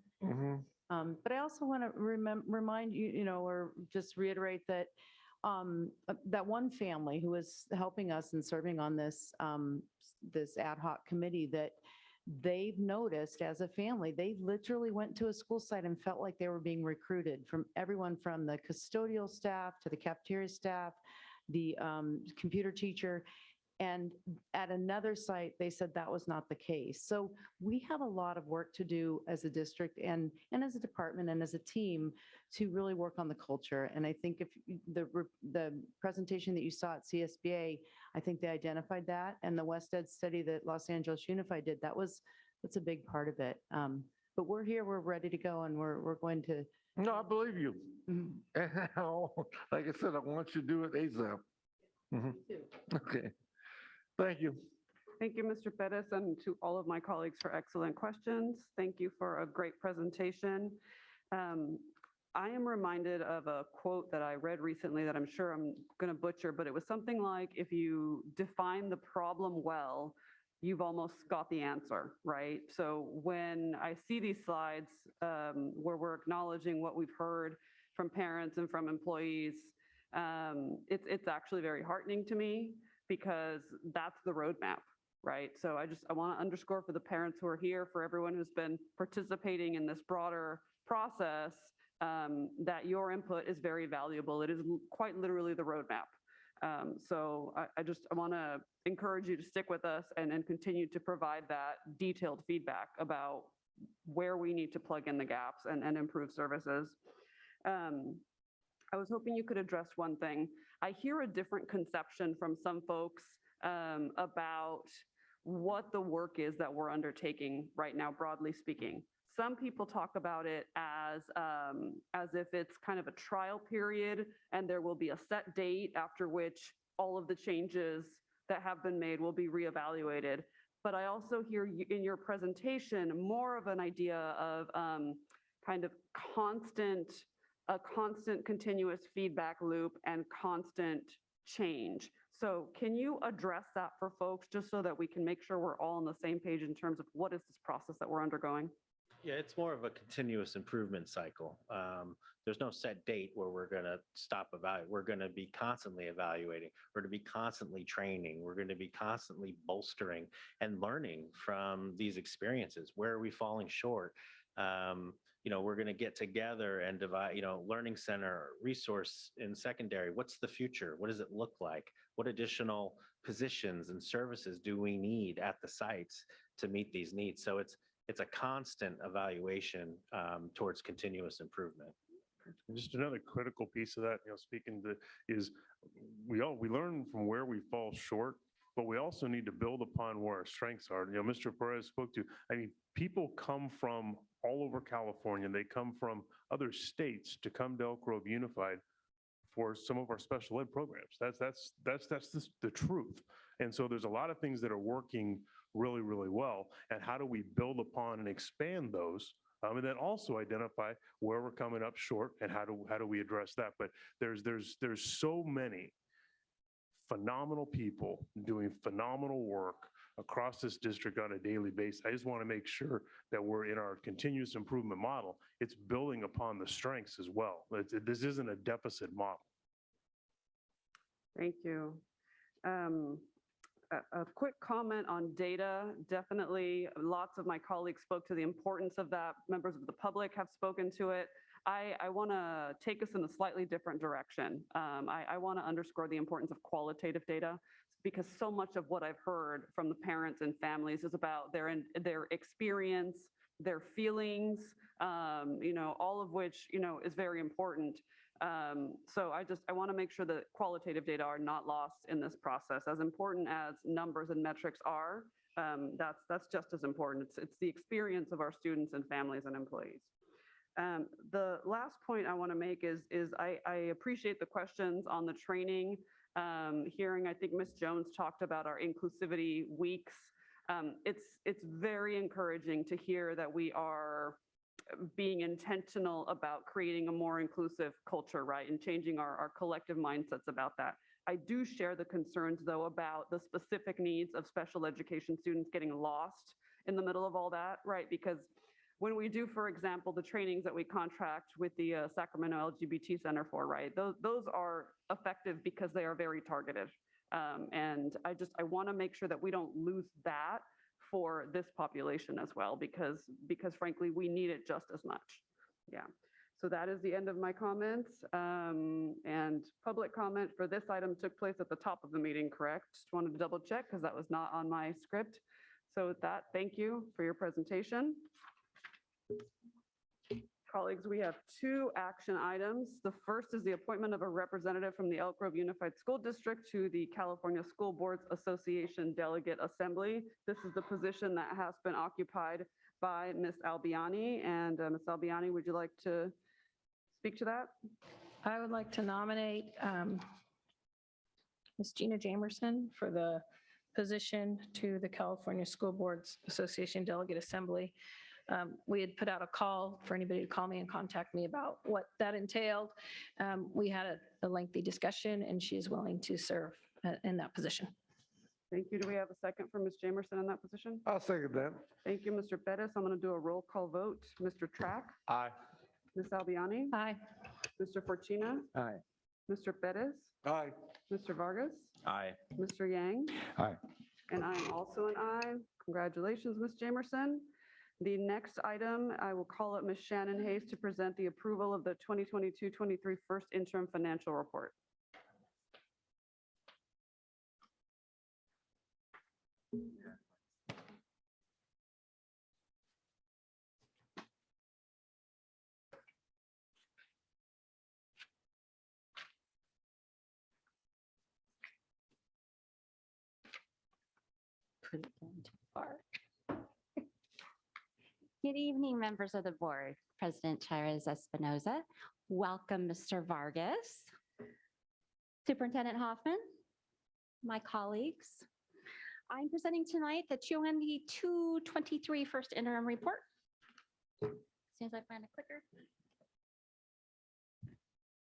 But I also want to remind you, or just reiterate that that one family who was helping us and serving on this this ad hoc committee, that they've noticed as a family, they literally went to a school site and felt like they were being recruited from everyone from the custodial staff to the cafeteria staff, the computer teacher. And at another site, they said that was not the case. So we have a lot of work to do as a district and as a department and as a team to really work on the culture. And I think if the presentation that you saw at CSBA, I think they identified that. And the West Ed study that Los Angeles Unified did, that's a big part of it. But we're here, we're ready to go, and we're going to. No, I believe you. And like I said, I want you to do it ASAP. Okay. Thank you. Thank you, Mr. Pettis, and to all of my colleagues for excellent questions. Thank you for a great presentation. I am reminded of a quote that I read recently that I'm sure I'm going to butcher, but it was something like, if you define the problem well, you've almost got the answer, right? So when I see these slides where we're acknowledging what we've heard from parents and from employees, it's actually very heartening to me, because that's the roadmap, right? So I want to underscore for the parents who are here, for everyone who's been participating in this broader process, that your input is very valuable. It is quite literally the roadmap. So I want to encourage you to stick with us and continue to provide that detailed feedback about where we need to plug in the gaps and improve services. I was hoping you could address one thing. I hear a different conception from some folks about what the work is that we're undertaking right now, broadly speaking. Some people talk about it as if it's kind of a trial period and there will be a set date after which all of the changes that have been made will be reevaluated. But I also hear in your presentation more of an idea of kind of a constant continuous feedback loop and constant change. So can you address that for folks, just so that we can make sure we're all on the same page in terms of what is this process that we're undergoing? Yeah, it's more of a continuous improvement cycle. There's no set date where we're going to stop evaluating. We're going to be constantly evaluating. We're going to be constantly training. We're going to be constantly bolstering and learning from these experiences. Where are we falling short? We're going to get together and divide, learning center, resource in secondary. What's the future? What does it look like? What additional positions and services do we need at the sites to meet these needs? So it's a constant evaluation towards continuous improvement. And just another critical piece of that, speaking to, is we learn from where we fall short, but we also need to build upon where our strengths are. Mr. Perez spoke to, people come from all over California. They come from other states to come to Elk Grove Unified for some of our special ed programs. That's the truth. And so there's a lot of things that are working really, really well. And how do we build upon and expand those? And then also identify where we're coming up short and how do we address that? But there's so many phenomenal people doing phenomenal work across this district on a daily basis. I just want to make sure that we're in our continuous improvement model. It's building upon the strengths as well. This isn't a deficit model. Thank you. A quick comment on data. Definitely, lots of my colleagues spoke to the importance of that. Members of the public have spoken to it. I want to take us in a slightly different direction. I want to underscore the importance of qualitative data, because so much of what I've heard from the parents and families is about their experience, their feelings, all of which, is very important. So I want to make sure that qualitative data are not lost in this process. As important as numbers and metrics are, that's just as important. It's the experience of our students and families and employees. The last point I want to make is I appreciate the questions on the training. Hearing, I think Ms. Jones talked about our inclusivity weeks. It's very encouraging to hear that we are being intentional about creating a more inclusive culture, right? And changing our collective mindsets about that. I do share the concerns, though, about the specific needs of special education students getting lost in the middle of all that, right? Because when we do, for example, the trainings that we contract with the Sacramento LGBT Center for, right? Those are effective because they are very targeted. And I want to make sure that we don't lose that for this population as well, because frankly, we need it just as much. Yeah. So that is the end of my comments. And public comment for this item took place at the top of the meeting, correct? Just wanted to double check because that was not on my script. So with that, thank you for your presentation. Colleagues, we have 2 action items. The first is the appointment of a representative from the Elk Grove Unified School District to the California School Boards Association Delegate Assembly. This is the position that has been occupied by Ms. Albiani. And Ms. Albiani, would you like to speak to that? I would like to nominate Ms. Gina Jamerson for the position to the California School Boards Association Delegate Assembly. We had put out a call for anybody to call me and contact me about what that entailed. We had a lengthy discussion, and she is willing to serve in that position. Thank you. Do we have a second for Ms. Jamerson in that position? I'll second that. Thank you, Mr. Bettis. I'm going to do a roll call vote. Mr. Track? Aye. Ms. Albiani? Aye. Mr. Fortuna? Aye. Mr. Bettis? Aye. Mr. Vargas? Aye. Mr. Yang? Aye. And I am also an aye. Congratulations, Ms. Jamerson. The next item, I will call up Ms. Shannon Hayes to present the approval of the 2022-23 first interim financial report. Put it down too far. Good evening, members of the board. President Chires Espinoza. Welcome, Mr. Vargas. Superintendent Hoffman, my colleagues. I'm presenting tonight the 2022-23 first interim report. As soon as I find a clicker.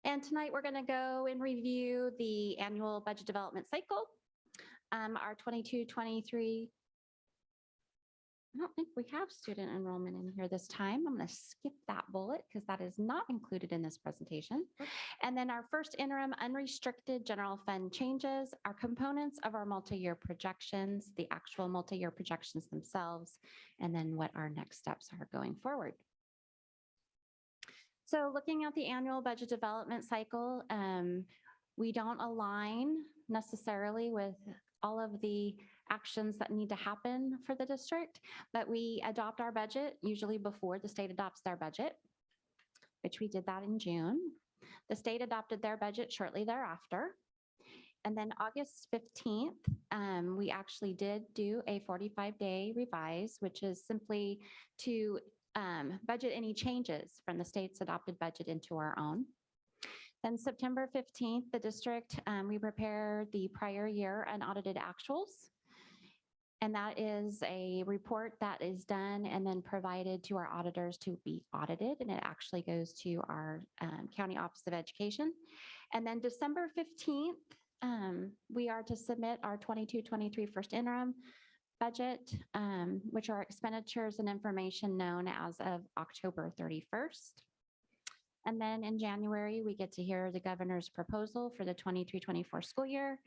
And tonight we're going to go and review the annual budget development cycle. Our 22-23. I don't think we have student enrollment in here this time. I'm going to skip that bullet because that is not included in this presentation. And then our first interim unrestricted general fund changes, our components of our multi-year projections, the actual multi-year projections themselves, and then what our next steps are going forward. So looking at the annual budget development cycle, we don't align necessarily with all of the actions that need to happen for the district, but we adopt our budget usually before the state adopts their budget, which we did that in June. The state adopted their budget shortly thereafter. And then August 15th, we actually did do a 45-day revise, which is simply to budget any changes from the state's adopted budget into our own. Then September 15th, the district, we prepared the prior year unaudited actuals. And that is a report that is done and then provided to our auditors to be audited. And it actually goes to our County Office of Education. And then December 15th, we are to submit our 22-23 first interim budget, which are expenditures and information known as of October 31st. And then in January, we get to hear the governor's proposal for the 23-24 school year.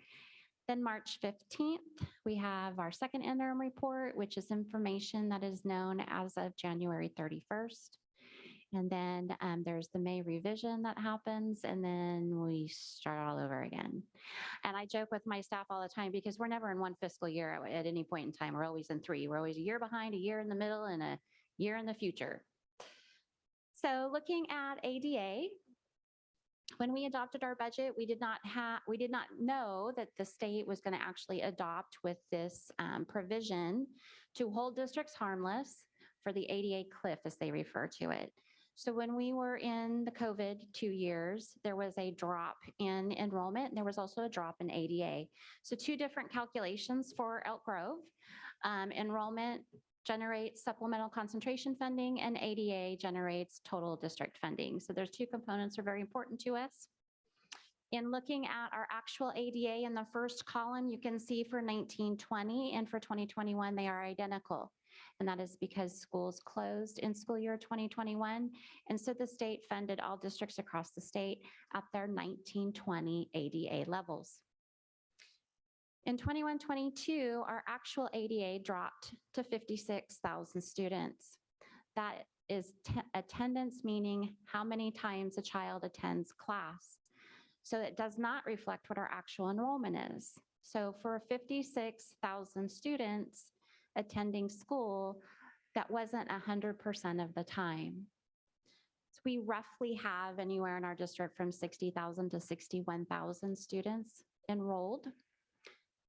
Then March 15th, we have our second interim report, which is information that is known as of January 31st. And then there's the May revision that happens, and then we start all over again. And I joke with my staff all the time because we're never in one fiscal year at any point in time. We're always in three. We're always a year behind, a year in the middle, and a year in the future. So looking at ADA, when we adopted our budget, we did not know that the state was going to actually adopt with this provision to hold districts harmless for the ADA cliff, as they refer to it. So when we were in the COVID 2 years, there was a drop in enrollment, and there was also a drop in ADA. So two different calculations for Elk Grove. Enrollment generates supplemental concentration funding, and ADA generates total district funding. So there's two components that are very important to us. In looking at our actual ADA in the first column, you can see for 1920 and for 2021, they are identical. And that is because schools closed in school year 2021. And so the state funded all districts across the state at their 1920 ADA levels. In 21-22, our actual ADA dropped to 56,000 students. That is attendance, meaning how many times a child attends class. So it does not reflect what our actual enrollment is. So for 56,000 students attending school, that wasn't 100% of the time. So we roughly have anywhere in our district from 60,000 to 61,000 students enrolled.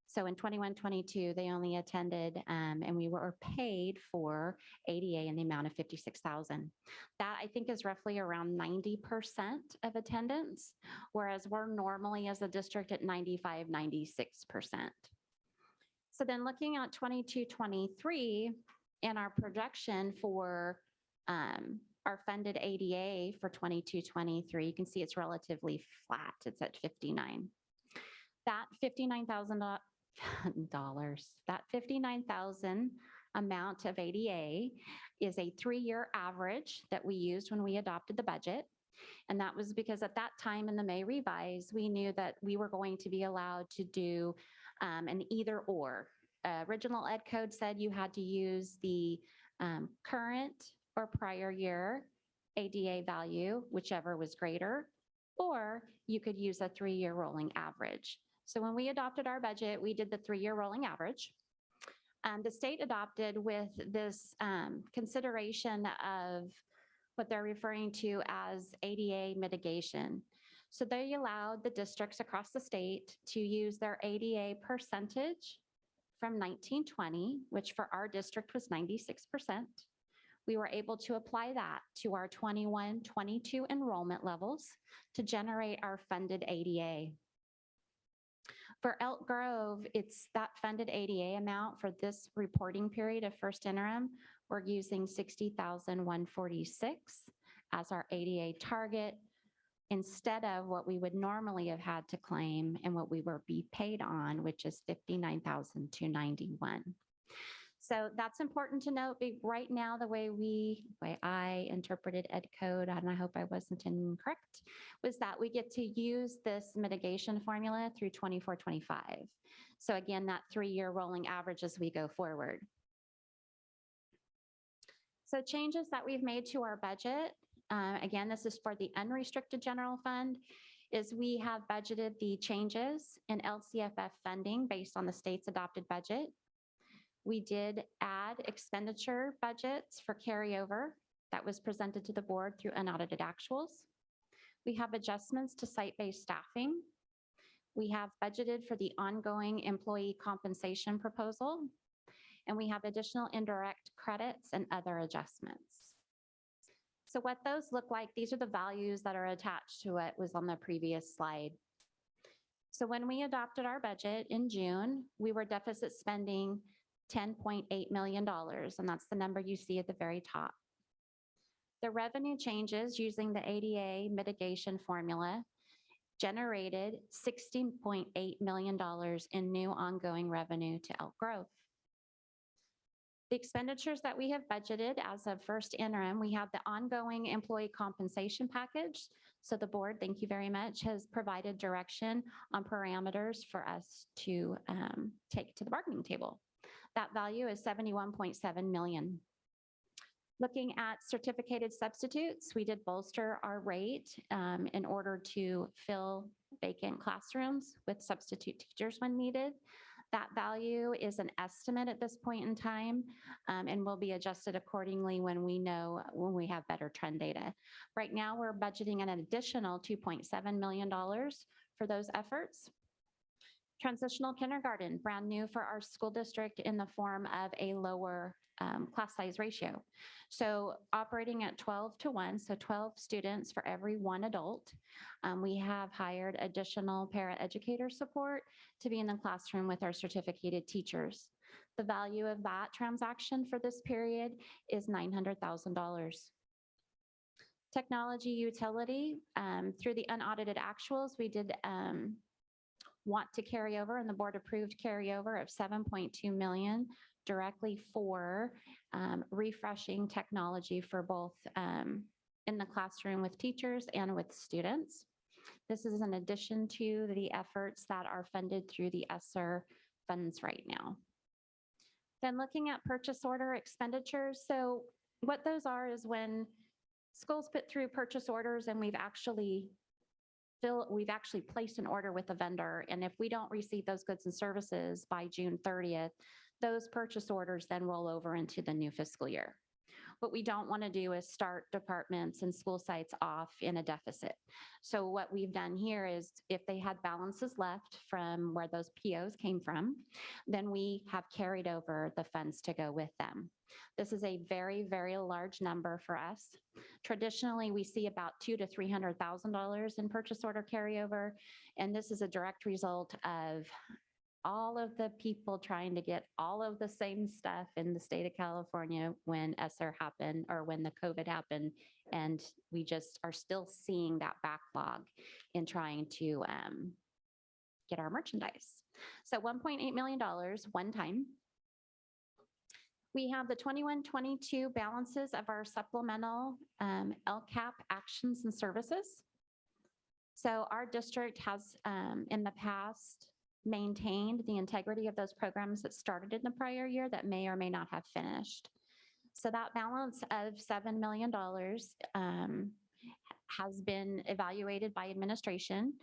So in 21-22, they only attended and we were paid for ADA in the amount of 56,000. That I think is roughly around 90% of attendance, whereas we're normally as a district at 95, 96%. So then looking at 22-23 and our projection for our funded ADA for 22-23, you can see it's relatively flat. It's at 59. That $59,000, that 59,000 amount of ADA is a 3-year average that we used when we adopted the budget. And that was because at that time in the May revise, we knew that we were going to be allowed to do an either or. Original ed code said you had to use the current or prior year ADA value, whichever was greater, or you could use a 3-year rolling average. So when we adopted our budget, we did the 3-year rolling average. The state adopted with this consideration of what they're referring to as ADA mitigation. So they allowed the districts across the state to use their ADA percentage from 1920, which for our district was 96%. We were able to apply that to our 21-22 enrollment levels to generate our funded ADA. For Elk Grove, it's that funded ADA amount for this reporting period of first interim. We're using 60,146 as our ADA target instead of what we would normally have had to claim and what we were be paid on, which is 59,291. So that's important to note. Right now, the way I interpreted ed code, and I hope I wasn't incorrect, was that we get to use this mitigation formula through 24-25. So again, that 3-year rolling average as we go forward. So changes that we've made to our budget, again, this is for the unrestricted general fund, is we have budgeted the changes in LCFF funding based on the state's adopted budget. We did add expenditure budgets for carryover that was presented to the board through unaudited actuals. We have adjustments to site-based staffing. We have budgeted for the ongoing employee compensation proposal, and we have additional indirect credits and other adjustments. So what those look like, these are the values that are attached to what was on the previous slide. So when we adopted our budget in June, we were deficit spending $10.8 million, and that's the number you see at the very top. The revenue changes using the ADA mitigation formula generated $16.8 million in new ongoing revenue to Elk Grove. The expenditures that we have budgeted as of first interim, we have the ongoing employee compensation package. So the board, thank you very much, has provided direction on parameters for us to take to the bargaining table. That value is 71.7 million. Looking at certificated substitutes, we did bolster our rate in order to fill vacant classrooms with substitute teachers when needed. That value is an estimate at this point in time and will be adjusted accordingly when we have better trend data. Right now, we're budgeting an additional $2.7 million for those efforts. Transitional kindergarten, brand new for our school district in the form of a lower class size ratio. So operating at 12-1, so 12 students for every one adult. We have hired additional paraeducator support to be in the classroom with our certificated teachers. The value of that transaction for this period is $900,000. Technology utility, through the unaudited actuals, we did want to carry over, and the board approved carryover of 7.2 million directly for refreshing technology for both in the classroom with teachers and with students. This is in addition to the efforts that are funded through the ESSER funds right now. Then looking at purchase order expenditures. So what those are is when schools put through purchase orders and we've actually placed an order with a vendor, and if we don't receive those goods and services by June 30th, those purchase orders then roll over into the new fiscal year. What we don't want to do is start departments and school sites off in a deficit. So what we've done here is if they had balances left from where those POs came from, then we have carried over the funds to go with them. This is a very, very large number for us. Traditionally, we see about $200,000 to $300,000 in purchase order carryover, and this is a direct result of all of the people trying to get all of the same stuff in the state of California when ESSER happened or when the COVID happened. And we just are still seeing that backlog in trying to get our merchandise. So $1.8 million one time. We have the 21-22 balances of our supplemental LCAP actions and services. So our district has in the past maintained the integrity of those programs that started in the prior year that may or may not have finished. So that balance of $7 million has been evaluated by administration,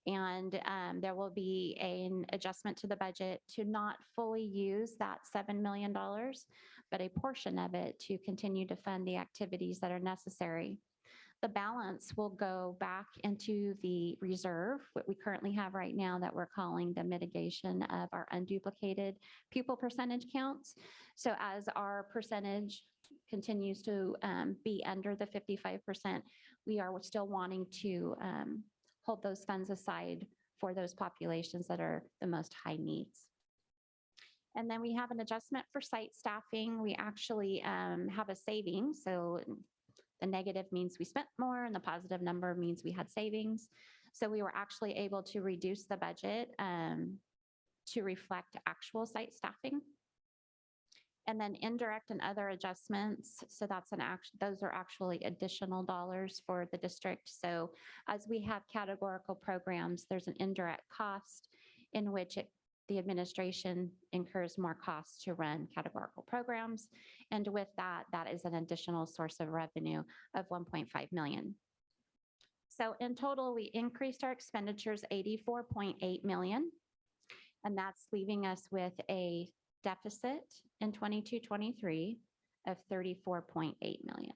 and there will be an adjustment to the budget to not fully use that $7 million, but a portion of it to continue to fund the activities that are necessary. The balance will go back into the reserve, what we currently have right now that we're calling the mitigation of our unduplicated pupil percentage counts. So as our percentage continues to be under the 55%, we are still wanting to hold those funds aside for those populations that are the most high needs. And then we have an adjustment for site staffing. We actually have a saving. So the negative means we spent more and the positive number means we had savings. So we were actually able to reduce the budget to reflect actual site staffing. And then indirect and other adjustments. So that's those are actually additional dollars for the district. So as we have categorical programs, there's an indirect cost in which the administration incurs more costs to run categorical programs. And with that, that is an additional source of revenue of 1.5 million. So in total, we increased our expenditures 84.8 million, and that's leaving us with a deficit in 22-23 of 34.8 million.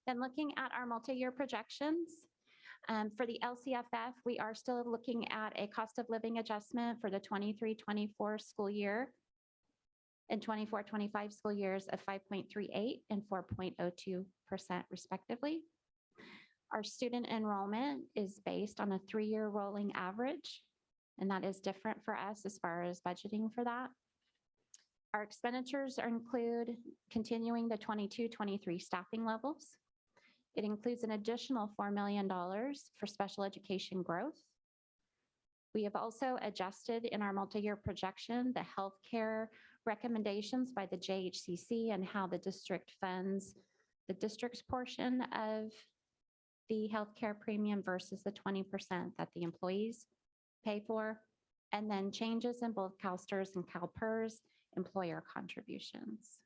Then looking at our multi-year projections, for the LCFF, we are still looking at a cost of living adjustment for the 23-24 school year and 24-25 school years of 5.38 and 4.02% respectively. Our student enrollment is based on a 3-year rolling average, and that is different for us as far as budgeting for that. Our expenditures include continuing the 22-23 staffing levels. It includes an additional $4 million for special education growth. We have also adjusted in our multi-year projection the healthcare recommendations by the JHCC and how the district funds the district's portion of the healthcare premium versus the 20% that the employees pay for, and then changes in both CalSTRS and CalPERS employer contributions.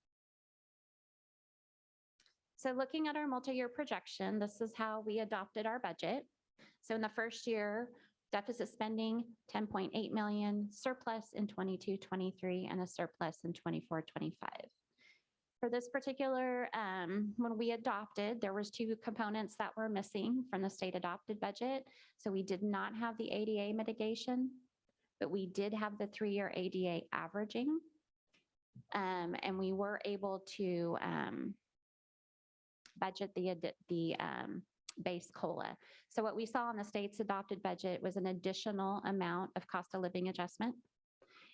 So looking at our multi-year projection, this is how we adopted our budget. So in the first year, deficit spending, 10.8 million, surplus in 22-23, and a surplus in 24-25. For this particular, when we adopted, there was two components that were missing from the state adopted budget. So we did not have the ADA mitigation, but we did have the 3-year ADA averaging. And we were able to budget the base COLA. So what we saw in the state's adopted budget was an additional amount of cost of living adjustment,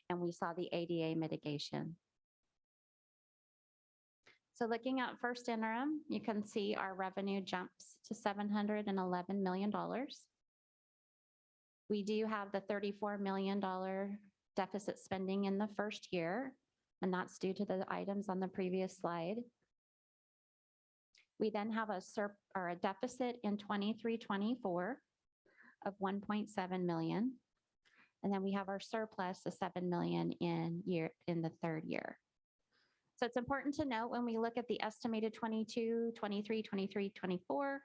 and we saw the ADA mitigation. So looking at first interim, you can see our revenue jumps to $711 million. We do have the $34 million deficit spending in the first year, and that's due to the items on the previous slide. We then have a deficit in 23-24 of 1.7 million. And then we have our surplus of 7 million in the third year. So it's important to note when we look at the estimated 22, 23, 23, 24,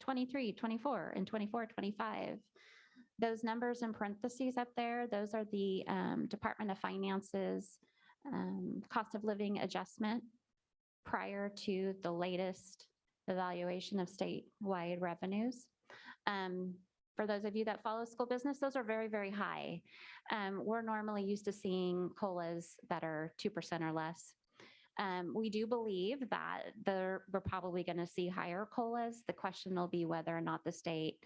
23, 24, and 24, 25, those numbers in parentheses up there, those are the Department of Finance's cost of living adjustment prior to the latest evaluation of statewide revenues. For those of you that follow school business, those are very, very high. We're normally used to seeing COLAs that are 2% or less. We do believe that we're probably going to see higher COLAs. The question will be whether or not the state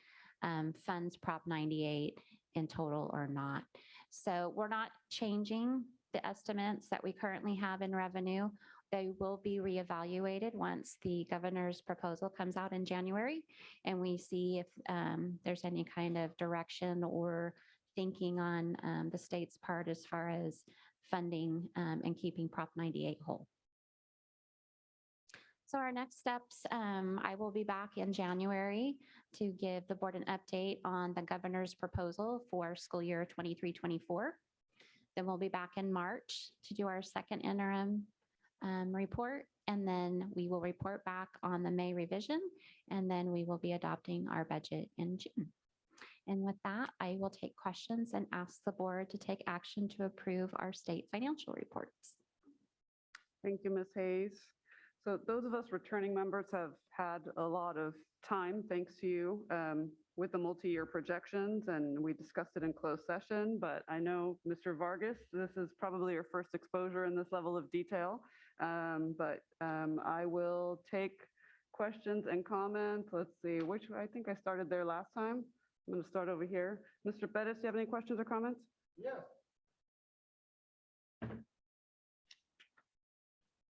funds Prop 98 in total or not. So we're not changing the estimates that we currently have in revenue. They will be reevaluated once the governor's proposal comes out in January, and we see if there's any kind of direction or thinking on the state's part as far as funding and keeping Prop 98 whole. So our next steps, I will be back in January to give the board an update on the governor's proposal for school year 23-24. Then we'll be back in March to do our second interim report, and then we will report back on the May revision, and then we will be adopting our budget in June. And with that, I will take questions and ask the board to take action to approve our state financial reports. Thank you, Ms. Hayes. So those of us returning members have had a lot of time, thanks to you, with the multi-year projections, and we discussed it in closed session, but I know, Mr. Vargas, this is probably your first exposure in this level of detail, but I will take questions and comments. Let's see, I think I started there last time. I'm going to start over here. Mr. Bettis, do you have any questions or comments? Yes.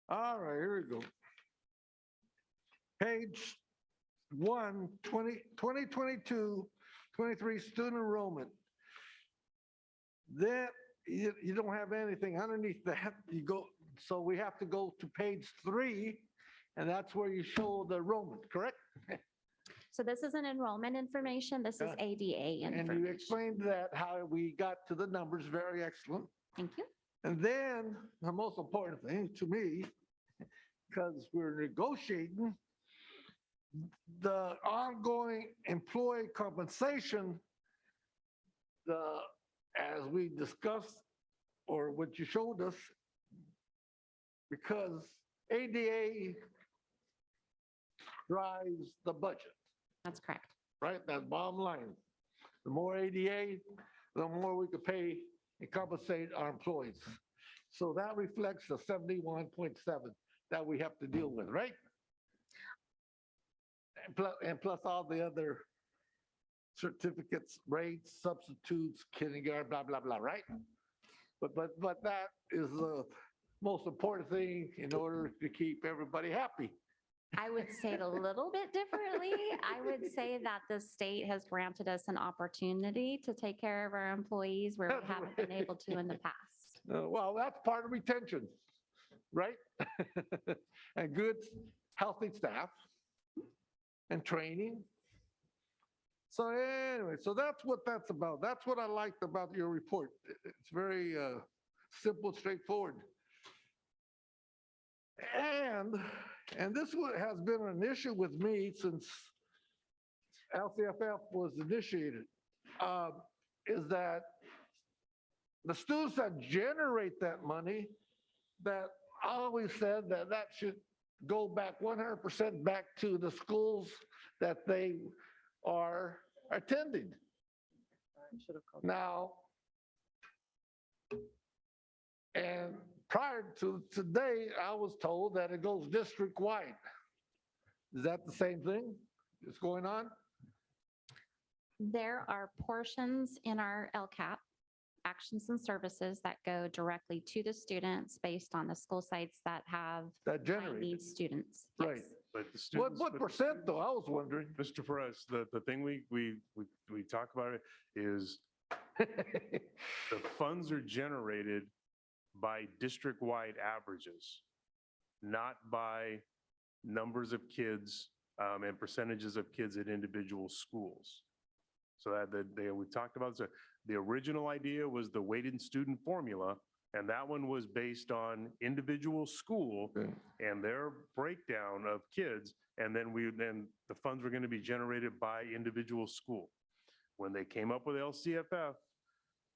All right, here we go. Page 1, 2022, 23 student enrollment. Then you don't have anything underneath that. So we have to go to page 3, and that's where you show the enrollment, correct? So this isn't enrollment information, this is ADA information. And you explained that, how we got to the numbers, very excellent. Thank you. And then the most important thing to me, because we're negotiating, the ongoing employee compensation, as we discussed, or what you showed us, because ADA drives the budget. That's correct. Right? That's bottom line. The more ADA, the more we could pay and compensate our employees. So that reflects the 71.7 that we have to deal with, right? And plus all the other certificates, rates, substitutes, kindergarten, blah, blah, blah, right? But that is the most important thing in order to keep everybody happy. I would say it a little bit differently. I would say that the state has granted us an opportunity to take care of our employees where we haven't been able to in the past. Well, that's part of retention, right? And good, healthy staff and training. So anyway, so that's what that's about. That's what I liked about your report. It's very simple, straightforward. And this has been an issue with me since LCFF was initiated, is that the students that generate that money, that I always said that that should go back 100% back to the schools that they are attending. Now, and prior to today, I was told that it goes district-wide. Is that the same thing that's going on? There are portions in our LCAP, actions and services, that go directly to the students based on the school sites that have That high generate, need students. right? Yes. But the students. What percent though? I was wondering. Mr. Perez, the thing we talk about it is the funds are generated by district-wide averages, not by numbers of kids and percentages of kids at individual schools. So we talked about this. The original idea was the weighted student formula, and that one was based on individual school and their breakdown of kids, and then the funds were going to be generated by individual school. When they came up with LCFF,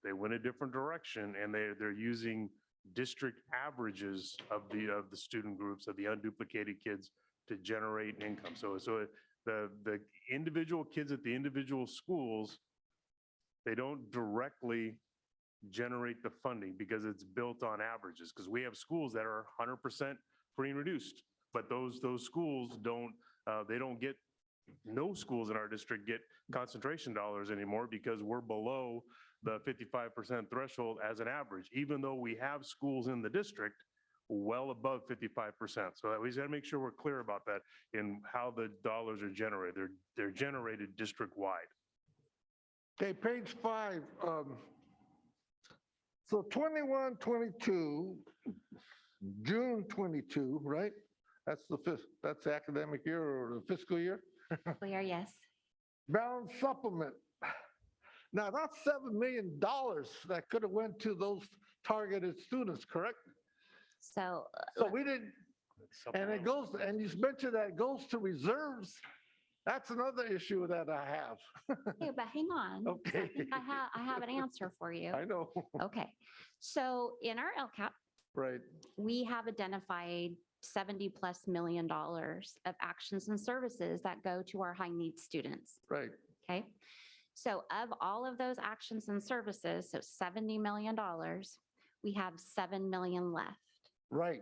they went a different direction, and they're using district averages of the student groups, of the unduplicated kids, to generate income. So the individual kids at the individual schools, they don't directly generate the funding because it's built on averages. Because we have schools that are 100% free and reduced, but those schools don't get, no schools in our district get concentration dollars anymore because we're below the 55% threshold as an average, even though we have schools in the district well above 55%. So we just got to make sure we're clear about that in how the dollars are generated. They're generated district-wide. Okay, page 5. So 21, 22, June 22, right? That's that's the academic year or the fiscal year? We are, yes. Balance supplement. Now that's $7 million that could have went to those targeted students, correct? So we didn't, and it goes, and you mentioned that it goes to reserves. That's another issue that I have. okay, but hang on. Okay. I think I have an answer for you. I know. Okay. So in our LCAP, Right. we have identified $70+ million of actions and services that go to our high need students. Right. Okay. So of all of those actions and services, so $70 million, we have $7 million left. Right.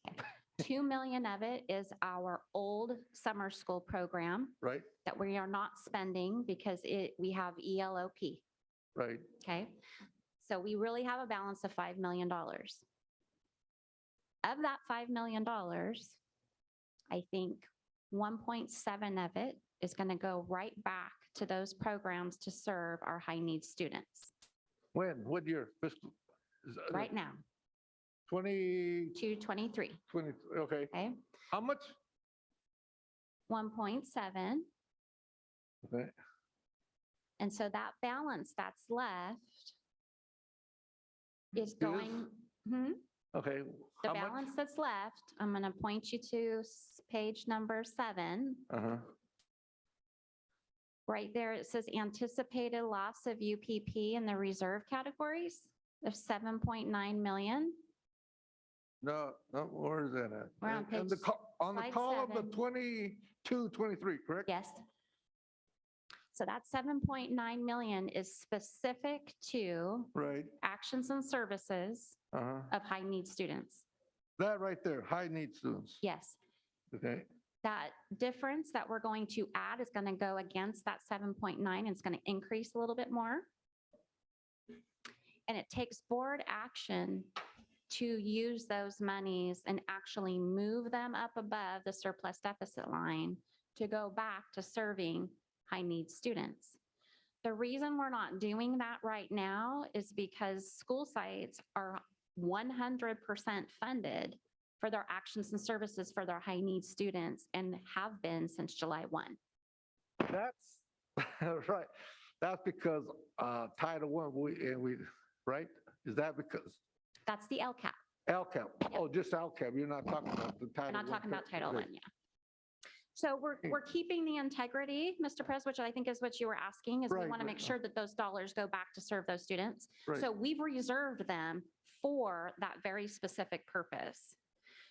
Okay. 2 million of it is our old summer school program Right. that we are not spending because we have ELOP. Right. Okay. So we really have a balance of $5 million. Of that $5 million, I think 1.7 of it is going to go right back to those programs to serve our high need students. When? What year? Fiscal? Right now. 22, 23. 20, okay. Okay. How much? 1.7. Okay. And so that balance that's left is going, Okay. the How much? balance that's left, I'm going to point you to page number 7. Uh-huh. Right there, it says anticipated loss of UPP in the reserve categories of 7.9 million. No, where is that at? We're on And the page on the slide column of 7. 22, 23, correct? Yes. So that 7.9 million is specific to Right. actions and services Uh-huh. of high need students. That right there, high need students. Yes. Okay. That difference that we're going to add is going to go against that 7.9 and it's going to increase a little bit more. And it takes board action to use those monies and actually move them up above the surplus deficit line to go back to serving high-need students. The reason we're not doing that right now is because school sites are 100% funded for their actions and services for their high-need students and have been since July 1. That's right. That's because Title I, right? Is that because That's the LCAP. LCAP? Oh, just LCAP. You're not talking about the Title We're not I. talking about Title I, Okay. yeah. So we're keeping the integrity, Mr. Pres, which I think is what you were asking, is we Right, want to right. make sure that those dollars go back to serve those students. Right. So we've reserved them for that very specific purpose.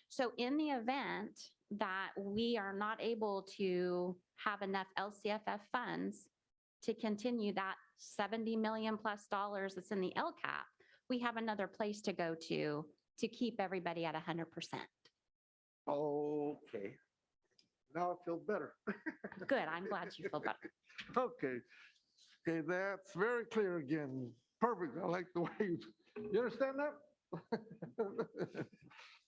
So in the event that we are not able to have enough LCFF funds to continue that $70 million plus that's in the LCAP, we have another place to go to keep everybody at 100%. Okay. Now I feel better. Good, I'm glad you feel better. Okay. Okay, that's very clear again. Perfect. I like the way you understand that?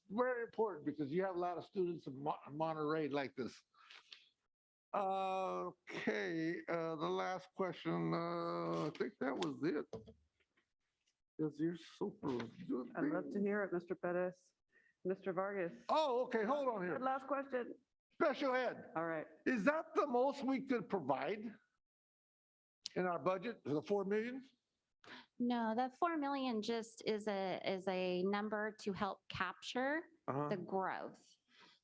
Very important because you have a lot of students in Monterey like this. Okay, the last question, I think that was it. Because you're super good. I'd love to hear it, Mr. Pettis. Mr. Vargas. Oh, okay, hold on here. Last question. Special ed. All right. Is that the most we could provide in our budget, the 4 million? No, the 4 million just is a number to help capture the growth.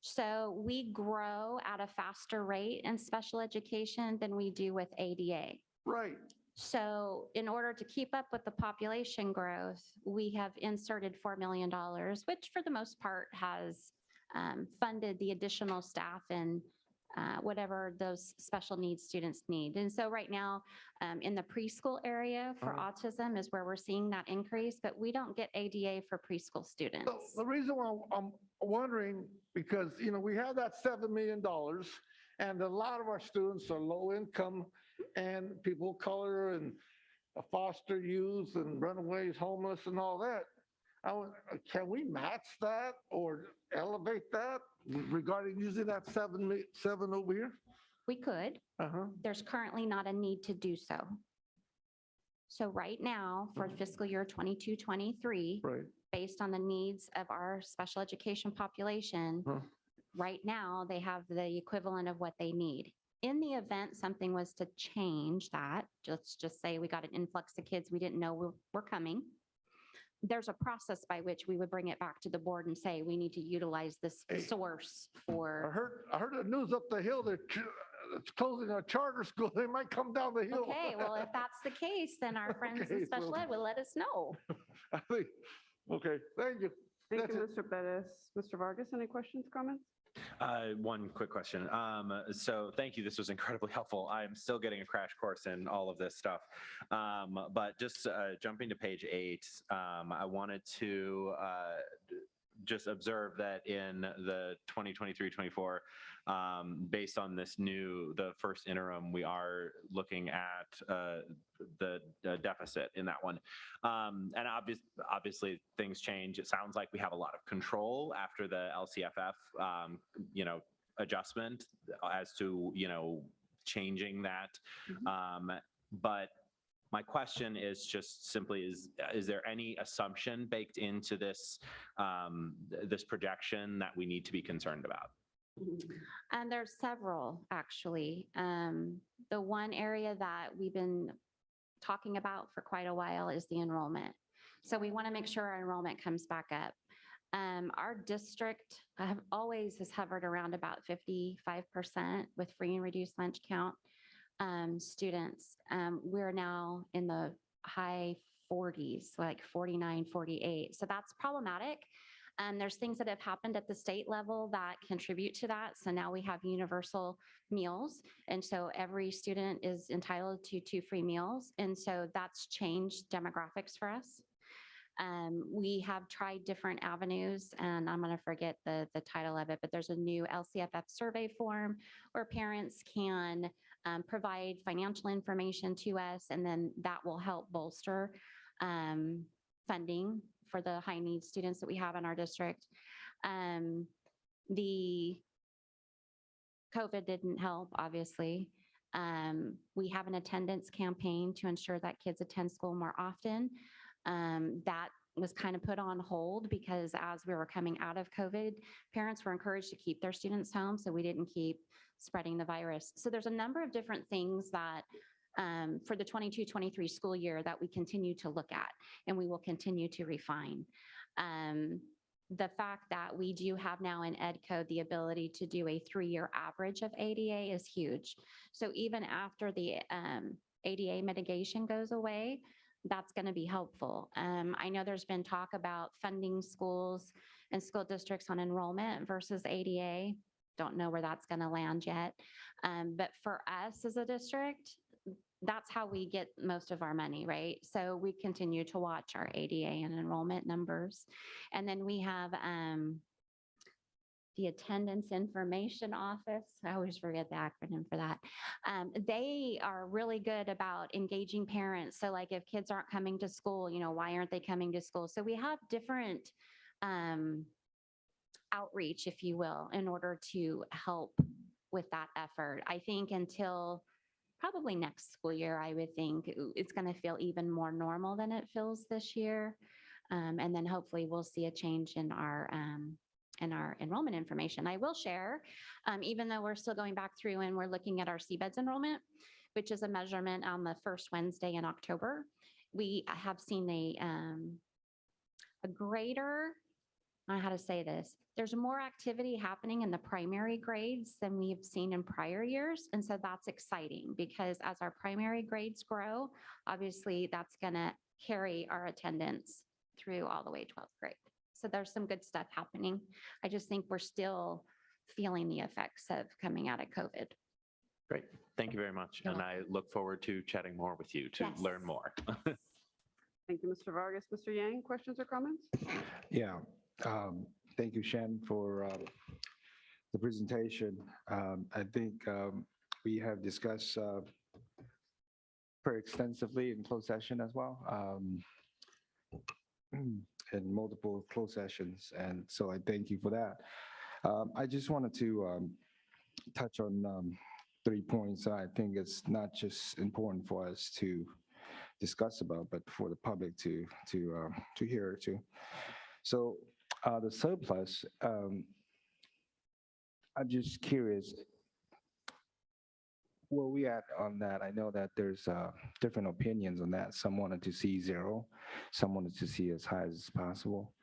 So we grow at a faster rate in special education than we do with ADA. Right. So in order to keep up with the population growth, we have inserted $4 million, which for the most part has funded the additional staff and whatever those special needs students need. And so right now in the preschool area for autism is where we're seeing that increase, but we don't get ADA for preschool students. So the reason why I'm wondering, because, you know, we have that $7 million and a lot of our students are low income and people of color and foster youth and runaways, homeless and all that. Can we match that or elevate that regarding using that seven over here? We could. There's currently not a need to do so. So right now for fiscal year 22-23, based on the needs of our special education population, right now they have the equivalent of what they need. In the event something was to change that, let's just say we got an influx of kids we didn't know were coming, there's a process by which we would bring it back to the board and say, we need to utilize this source for. I heard the news up the hill, they're closing a charter school. They might come down the hill. Okay, well, if that's the case, then our friends in special ed will let us know. I think, okay, thank you. Thank you, Mr. Pettis. Mr. Vargas, any questions, comments? One quick question. So thank you. This was incredibly helpful. I'm still getting a crash course in all of this stuff. But just jumping to page 8, I wanted to just observe that in the 2023-24, based on this the first interim, we are looking at the deficit in that one. And obviously things change. It sounds like we have a lot of control after the LCFF, adjustment as to, changing that. But my question is just simply, is there any assumption baked into this, this projection that we need to be concerned about? And there's several, actually. The one area that we've been talking about for quite a while is the enrollment. So we want to make sure our enrollment comes back up. Our district always has hovered around about 55% with free and reduced lunch count students. We're now in the high 40s, like 49, 48. So that's problematic. There's things that have happened at the state level that contribute to that. So now we have universal meals. And so every student is entitled to 2 free meals. And so that's changed demographics for us. We have tried different avenues, and I'm going to forget the title of it, but there's a new LCFF survey form where parents can provide financial information to us, and then that will help bolster funding for the high needs students that we have in our district. The COVID didn't help, obviously. We have an attendance campaign to ensure that kids attend school more often. That was kind of put on hold because as we were coming out of COVID, parents were encouraged to keep their students home, so we didn't keep spreading the virus. So there's a number of different things that for the 22-23 school year that we continue to look at and we will continue to refine. The fact that we do have now in Ed Code the ability to do a 3-year average of ADA is huge. So even after the ADA mitigation goes away, that's going to be helpful. I know there's been talk about funding schools and school districts on enrollment versus ADA. Don't know where that's going to land yet. But for us as a district, that's how we get most of our money, right? So we continue to watch our ADA and enrollment numbers. And then we have the Attendance Information Office. I always forget the acronym for that. They are really good about engaging parents. So like if kids aren't coming to school, you know, why aren't they coming to school? So we have different outreach, if you will, in order to help with that effort. I think until probably next school year, I would think it's going to feel even more normal than it feels this year. And then hopefully we'll see a change in our enrollment information. I will share, even though we're still going back through and we're looking at our CBEDS enrollment, which is a measurement on the first Wednesday in October, we have seen a greater, I don't know how to say this, there's more activity happening in the primary grades than we've seen in prior years. And so that's exciting because as our primary grades grow, obviously that's gonna carry our attendance through all the way 12th grade. So there's some good stuff happening. I just think we're still feeling the effects of coming out of COVID. Great. Thank you very much. And I look forward to chatting more with you to learn more. Thank you, Mr. Vargas. Mr. Yang, questions or comments? Yeah. Thank you, Shen, for the presentation. I think we have discussed very extensively in closed session as well, in multiple closed sessions. And so I thank you for that. I just wanted to touch on 3 points that I think it's not just important for us to discuss about, but for the public to hear too. So the surplus, I'm just curious, where we at on that? I know that there's different opinions on that. Some wanted to see 0, some wanted to see as high as possible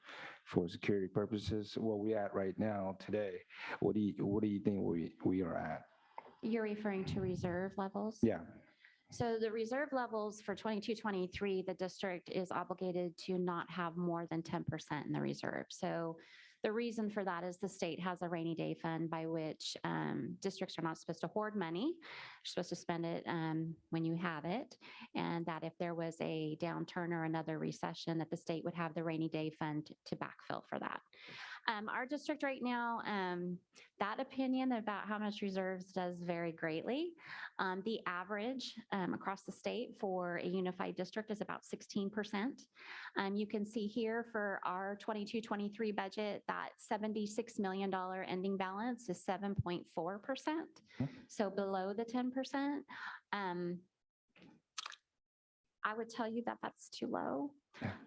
for security purposes. Where we at right now today? What do you think we are at? You're referring to reserve levels? Yeah. So the reserve levels for 22-23, the district is obligated to not have more than 10% in the reserve. So the reason for that is the state has a rainy day fund by which districts are not supposed to hoard money. You're supposed to spend it when you have it. And that if there was a downturn or another recession, that the state would have the rainy day fund to backfill for that. Our district right now, that opinion about how much reserves does vary greatly. The average across the state for a unified district is about 16%. You can see here for our 22-23 budget, that $76 million ending balance is 7.4%, so below the 10%. I would tell you that that's too low.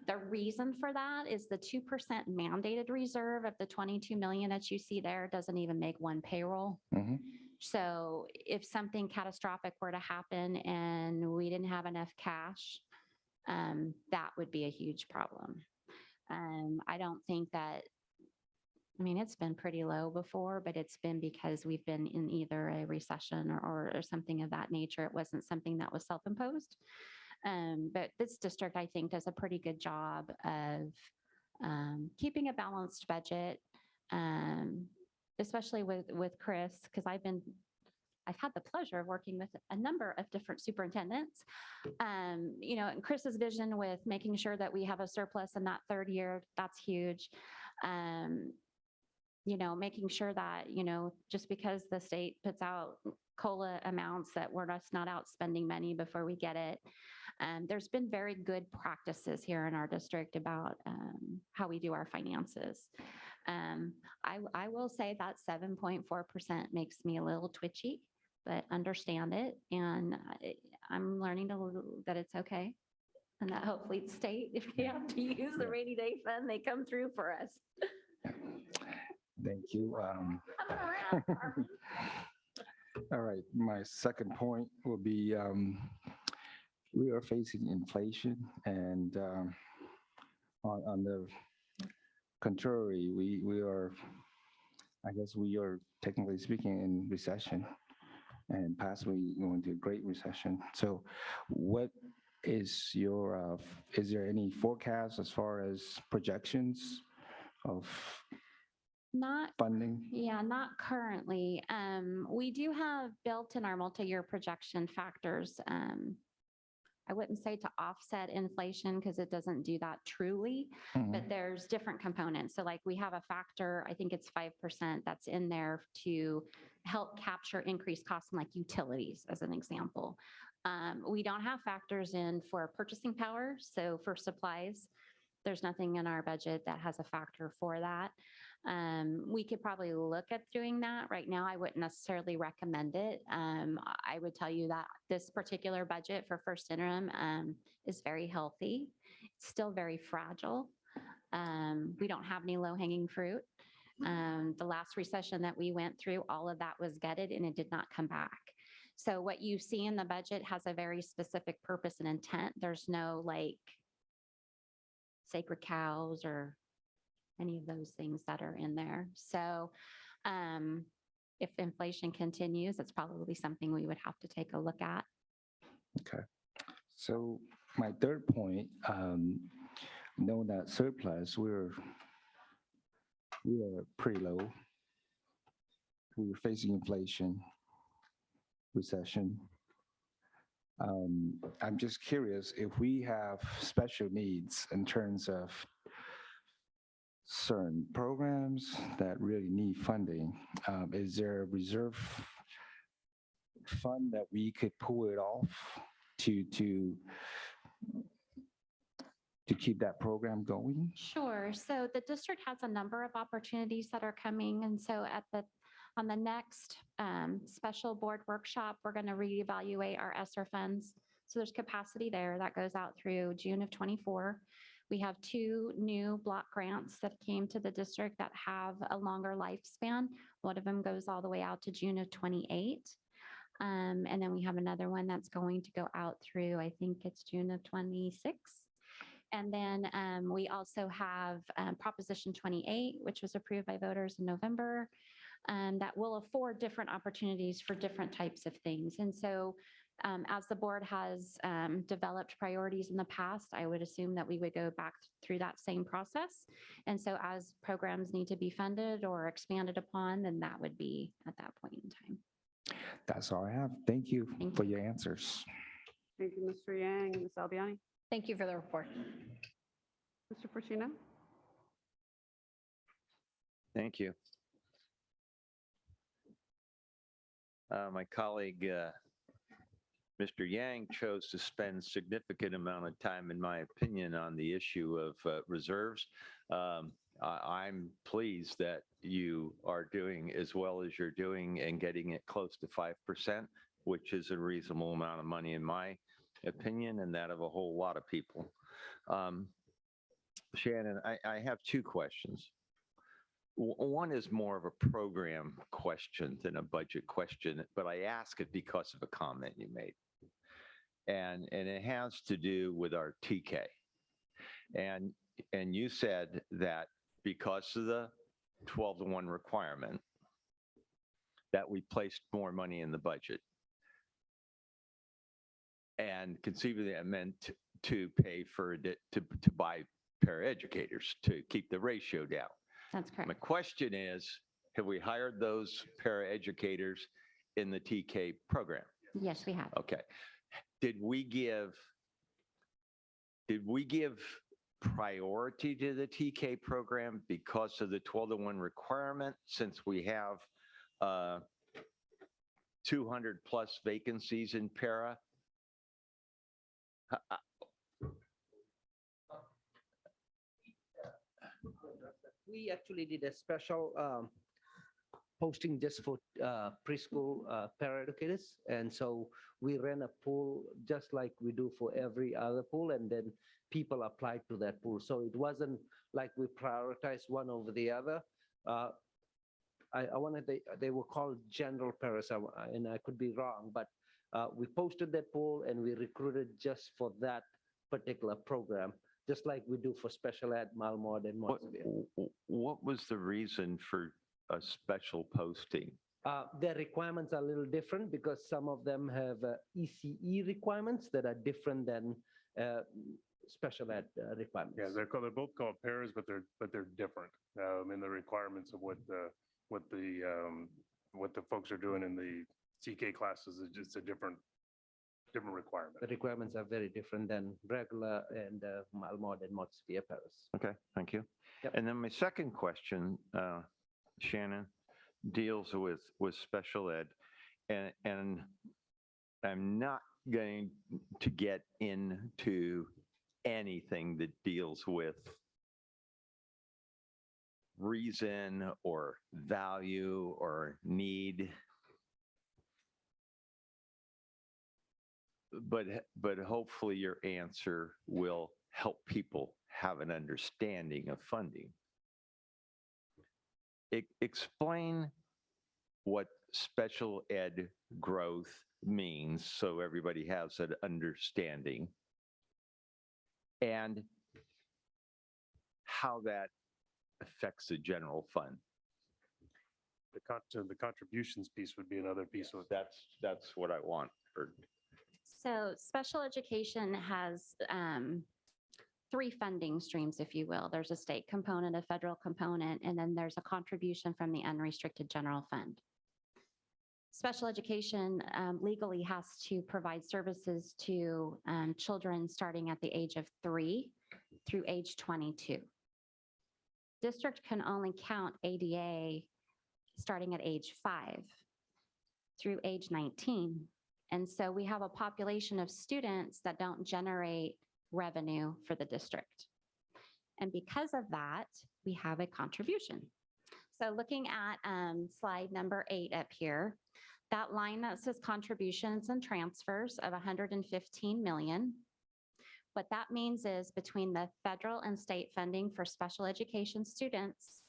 The reason for that is the 2% mandated reserve of the 22 million that you see there doesn't even make one payroll. So if something catastrophic were to happen and we didn't have enough cash, that would be a huge problem. I don't think that, I mean, it's been pretty low before, but it's been because we've been in either a recession or something of that nature. It wasn't something that was self-imposed. But this district, I think, does a pretty good job of keeping a balanced budget, especially with Chris, because I've had the pleasure of working with a number of different superintendents. You know, and Chris's vision with making sure that we have a surplus in that 3rd year, that's huge. You know, making sure that, you know, just because the state puts out COLA amounts that we're just not out spending money before we get it. There's been very good practices here in our district about how we do our finances. I will say that 7.4% makes me a little twitchy, but understand it. And I'm learning that it's okay. And that hopefully the state, if we have to use the rainy day fund, they come through for us. Thank you. Come around, Carmen. All right, my second point will be we are facing inflation, and on the contrary, we are, I guess we are technically speaking in recession and possibly going to a great recession. So what is there any forecast as far as projections of Not funding? Yeah, not currently. We do have built in our multi-year projection factors. I wouldn't say to offset inflation because it doesn't do that truly, but there's different components. So like we have a factor, I think it's 5% that's in there to help capture increased costs in like utilities as an example. We don't have factors in for purchasing power. So for supplies, there's nothing in our budget that has a factor for that. We could probably look at doing that. Right now, I wouldn't necessarily recommend it. I would tell you that this particular budget for first interim is very healthy. It's still very fragile. We don't have any low-hanging fruit. The last recession that we went through, all of that was gutted and it did not come back. So what you see in the budget has a very specific purpose and intent. There's no like sacred cows or any of those things that are in there. So if inflation continues, it's probably something we would have to take a look at. Okay. So my third point, know that surplus, we are pretty low. We were facing inflation, recession. I'm just curious if we have special needs in terms of certain programs that really need funding. Is there a reserve fund that we could pull it off to keep that program going? Sure. So the district has a number of opportunities that are coming. And so on the next special board workshop, we're going to reevaluate our ESSER funds. So there's capacity there that goes out through June of 24. We have 2 new block grants that came to the district that have a longer lifespan. One of them goes all the way out to June of 28. And then we have another one that's going to go out through, I think it's June of 26. And then we also have Proposition 28, which was approved by voters in November, that will afford different opportunities for different types of things. And so as the board has developed priorities in the past, I would assume that we would go back through that same process. And so as programs need to be funded or expanded upon, then that would be at that point in time. That's all I have. Thank you for your answers. Thank you, Mr. Yang and Ms. Albiani. Thank you for the report. Mr. Porcino? Thank you. My colleague, Mr. Yang, chose to spend significant amount of time, in my opinion, on the issue of reserves. I'm pleased that you are doing as well as you're doing and getting it close to 5%, which is a reasonable amount of money in my opinion and that of a whole lot of people. Shannon, I have 2 questions. One is more of a program question than a budget question, but I ask it because of a comment you made. And it has to do with our TK. And you said that because of the 12-to-1 requirement, that we placed more money in the budget. And conceivably that meant to pay for it, to buy paraeducators to keep the ratio down. That's correct. My question is, have we hired those paraeducators in the TK program? Yes, we have. Okay. Did we give priority to the TK program because of the 12-to-1 requirement, since we have 200 plus vacancies in para? We actually did a special posting just for preschool paraeducators. And so we ran a pool just like we do for every other pool, and then people applied to that pool. So it wasn't like we prioritized one over the other. I wanted, they were called general paras, and I could be wrong, but we posted that pool and we recruited just for that particular program, just like we do for special ed, Malmod, and Montsevier. What was the reason for a special posting? Their requirements are a little different because some of them have ECE requirements that are different than special ed requirements. Yeah, they're both called pairs, but they're different in the requirements of what the folks are doing in the CK classes. Is just a different requirement. The requirements are very different than regular and Malmod and Montsevier paras. Okay, thank you. Yep. And then my second question, Shannon, deals with special ed, and I'm not going to get into anything that deals with reason or value or need. But hopefully your answer will help people have an understanding of funding. Explain what special ed growth means so everybody has an understanding, and how that affects the general fund. The contributions piece would be another piece of that's what I want. So special education has three funding streams, if you will. There's a state component, a federal component, and then there's a contribution from the unrestricted general fund. Special education legally has to provide services to children starting at the age of 3 through age 22. District can only count ADA starting at age 5 through age 19. And so we have a population of students that don't generate revenue for the district. And because of that, we have a contribution. So looking at slide number 8 up here, that line that says contributions and transfers of 115 million. What that means is between the federal and state funding for special education students,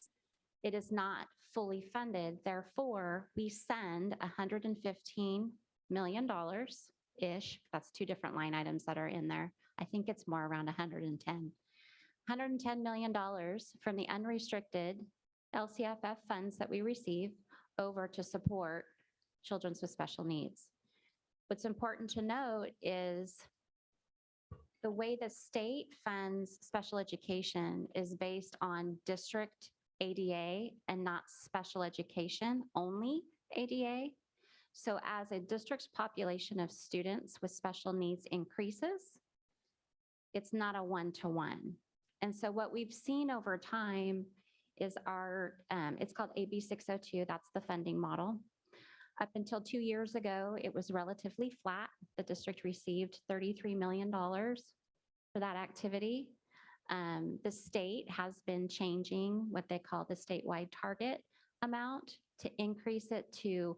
it is not fully funded. Therefore, we send $115 million-ish. That's two different line items that are in there. I think it's more around 110. $110 million from the unrestricted LCFF funds that we receive over to support children with special needs. What's important to note is the way the state funds special education is based on district ADA and not special education only ADA. So as a district's population of students with special needs increases, it's not a one-to-one. And so what we've seen over time is our, it's called AB 602, that's the funding model. Up until 2 years ago, it was relatively flat. The district received $33 million for that activity. The state has been changing what they call the statewide target amount to increase it to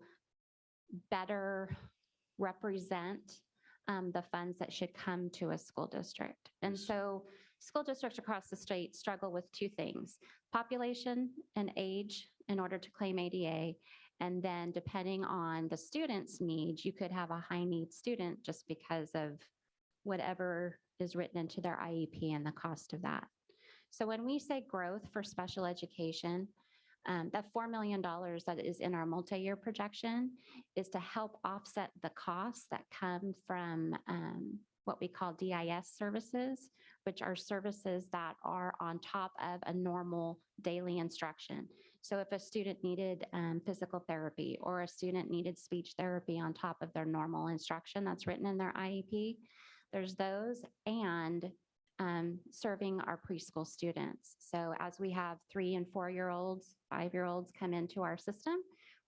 better represent the funds that should come to a school district. And so school districts across the state struggle with two things: population and age in order to claim ADA. And then depending on the student's needs, you could have a high need student just because of whatever is written into their IEP and the cost of that. So when we say growth for special education, that $4 million that is in our multi-year projection is to help offset the costs that come from what we call DIS services, which are services that are on top of a normal daily instruction. So if a student needed physical therapy or a student needed speech therapy on top of their normal instruction that's written in their IEP, there's those, and serving our preschool students. So as we have 3 and 4-year-olds, 5-year-olds come into our system,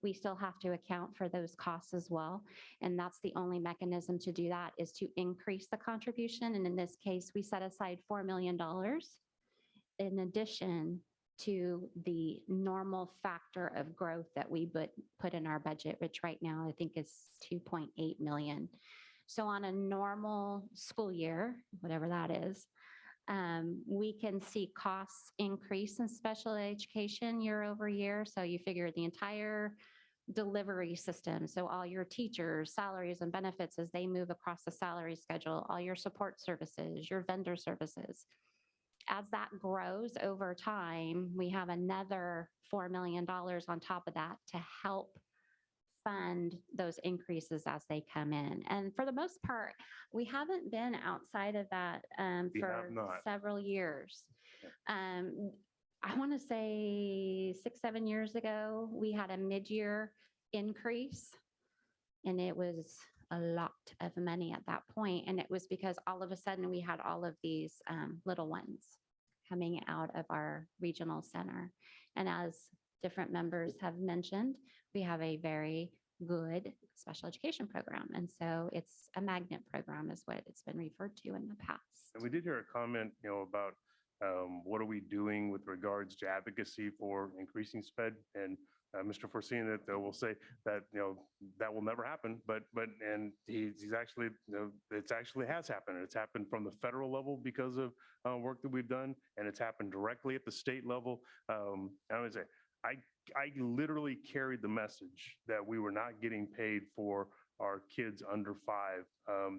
we still have to account for those costs as well. And that's the only mechanism to do that, is to increase the contribution. And in this case, we set aside $4 million in addition to the normal factor of growth that we put in our budget, which right now I think is 2.8 million. So on a normal school year, whatever that is, we can see costs increase in special education year over year. So you figure the entire delivery system, so all your teachers, salaries and benefits as they move across the salary schedule, all your support services, your vendor services. As that grows over time, we have another $4 million on top of that to help fund those increases as they come in. And for the most part, we haven't been outside of that We for have not. several years. I want to say 6-7 years ago, we had a mid-year increase, and it was a lot of money at that point. And it was because all of a sudden we had all of these little ones coming out of our regional center. And as different members have mentioned, we have a very good special education program. And so it's a magnet program is what it's been referred to in the past. And we did hear a comment, about what are we doing with regards to advocacy for increasing sped? And Mr. Forcina will say that, that will never happen, but he's actually, it's actually has happened. It's happened from the federal level because of work that we've done, and it's happened directly at the state level. I would say, I literally carried the message that we were not getting paid for our kids under 5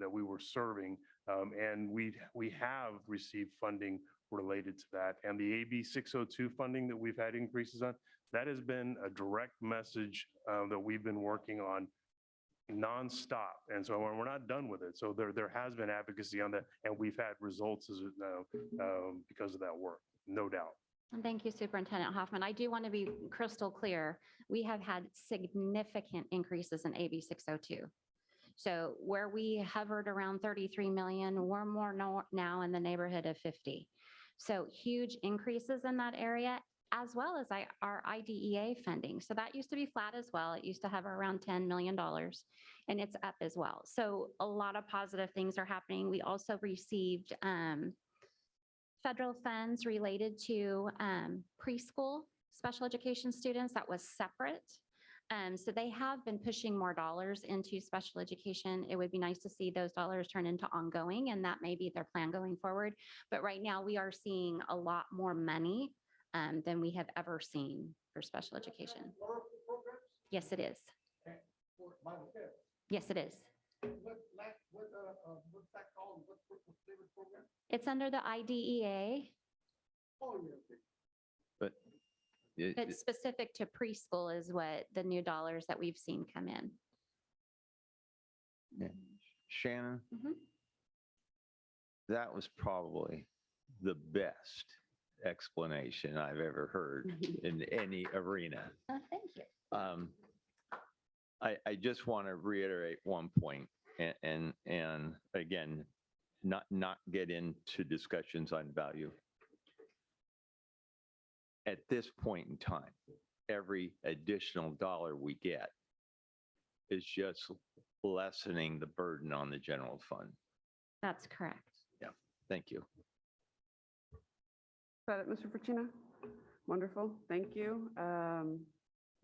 that we were serving. And we have received funding related to that. And the AB 602 funding that we've had increases on, that has been a direct message that we've been working on nonstop. And so we're not done with it. So there has been advocacy on that, and we've had results because of that work, no doubt. And thank you, Superintendent Hoffman. I do want to be crystal clear. We have had significant increases in AB 602. So where we hovered around 33 million, we're more now in the neighborhood of 50. So huge increases in that area, as well as our IDEA funding. So that used to be flat as well. It used to hover around $10 million, and it's up as well. So a lot of positive things are happening. We also received federal funds related to preschool special education students. That was separate. So they have been pushing more dollars into special education. It would be nice to see those dollars turn into ongoing, and that may be their plan going forward. But right now we are seeing a lot more money than we have ever seen for special education. Yes, it is. Yes, it is. What's that called? What's the favorite program? It's under the IDEA. Oh, yeah. But It's specific to preschool is what the new dollars that we've seen come in. yeah. Shannon, Mhm. that was probably the best explanation I've ever heard in any arena. Thank you. I just want to reiterate one point, and again, not get into discussions on value. At this point in time, every additional dollar we get is just lessening the burden on the general fund. That's correct. Yeah, thank you. Is that it, Mr. Forcina? Wonderful, thank you.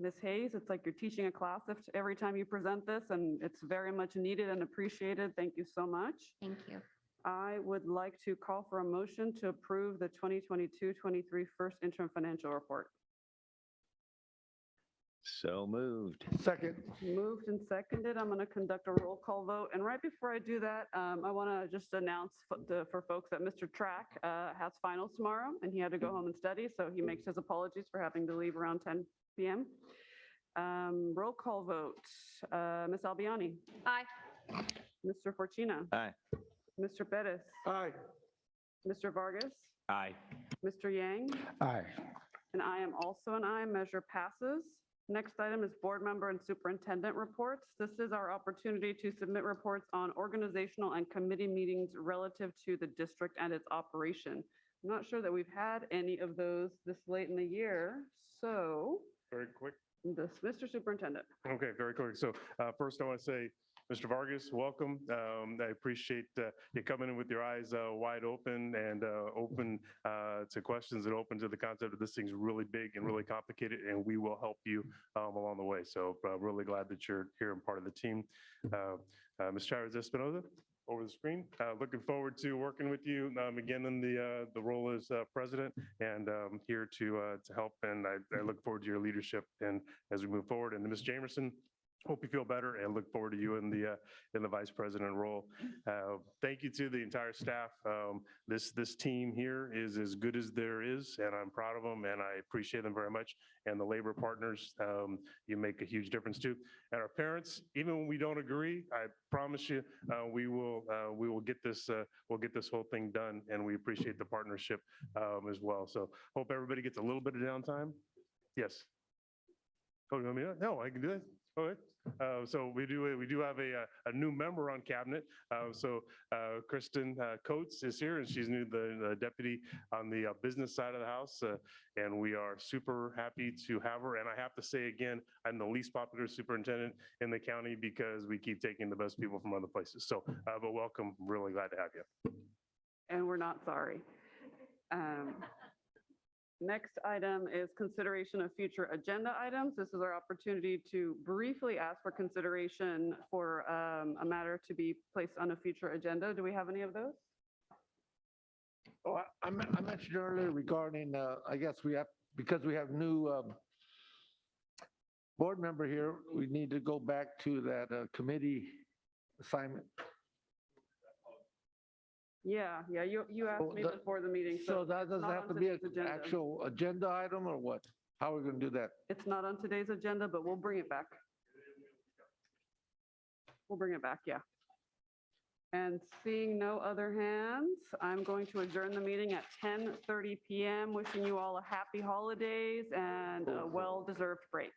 Ms. Hayes, it's like you're teaching a class every time you present this, and it's very much needed and appreciated. Thank you so much. Thank you. I would like to call for a motion to approve the 2022-23 first interim financial report. So moved. Second. Moved and seconded. I'm going to conduct a roll call vote. And right before I do that, I want to just announce for folks that Mr. Track has finals tomorrow, and he had to go home and study. So he makes his apologies for having to leave around 10 p.m. Roll call vote. Ms. Albiani. Aye. Mr. Forcina. Aye. Mr. Pettis. Aye. Mr. Vargas. Aye. Mr. Yang. Aye. And I am also an aye. Measure passes. Next item is board member and superintendent reports. This is our opportunity to submit reports on organizational and committee meetings relative to the district and its operation. I'm not sure that we've had any of those this late in the year, so. Very quick. Mr. Superintendent. Okay, very quick. So first I want to say, Mr. Vargas, welcome. I appreciate you coming in with your eyes wide open and open to questions and open to the concept of this thing's really big and really complicated, and we will help you along the way. So really glad that you're here and part of the team. Ms. Chavez Espinoza, over the screen. Looking forward to working with you again in the role as president, and here to help. And I look forward to your leadership and as we move forward. And Ms. Jamerson, hope you feel better and look forward to you in the vice president role. Thank you to the entire staff. This team here is as good as there is, and I'm proud of them, and I appreciate them very much. And the labor partners, you make a huge difference too. And our parents, even when we don't agree, I promise you, we will get this whole thing done, and we appreciate the partnership as well. So hope everybody gets a little bit of downtime. Yes. Oh, you want me to? No, I can do it. All right. So we do have a new member on cabinet. So Kristen Coates is here, and she's the deputy on the business side of the house. And we are super happy to have her. And I have to say again, I'm the least popular superintendent in the county because we keep taking the best people from other places. So, but welcome. Really glad to have you. And we're not sorry. Next item is consideration of future agenda items. This is our opportunity to briefly ask for consideration for a matter to be placed on a future agenda. Do we have any of those? Oh, I mentioned earlier regarding, I guess we have, because we have new board member here, we need to go back to that committee assignment. Yeah, you asked me before the meeting. So that doesn't not have to on be an today's agenda. actual agenda item or what? How are we going to do that? It's not on today's agenda, but we'll bring it back. We'll bring it back, yeah. And seeing no other hands, I'm going to adjourn the meeting at 10:30 PM. Wishing you all a happy holidays and a well-deserved break.